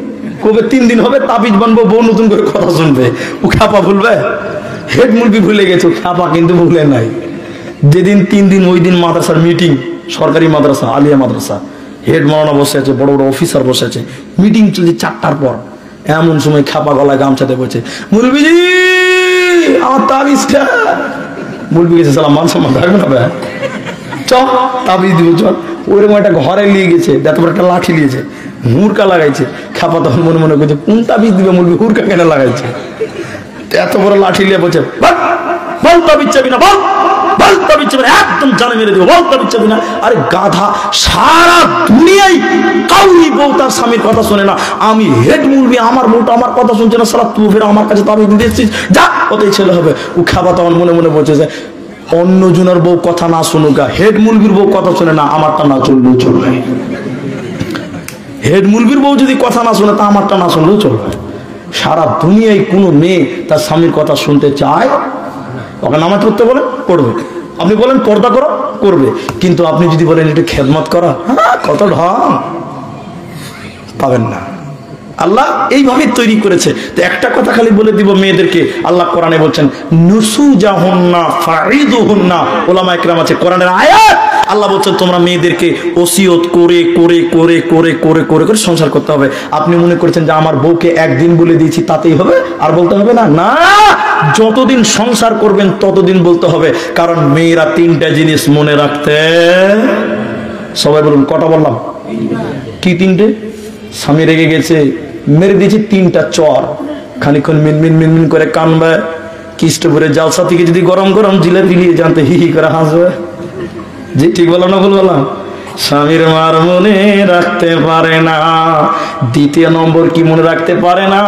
কবে 3 দিন হবে, তাবিজ বানবো, বউ নতুন করে কথা শুনবে, ও খ্যাপা ভুলবে? হেড মুরগি ভুলে গেছে, খ্যাপা কিন্তু ভুলে নাই। যেদিন 3 দিন, ওই দিন মাদ্রাসার মিটিং, সরকারি মাদ্রাসা, আলিয়া মাদ্রাসা। হেড মাওলানা বসে আছে, বড় বড় অফিসার বসে আছে, মিটিং চলছে 4টার পর। এমন সময় খ্যাপা গলায় গামছাতে বলছে, মুলবিজি আমার তাবিজটা। মুলবি গেছে, সালাম মান সম্মান থাকবে না ভাই, চল তাবিজ দিব চল। ওইরকম একটা ঘরে নিয়ে গেছে, এত বড় একটা লাঠি নিয়েছে, হুড়কা লাগাইছে। খ্যাপা তখন মনে মনে করছে, কোন তাবিজ দিবে মুলবি, হুড়কা কেন লাগাইছে? এত বড় লাঠি নিয়ে বলছে, বল তাবিজ চাবি না, বল বল তাবিজ চাবি না, একদম জানে মেরে দেবো, বল তাবিজ চাবি না। আরে গাধা, সারা দুনিয়ায় কাউরি বউ তার স্বামীর কথা শোনে না। আমি হেড মুলবি, আমার বউটা আমার কথা শুনছে না, সারা তুই ফের আমার কাছে তাবিজ দিতে এসেছিস, যা, ওতেই ছেলে হবে। ও খ্যাপা তখন মনে মনে বলছে যে অন্য জনের বউ কথা না শুনুক, হেড মুলবির বউ কথা শুনে না, আমারটা না চললেও চলবে। হেড মুলবির বউ যদি কথা না শুনে, তা আমারটা না শুনলেও চলবে। সারা দুনিয়ায় কোনো মেয়ে তার স্বামীর কথা শুনতে চায়? ওকে নামাজ পড়তে বলেন, পড়বে। আপনি বলেন পর্দা করো, করবে। কিন্তু আপনি যদি বলেন একটু খেদমত করা, কত ঢং, পাবেন না। আল্লাহ এইভাবে তৈরি করেছে। তো একটা কথা খালি বলে দিব মেয়েদেরকে, আল্লাহ কোরআনে বলছেন নুসুজাহুন্না ফারিদুহুন্না, ওলামায়ে কেরাম আছে কোরআনের আয়াত। আল্লাহ বলছেন তোমরা মেয়েদেরকে ওসিয়ত করে করে করে করে করে করে করে সংসার করতে হবে। আপনি মনে করছেন যে আমার বউকে একদিন বলে দিয়েছি তাতেই হবে, আর বলতে হবে না? না, যতদিন সংসার করবেন ততদিন বলতে হবে। কারণ মেয়েরা 3টা জিনিস মনে রাখতে, সবাই বলুন কটা বললাম? কি 3টে? স্বামী রেগে গেছে, মেরে দিয়েছে 3টা চর, খানিক্ষণ মিনমিন মিনমিন করে কানবে, কৃষ্ণপুরে জালসা থেকে যদি গরম গরম জিলাপি নিয়ে জানতে হি হি করে হাসবে। জি ঠিক বললাম না ভুল বললাম? স্বামীর মার মনে রাখতে পারে না। দ্বিতীয় নম্বর কি মনে রাখতে পারে না?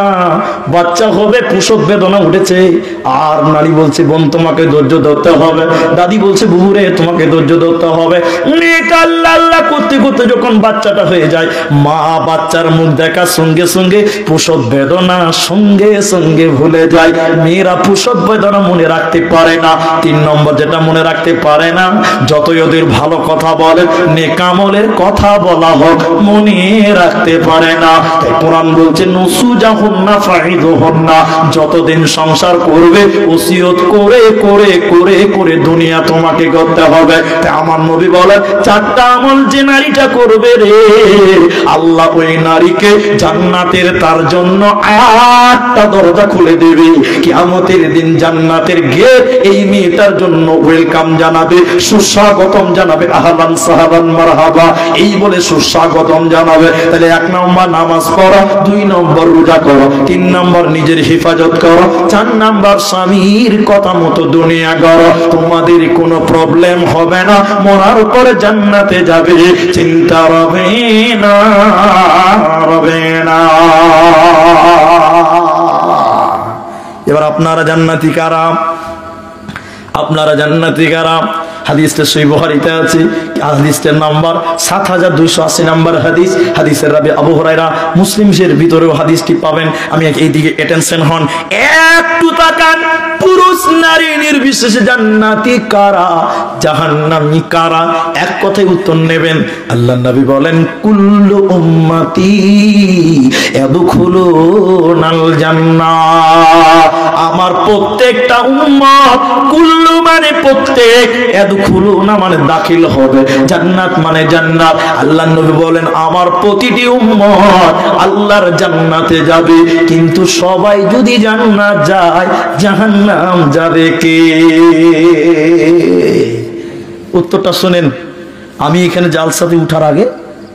বাচ্চা হবে, প্রসব বেদনা উঠেছে, আর নারী বলছে বোন তোমাকে ধৈর্য ধরতে হবে, দাদি বলছে বুবুরে তোমাকে ধৈর্য ধরতে হবে। নেক আল্লাহ আল্লাহ করতে করতে যখন বাচ্চাটা হয়ে যায়, মা বাচ্চার মুখ দেখার সঙ্গে সঙ্গে প্রসব বেদনা সঙ্গে সঙ্গে ভুলে যায়। মেয়েরা প্রসব বেদনা মনে রাখতে পারে না। তিন নম্বর যেটা মনে রাখতে পারে না, যতই ওদের ভালো কথা বলে, নেক আমলের কথা বলা হোক, মনে রাখতে পারে না। তাই কোরআন বলছে নুসুজাহুন্না ফাইদুহুন্না, যতদিন সংসার করবে ওসিয়ত করে করে করে করে দুনিয়া তোমাকে করতে হবে। তাই আমার নবী বলে চারটা আমল যে নারীটা করবে রে, আল্লাহ ওই নারীকে জান্নাতের তার জন্য 8টা দরজা খুলে দেবে। কিয়ামতের দিন জান্নাতের গেট এই মেয়েটার জন্য ওয়েলকাম জানাবে, সুস্বাগতম জানাবে, আহলান সাহলান মারহাবা এই বলে সুস্বাগতম জানাবে। তাহলে 1 নম্বর নামাজ পড়ো, 2 নম্বর রোজা করো, 3 নম্বর নিজের হেফাজত করো, 4 নম্বর স্বামীর কথা মতো দুনিয়া করো। তোমাদের কোনো প্রবলেম হবে না, মরার পরে জান্নাতে যাবে, চিন্তা রবে না রবে না। এবার আপনারা জান্নাতি কারা? আপনারা জান্নাতি কারা? হাদিসটা সহিহ বুখারীতে আছে, হাদিসের নাম্বার 7280 নাম্বার হাদিস, হাদিসের রাবি আবু হুরায়রা। মুসলিমের ভিতরেও হাদিসটি পাবেন। আমি এইদিকে অ্যাটেনশন হন, একটু তাকান। পুরুষ নারী নির্বিশেষে জান্নাতি কারা, জাহান্নামী কারা? এক কথায় উত্তর নেবেন। আল্লাহর নবী বলেন কুল্লু উম্মতি ইয়াদখুলুনাল জান্নাহ, আমার প্রত্যেকটা উম্মত, কুল্লু মানে প্রত্যেক, ইয়াদখুলুনা মানে দাখিল হবে, জান্নাত মানে জান্নাত। আল্লাহর নবী বলেন আমার প্রতিটি উম্মত আল্লাহর জান্নাতে যাবে, কিন্তু সবাই যদি জান্নাত যায় জাহান্নাম যাবে কে? উত্তরটা শুনেন। আমি এখানে জালসাতে উঠার আগে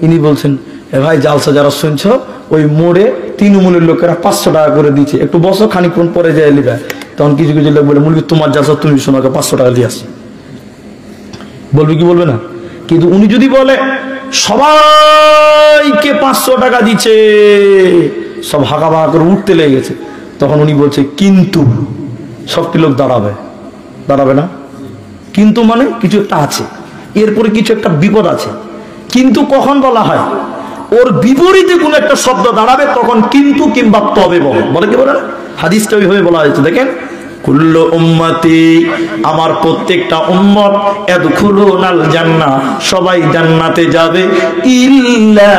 ইনি বলছেন, এ ভাই জালসা যারা শুনছো, ওই মোড়ে তৃণমূলের লোকেরা 500 টাকা করে দিচ্ছে, একটু বসো, খানিকক্ষণ পরে যাই লিবা। তখন কিছু কিছু লোক বলে মুরগি তোমার জালসা তুমি শোনো, 500 টাকা দিয়ে আসি। বলবে কি বলবে না? কিন্তু উনি যদি বলে সবাইকে 500 টাকা দিচ্ছে, সব হাঁকা বাঁকা করে উঠতে লেগে গেছে, তখন উনি বলছে কিন্তু সবটি লোক দাঁড়াবে, দাঁড়াবে না? কিন্তু মানে কিছু একটা আছে, এরপরে কিছু একটা বিপদ আছে। কিন্তু কখন বলা হয়? ওর বিপরীতে কোন একটা শব্দ দাঁড়াবে, তখন কিন্তু কিংবা তবে বলে কি বলে না? হাদিসটা ওইভাবে বলা হয়েছে। দেখেন কুল্লু উম্মতি, আমার প্রত্যেকটা উম্মত, ইয়াদখুলুনাল জান্নাহ, সবাই জান্নাতে যাবে, ইল্লা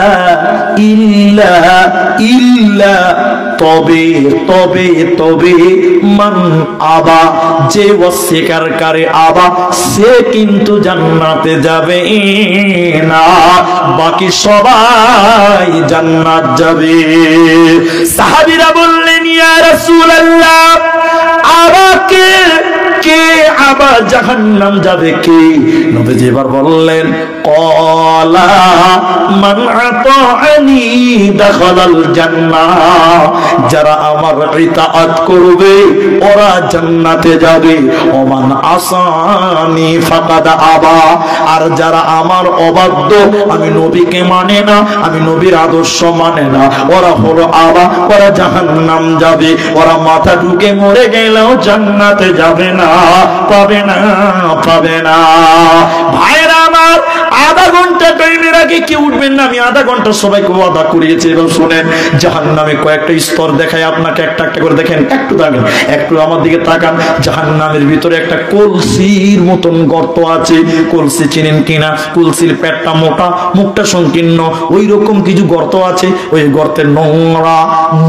ইল্লা ইল্লা, তবে তবে তবে, মান আবা, যে অস্বীকার করে, আবা সে কিন্তু জান্নাতে যাবে না, বাকি সবাই জান্নাত যাবে। সাহাবীরা বললেন ইয়া রাসূলুল্লাহ, আবাকে কে আবার জাহান্নাম যাবে কে? নবীজি এবার বললেন ক্বালা মান আতাআনি দাখালাল জান্নাহ, যারা আমার ইতাআত করবে ওরা জান্নাতে যাবে, ওমান আসানি ফাকাদ আবা, আর যারা আমার অবাধ্য, আমি নবীকে মানে না, আমি নবীর আদর্শ মানে না, ওরা হলো আবা, ওরা জাহান্নাম যাবে, ওরা মাথা ঢুকে মরে গেলেও জান্নাতে যাবে না, পাবে না, পাবে না। ভাইরা আমার, আধা ঘন্টা টাইমের আগে কি উঠবেন না? আমি আধা ঘন্টা সবাইকে ওয়াদা করিয়েছি। এবং শুনেন, জাহান্নামে কয়েকটা স্তর দেখায় আপনাকে, একটা একটা করে দেখেন। একটু তাকান, একটু আমার দিকে তাকান। জাহান্নামের ভিতরে একটা কলসির মতন গর্ত আছে, কলসি চিনেন কিনা? কলসির পেটটা মোটা, মুখটা সংকীর্ণ, ওই রকম কিছু গর্ত আছে। ওই গর্তে নোংরা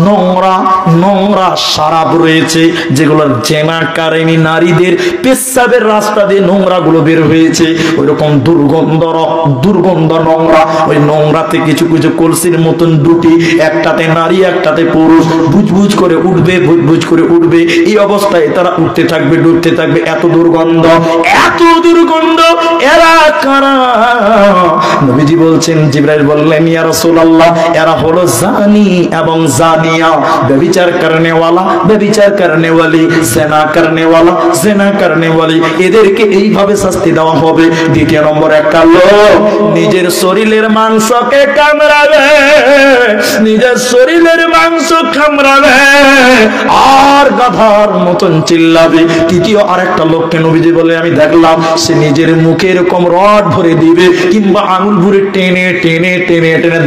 নোংরা নোংরা সারাপ রয়েছে, যেগুলোর জেনাকারিনী নারীদের পেশাবের রাস্তা দিয়ে নোংরা গুলো বের হয়েছে। ওই রকম দুর্গন্ধ নোংরা। ওই নোংরাতে কিছু কিছু কলসির মতন দুটি, একটাতে নারী একটাতে পুরুষ, বুজবুজ করে উঠবে, বুজবুজ করে উঠবে। এই অবস্থায় তারা উঠতে থাকবে, ডুবতে থাকবে। এত দুর্গন্ধ, এত দুর্গন্ধ। এরা কারা? নবীজি বলছেন, জিবরাইল বললেন ইয়া রাসূলুল্লাহ, এরা হলো জানি এবং জানিয়া, ব্যভিচার করনে ওয়ালা, ব্যভিচার করনে ওয়ালি, জিনা করনে ওয়ালা, জিনা করনে কারণে বলি এদেরকে এইভাবে শাস্তি দেওয়া হবে। দ্বিতীয় নম্বর, একটা লোক নিজের শরীরের মাংসকে কামড়াবে, নিজের শরীরের মাংস কামড়াবে আর গাধার মতন চিল্লাবে। তৃতীয় আরেকটা লোককে নবীজি বলে আমি দেখলাম সে নিজের মুখে এরকম রড ভরে দিবে কিংবা আঙুল ভরে টেনে টেনে টেনে টেনে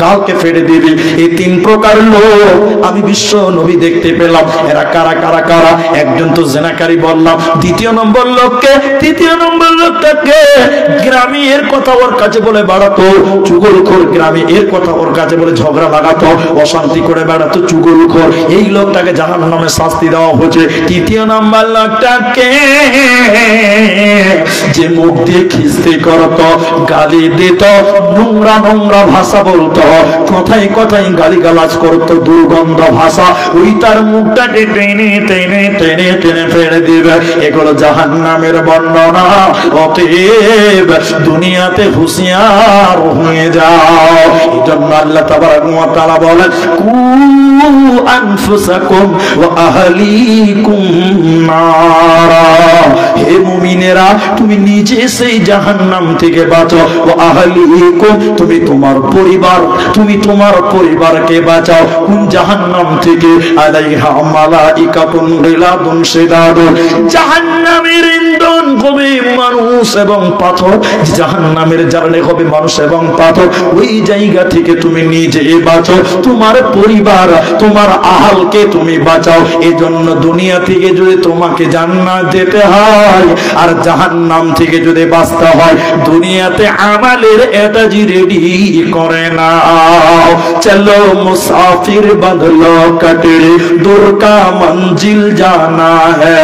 গালকে ফেড়ে দিবে। এই তিন প্রকার লোক আমি বিশ্ব নবী দেখতে পেলাম। এরা কারা কারা কারা? একজন তো জেনাকারী বললাম। তৃতীয় নম্বর লোকটাকে গ্রামে এর কথা ওর কাছে বলে বেড়াতো চুগলখোর, গ্রামে এর কথা ওর কাছে বলে ঝগড়া লাগাতো, অশান্তি করে বেড়াতো চুগলখোর। এই লোকটাকে জাহান্নামে শাস্তি দেওয়া হচ্ছে। তৃতীয় নাম্বার লোকটাকে যে মুখ দিয়ে খিস্তি করতো, গালি দিত, নোংরা নোংরা ভাষা বলতো, কথায় কথায় গালিগালাজ করতো, দুর্গন্ধ ভাষা, ওই তার মুখটাকে টেনে টেনে টেনে টেনে ফেলে দিবে। এগুলো জাহান্নামের বর্ণনা। অতএব দুনিয়াতে হুঁশিয়ার হয়ে যাও। এই জন্য আল্লাহ তাবারাক ওয়া তাআলা বলেন কু আনফুসাকুম ওয়া আহলিকুম নারা। হে মুমিনেরা, তুমি নিজে সেই জাহান্নাম থেকে বাঁচো। ওয়া আহলিকুম, তুমি তোমার পরিবার, তুমি তোমার পরিবারকে বাঁচাও। কোন জাহান্নাম থেকে? আলাইহা মালাইকাতুন গিলাদুন শিদাদুন, জাহান্নামের ইন্ধন হবে মানুষ এবং পাথর। জাহান্নামের জ্বালানি হবে মানুষ এবং পাথর। ওই জায়গা থেকে তুমি নিজে বাঁচো, তোমার পরিবার, তোমার আহালকে তুমি বাঁচাও। এজন্য দুনিয়া থেকে যদি তোমাকে জান্নাত যেতে হয় আর জাহান্নাম থেকে যদি বাঁচতে হয়, দুনিয়াতে আমালের এটাজি রেডি করে নাও। চলো মুসাফির বদলো কটরে, दूर का मंजिल जाना है।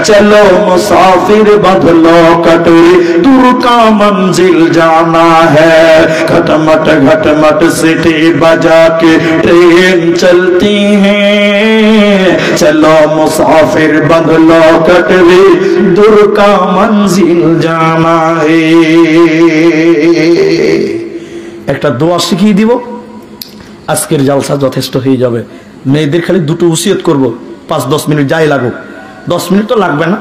चलो मुसाफिर बदलो कटरे, दूर का मंजिल जाना है। घटमट घटमट सीटी बजा के ट्रेन चलती है। चलो मुसाफिर बदलो कटरे, दूर का मंजिल जाना है। একটা দোয়া শিখিয়ে দিব, আজকের জালসা যথেষ্ট হয়ে যাবে। মেয়েদের খালি দুটো ওসিয়ত করব, 5-10 মিনিট যাই লাগুক, 10 মিনিট তো লাগবে না।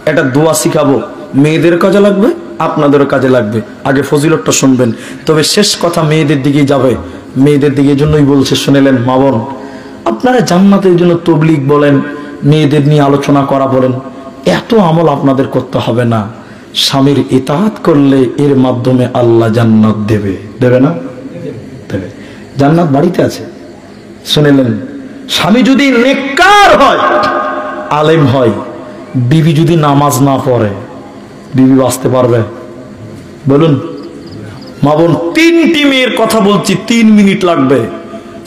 একটা দোয়া শিখাবো, মেয়েদের কাজে লাগবে, আপনাদেরও কাজে লাগবে। আগে ফজিলতটা শুনবেন, তবে শেষ কথা মেয়েদের দিকে যাবে। মেয়েদের দিকে জন্যই বলছে, শুনেলেন মা বোন, আপনারা জান্নাতের জন্য তবলিগ বলেন, মেয়েদের নিয়ে আলোচনা করা বলেন, এত আমল আপনাদের করতে হবে না। স্বামীর ইতাআত করলে এর মাধ্যমে আল্লাহ জান্নাত দেবে। দেবে না? দেবে। জান্নাত বাড়িতে আছে। শুনেলেন, স্বামী যদি নেককার হয়, আলেম হয়, বিবি যদি নামাজ না পড়ে, বিবি বাঁচতে পারবে? বলুন মা বোন। 3টি মেয়ের কথা বলছি, 3 মিনিট লাগবে।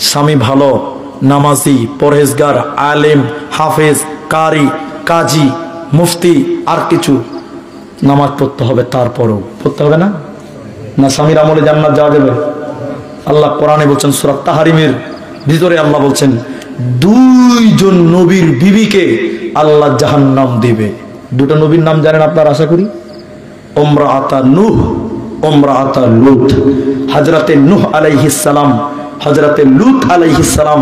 স্বামী ভালো, নামাজি, পরহেজগার, আলেম, হাফেজ, কারি, কাজী, মুফতি, আর কিছু নামাজ পড়তে হবে, তারপরও পড়তে হবে না? না স্বামীর আমলে জান্নাত যাওয়া যাবে? আল্লাহ কোরআনে বলছেন সূরা তাহরিমের ভিতরে, আল্লাহ বলছেন 2জন নবীর বিবিকে আল্লাহ জাহান্নাম দিবে। 2টা নবীর নাম জানেন আপনারা আশা করি? ইমরাআতা নূহ, ইমরাআতা লূত। হযরতে নূহ আলাইহিস সালাম, হযরতে লূত আলাইহিস সালাম,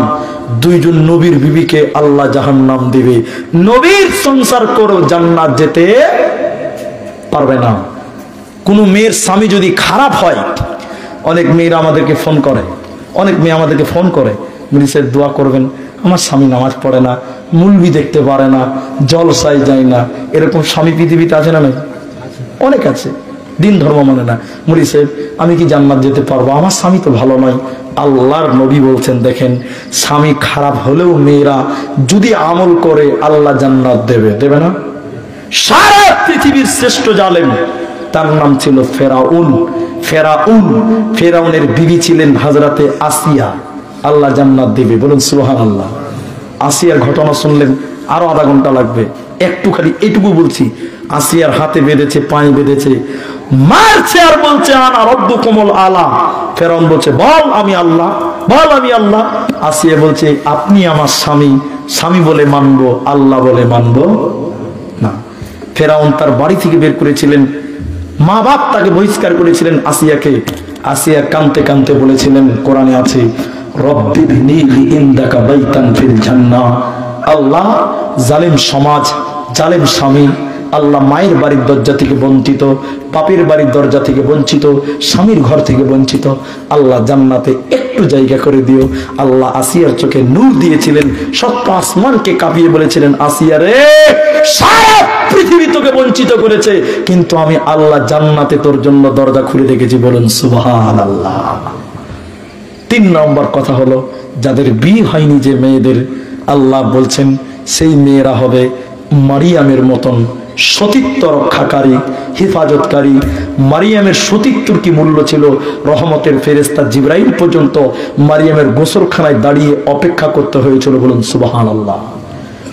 2জন নবীর বিবিকে আল্লাহ জাহান্নাম দিবে। নবীর সংসার করে জান্নাত যেতে পারবে না। কোন মেয়ের স্বামী যদি খারাপ হয়, অনেক মেয়েরা আমাদেরকে ফোন করে, অনেক মেয়ে আমাদেরকে ফোন করে, মিলিসের দোয়া করবেন, আমার স্বামী নামাজ পড়ে না, মুলবি দেখতে পারে না, জলসায় যায় না। এরকম স্বামী পৃথিবীতে আছে না? নাই? অনেক আছে, দিন ধর্ম মানে না। মুলি সাহেব, আমি কি জান্নাত যেতে পারবো? আমার স্বামী তো ভালো নয়। আল্লাহর নবী বলছেন, দেখেন, স্বামী খারাপ হলেও মেয়েরা যদি আমল করে আল্লাহ জান্নাত দেবে। দেবে না? সারা পৃথিবীর শ্রেষ্ঠ জালেম, তার নাম ছিল ফেরাউন। ফেরাউনের বিবি ছিলেন হযরতে আসিয়া। আল্লাহ জান্নাত দিবে, বলুন সুবহানাল্লাহ। আসিয়ার ঘটনা শুনলেন আরো আধা ঘন্টা লাগবে, একটু খালি এটুকু বলছি। আসিয়ার হাতে বেঁধেছে, পায়ে বেঁধেছে, মারছে আর বলছে আনা রব্বুকুমুল আলা। ফেরাউন বলছে, বল আমি আল্লাহ, বল আমি আল্লাহ। আসিয়া বলছে, আপনি আমার স্বামী, স্বামী বলে মানবো, আল্লাহ বলে মানবো না। ফেরাউন তার বাড়ি থেকে বের করেছিলেন, মা বাপ তাকে বহিষ্কার করেছিলেন আসিয়াকে। আসিয়া কানতে কানতে বলেছিলেন, কোরআনে আছে, রব্বি বিনি ইনদাকা বাইতান ফিল জান্নাহ। আল্লাহ, জালেম সমাজ, জালেম স্বামী, আল্লাহ মায়ের বাড়ির দরজা থেকে বঞ্চিত, বাপের বাড়ির দরজা থেকে বঞ্চিত, স্বামীর ঘর থেকে বঞ্চিত, আল্লাহ জান্নাতে একটু জায়গা করে দিও। আল্লাহ আসিয়ার চোখে নূর দিয়েছিলেন, সপ্ত আসমানকে কাঁপিয়ে বলেছিলেন, আসিয়া রে, সারা পৃথিবী তোকে বঞ্চিত করেছে, কিন্তু আমি আল্লাহ জান্নাতে তোর জন্য দরজা খুলে রেখেছি। বলুন সুবহানাল্লাহ। 3 নম্বর কথা হলো, যাদের বিয়ে হয়নি যে মেয়েদের, আল্লাহ বলছেন সেই মেয়েরা হবে মারিয়ামের মতন সতীত্ব রক্ষাকারী, হেফাজতকারী। মারিয়ামের সতীত্বর কি মূল্য ছিল? রহমতের ফেরেশতা জিবরাইল পর্যন্ত মারিয়ামের গোসলখানায় দাঁড়িয়ে অপেক্ষা করতে হয়েছিল। বলুন সুবহানাল্লাহ।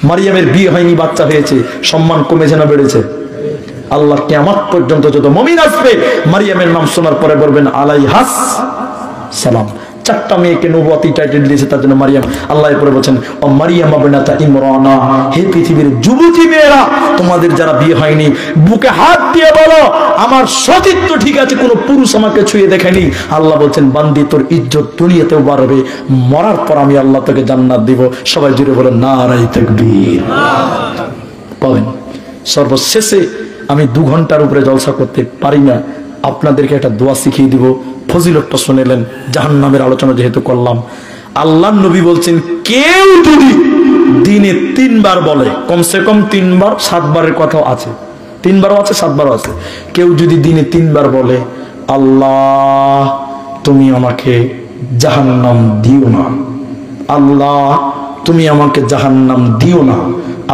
মারিয়ামের বিয়ে হয়নি, বাচ্চা হয়েছে, সম্মান কমেছে না বেড়েছে? আল্লাহ কিয়ামত পর্যন্ত যত মুমিন আসবে, মারিয়ামের নাম শোনার পরে বলবেন আলাইহাস সালাম। 4টা মেয়েকে নবুয়তি টাইটেল দিয়েছে তার জন্য মারিয়াম। আল্লাহ এরপরে বলছেন, ও মারিয়াম ইবনাতা ইমরানা, হে পৃথিবীর যুবতী মেয়েরা, তোমাদের যারা বিয়ে হয়নি, বুকে হাত দিয়ে বলো আমার সতীত্ব ঠিক আছে, কোনো পুরুষ আমাকে ছুঁয়ে দেখেনি। আল্লাহ বলছেন, বান্দি তোর ইজ্জত দুনিয়াতেও বাড়বে, মরার পর আমি আল্লাহ তোকে জান্নাত দিব। সবাই জুড়ে বলেন নারায়ে তাকবীর। পাবেন। সর্বশেষে আমি 2 ঘন্টার উপরে জলসা করতে পারি না, আপনাদেরকে একটা দোয়া শিখিয়ে দিব। ফজিলতটা শুনেলেন, জাহান্নামের আলোচনা যেহেতু করলাম, আল্লাহর নবী বলছেন, কেউ যদি দিনে 3 বার বলে, কমসে কম 3 বার, 7 বারের কথাও আছে, 3 বারও আছে, 7 বারও আছে, কেউ যদি দিনে 3 বার বলে, আল্লাহ তুমি আমাকে জাহান্নাম দিও না, আল্লাহ তুমি আমাকে জাহান্নাম দিও না,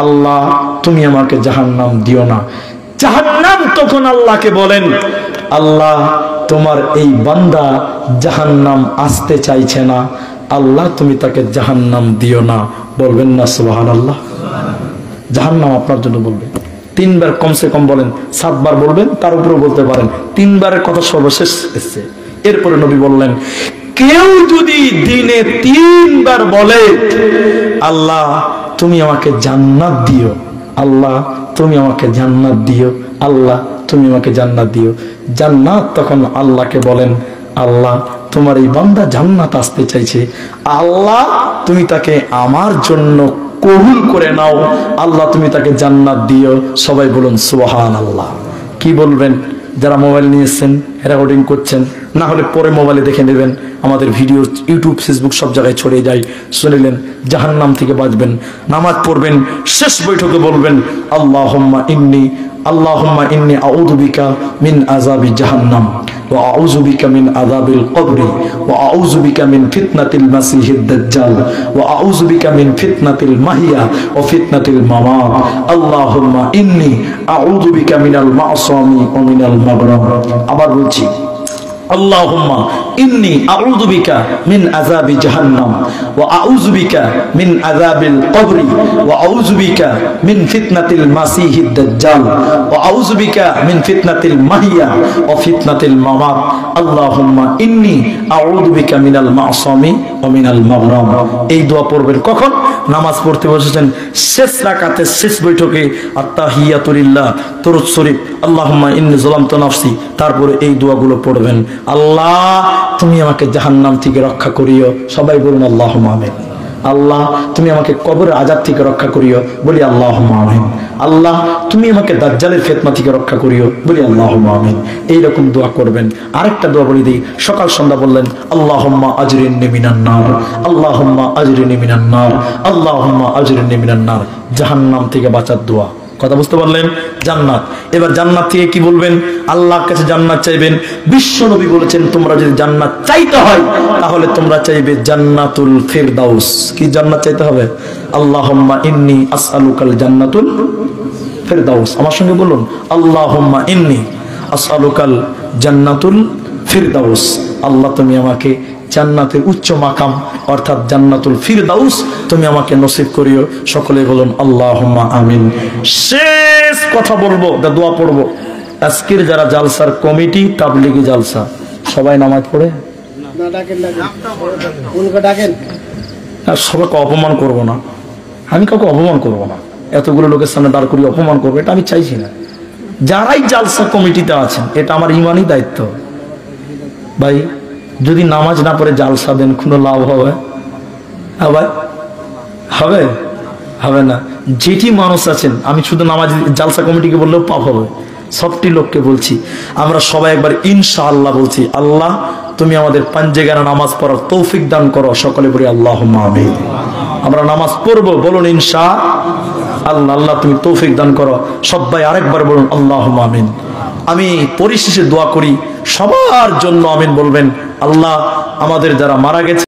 আল্লাহ তুমি আমাকে জাহান্নাম দিও না। জাহান্নাম তখন আল্লাহকে বলেন, আল্লাহ তোমার এই বান্দা জাহান্নাম আসতে চাইছে না, আল্লাহ তুমি তাকে জাহান্নাম দিও না। বলবেন না সুবহানাল্লাহ? জাহান্নাম আপনার জন্য বলবে। 3 বার কমসে কম বলেন, 7 বার বলবেন, তার উপরে বলতে পারেন। 3 বারের কথা সর্বশেষ এসছে। এরপরে নবী বললেন, কেউ যদি দিনে 3 বার বলে, আল্লাহ তুমি আমাকে জান্নাত দিও, আল্লাহ তুমি আমাকে জান্নাত দিও, আল্লাহ তুমি আমাকে জান্নাত দিও। জান্নাত তখন আল্লাহকে বলেন, আল্লাহ তোমার এই বান্দা জান্নাত আসতে চাইছে, আল্লাহ তুমি তাকে আমার জন্য কবুল করে নাও, আল্লাহ তুমি তাকে জান্নাত দিও। সবাই বলুন সুবহানাল্লাহ। কি বলবেন? যারা মোবাইল নিয়েছেন, রেকর্ডিং করছেন, না হলে পরে মোবাইলে দেখে নেবেন, আমাদের ভিডিও ইউটিউব ফেসবুক সব জায়গায় ছড়িয়ে যায়। শুনলেন, জাহান্নাম থেকে বাঁচবেন, নামাজ পড়বেন, শেষ বৈঠকে বলবেন, আল্লাহুম্মা ইন্নী আউযু বিকা মিন আযাবি জাহান্নাম ওয়া আউযু বিকা মিন আযাবিল কবরি ওয়া আউযু বিকা মিন ফিতনাতিল মাসিহিদ দাজ্জাল ওয়া আউযু বিকা মিন ফিতনাতিল মাহিয়া ওয়া ফিতনাতিল মামাত। আল্লাহুম্মা ইন্নী আউযু বিকা মিনাল মা'সামি ওয়া মিনাল মাগরাম। আবার বলছি, আল্লাহুম্মা ইন্নী আউযু বিকা মিন আযাবি জাহান্নাম ওয়া আউযু বিকা মিন আযাবিল কবরি ওয়া আউযু বিকা মিন ফিতনাতিল মাসিহিদ দাজ্জাল ওয়া আউযু বিকা মিন ফিতনাতিল মাহিয়া ওয়া ফিতনাতিল মামাত। আল্লাহুম্মা ইন্নী আউযু বিকা মিনাল মা'সামি ওয়া মিনাল মাগরাম। এই দোয়া পড়বেন কখন? নামাজ পড়তে বসেছেন, শেষ রাকাতে, শেষ বৈঠকে, আত্তাহিয়াতু লিল্লাহ, দরুদ শরীফ, আল্লাহুম্মা ইন্নী যালামতু নাফসি, তারপরে এই দোয়াগুলো পড়বেন। আল্লাহ তুমি আমাকে জাহান্নাম থেকে রক্ষা করিও। সবাই বলুন আল্লাহুম্মা আমিন। আল্লাহ তুমি আমাকে কবরের আযাব থেকে রক্ষা করিও। বলি আল্লাহুম্মা আমিন। আল্লাহ তুমি আমাকে দাজ্জালের ফিতনা থেকে রক্ষা করিও। বলি আল্লাহুম্মা আমিন। এইরকম দোয়া করবেন। আরেকটা দোয়া বলে দিই, সকাল সন্ধ্যা বললেন, আল্লাহুম্মা আজরিনি মিনান নার, আল্লাহুম্মা আজরিনি মিনান নার, আল্লাহুম্মা আজরিনি মিনান নার। জাহান্নাম থেকে বাঁচার দোয়া। কথা বুঝতে পারলেন? জান্নাত। এবার জান্নাত থেকে কি বলবেন? আল্লাহর কাছে জান্নাত চাইবেন। বিশ্ব নবী বলেছেন, তোমরা যদি জান্নাত চাইতে হয় তাহলে তোমরা চাইবে জান্নাতুল ফিরদাউস। কি জান্নাত চাইতে হবে? আল্লাহুম্মা ইন্নী আসআলুকাল জান্নাতুল ফিরদাউস। আমার সঙ্গে বলুন, আল্লাহুম্মা ইন্নী আসআলুকাল জান্নাতুল ফিরদাউস। আল্লাহ তুমি আমাকে জান্নাতের উচ্চ মাকাম অর্থাৎ জান্নাতুল ফিরদাউস তুমি আমাকে নসিব করিও। সকলে বলুন আল্লাহুম্মা আমিন। শেষ কথা বলবো, দোয়া পড়বো। আজকের যারা জালসার কমিটি, তাবলিগি জালসা, সবাই নামাজ পড়ে সবাইকে অপমান করব না, আমি কাউকে অপমান করব না, এতগুলো লোকের সামনে দাঁড় করিয়ে অপমান করবো এটা আমি চাইছি না। যারাই জালসা কমিটিতে আছেন, এটা আমার ইমানই দায়িত্ব। ভাই যদি নামাজ না পড়ে জালসা দেন, কোনো লাভ হবে? হ্যাঁ ভাই, হবে? হবে না। যেটি মানুষ আছেন, আমি শুধু নামাজ জালসা কমিটিকে বললেও পাপ হবে, সবটি লোককে বলছি, আমরা সবাই একবার ইনশাআল্লাহ বলছি, আল্লাহ তুমি আমাদের পাঞ্জেগানা নামাজ পড়ার তৌফিক দান করো। সকলে বলি আল্লাহুম্মা আমিন। আমরা নামাজ পড়বো, বলুন ইনশাআল্লাহ। আল্লাহ তুমি তৌফিক দান করো। সবাই আরেকবার বলুন আল্লাহুম্মা আমিন। আমি পরিশেষে দোয়া করি সবার জন্য, আমিন বলবেন। আল্লাহ আমাদের যারা মারা গেছে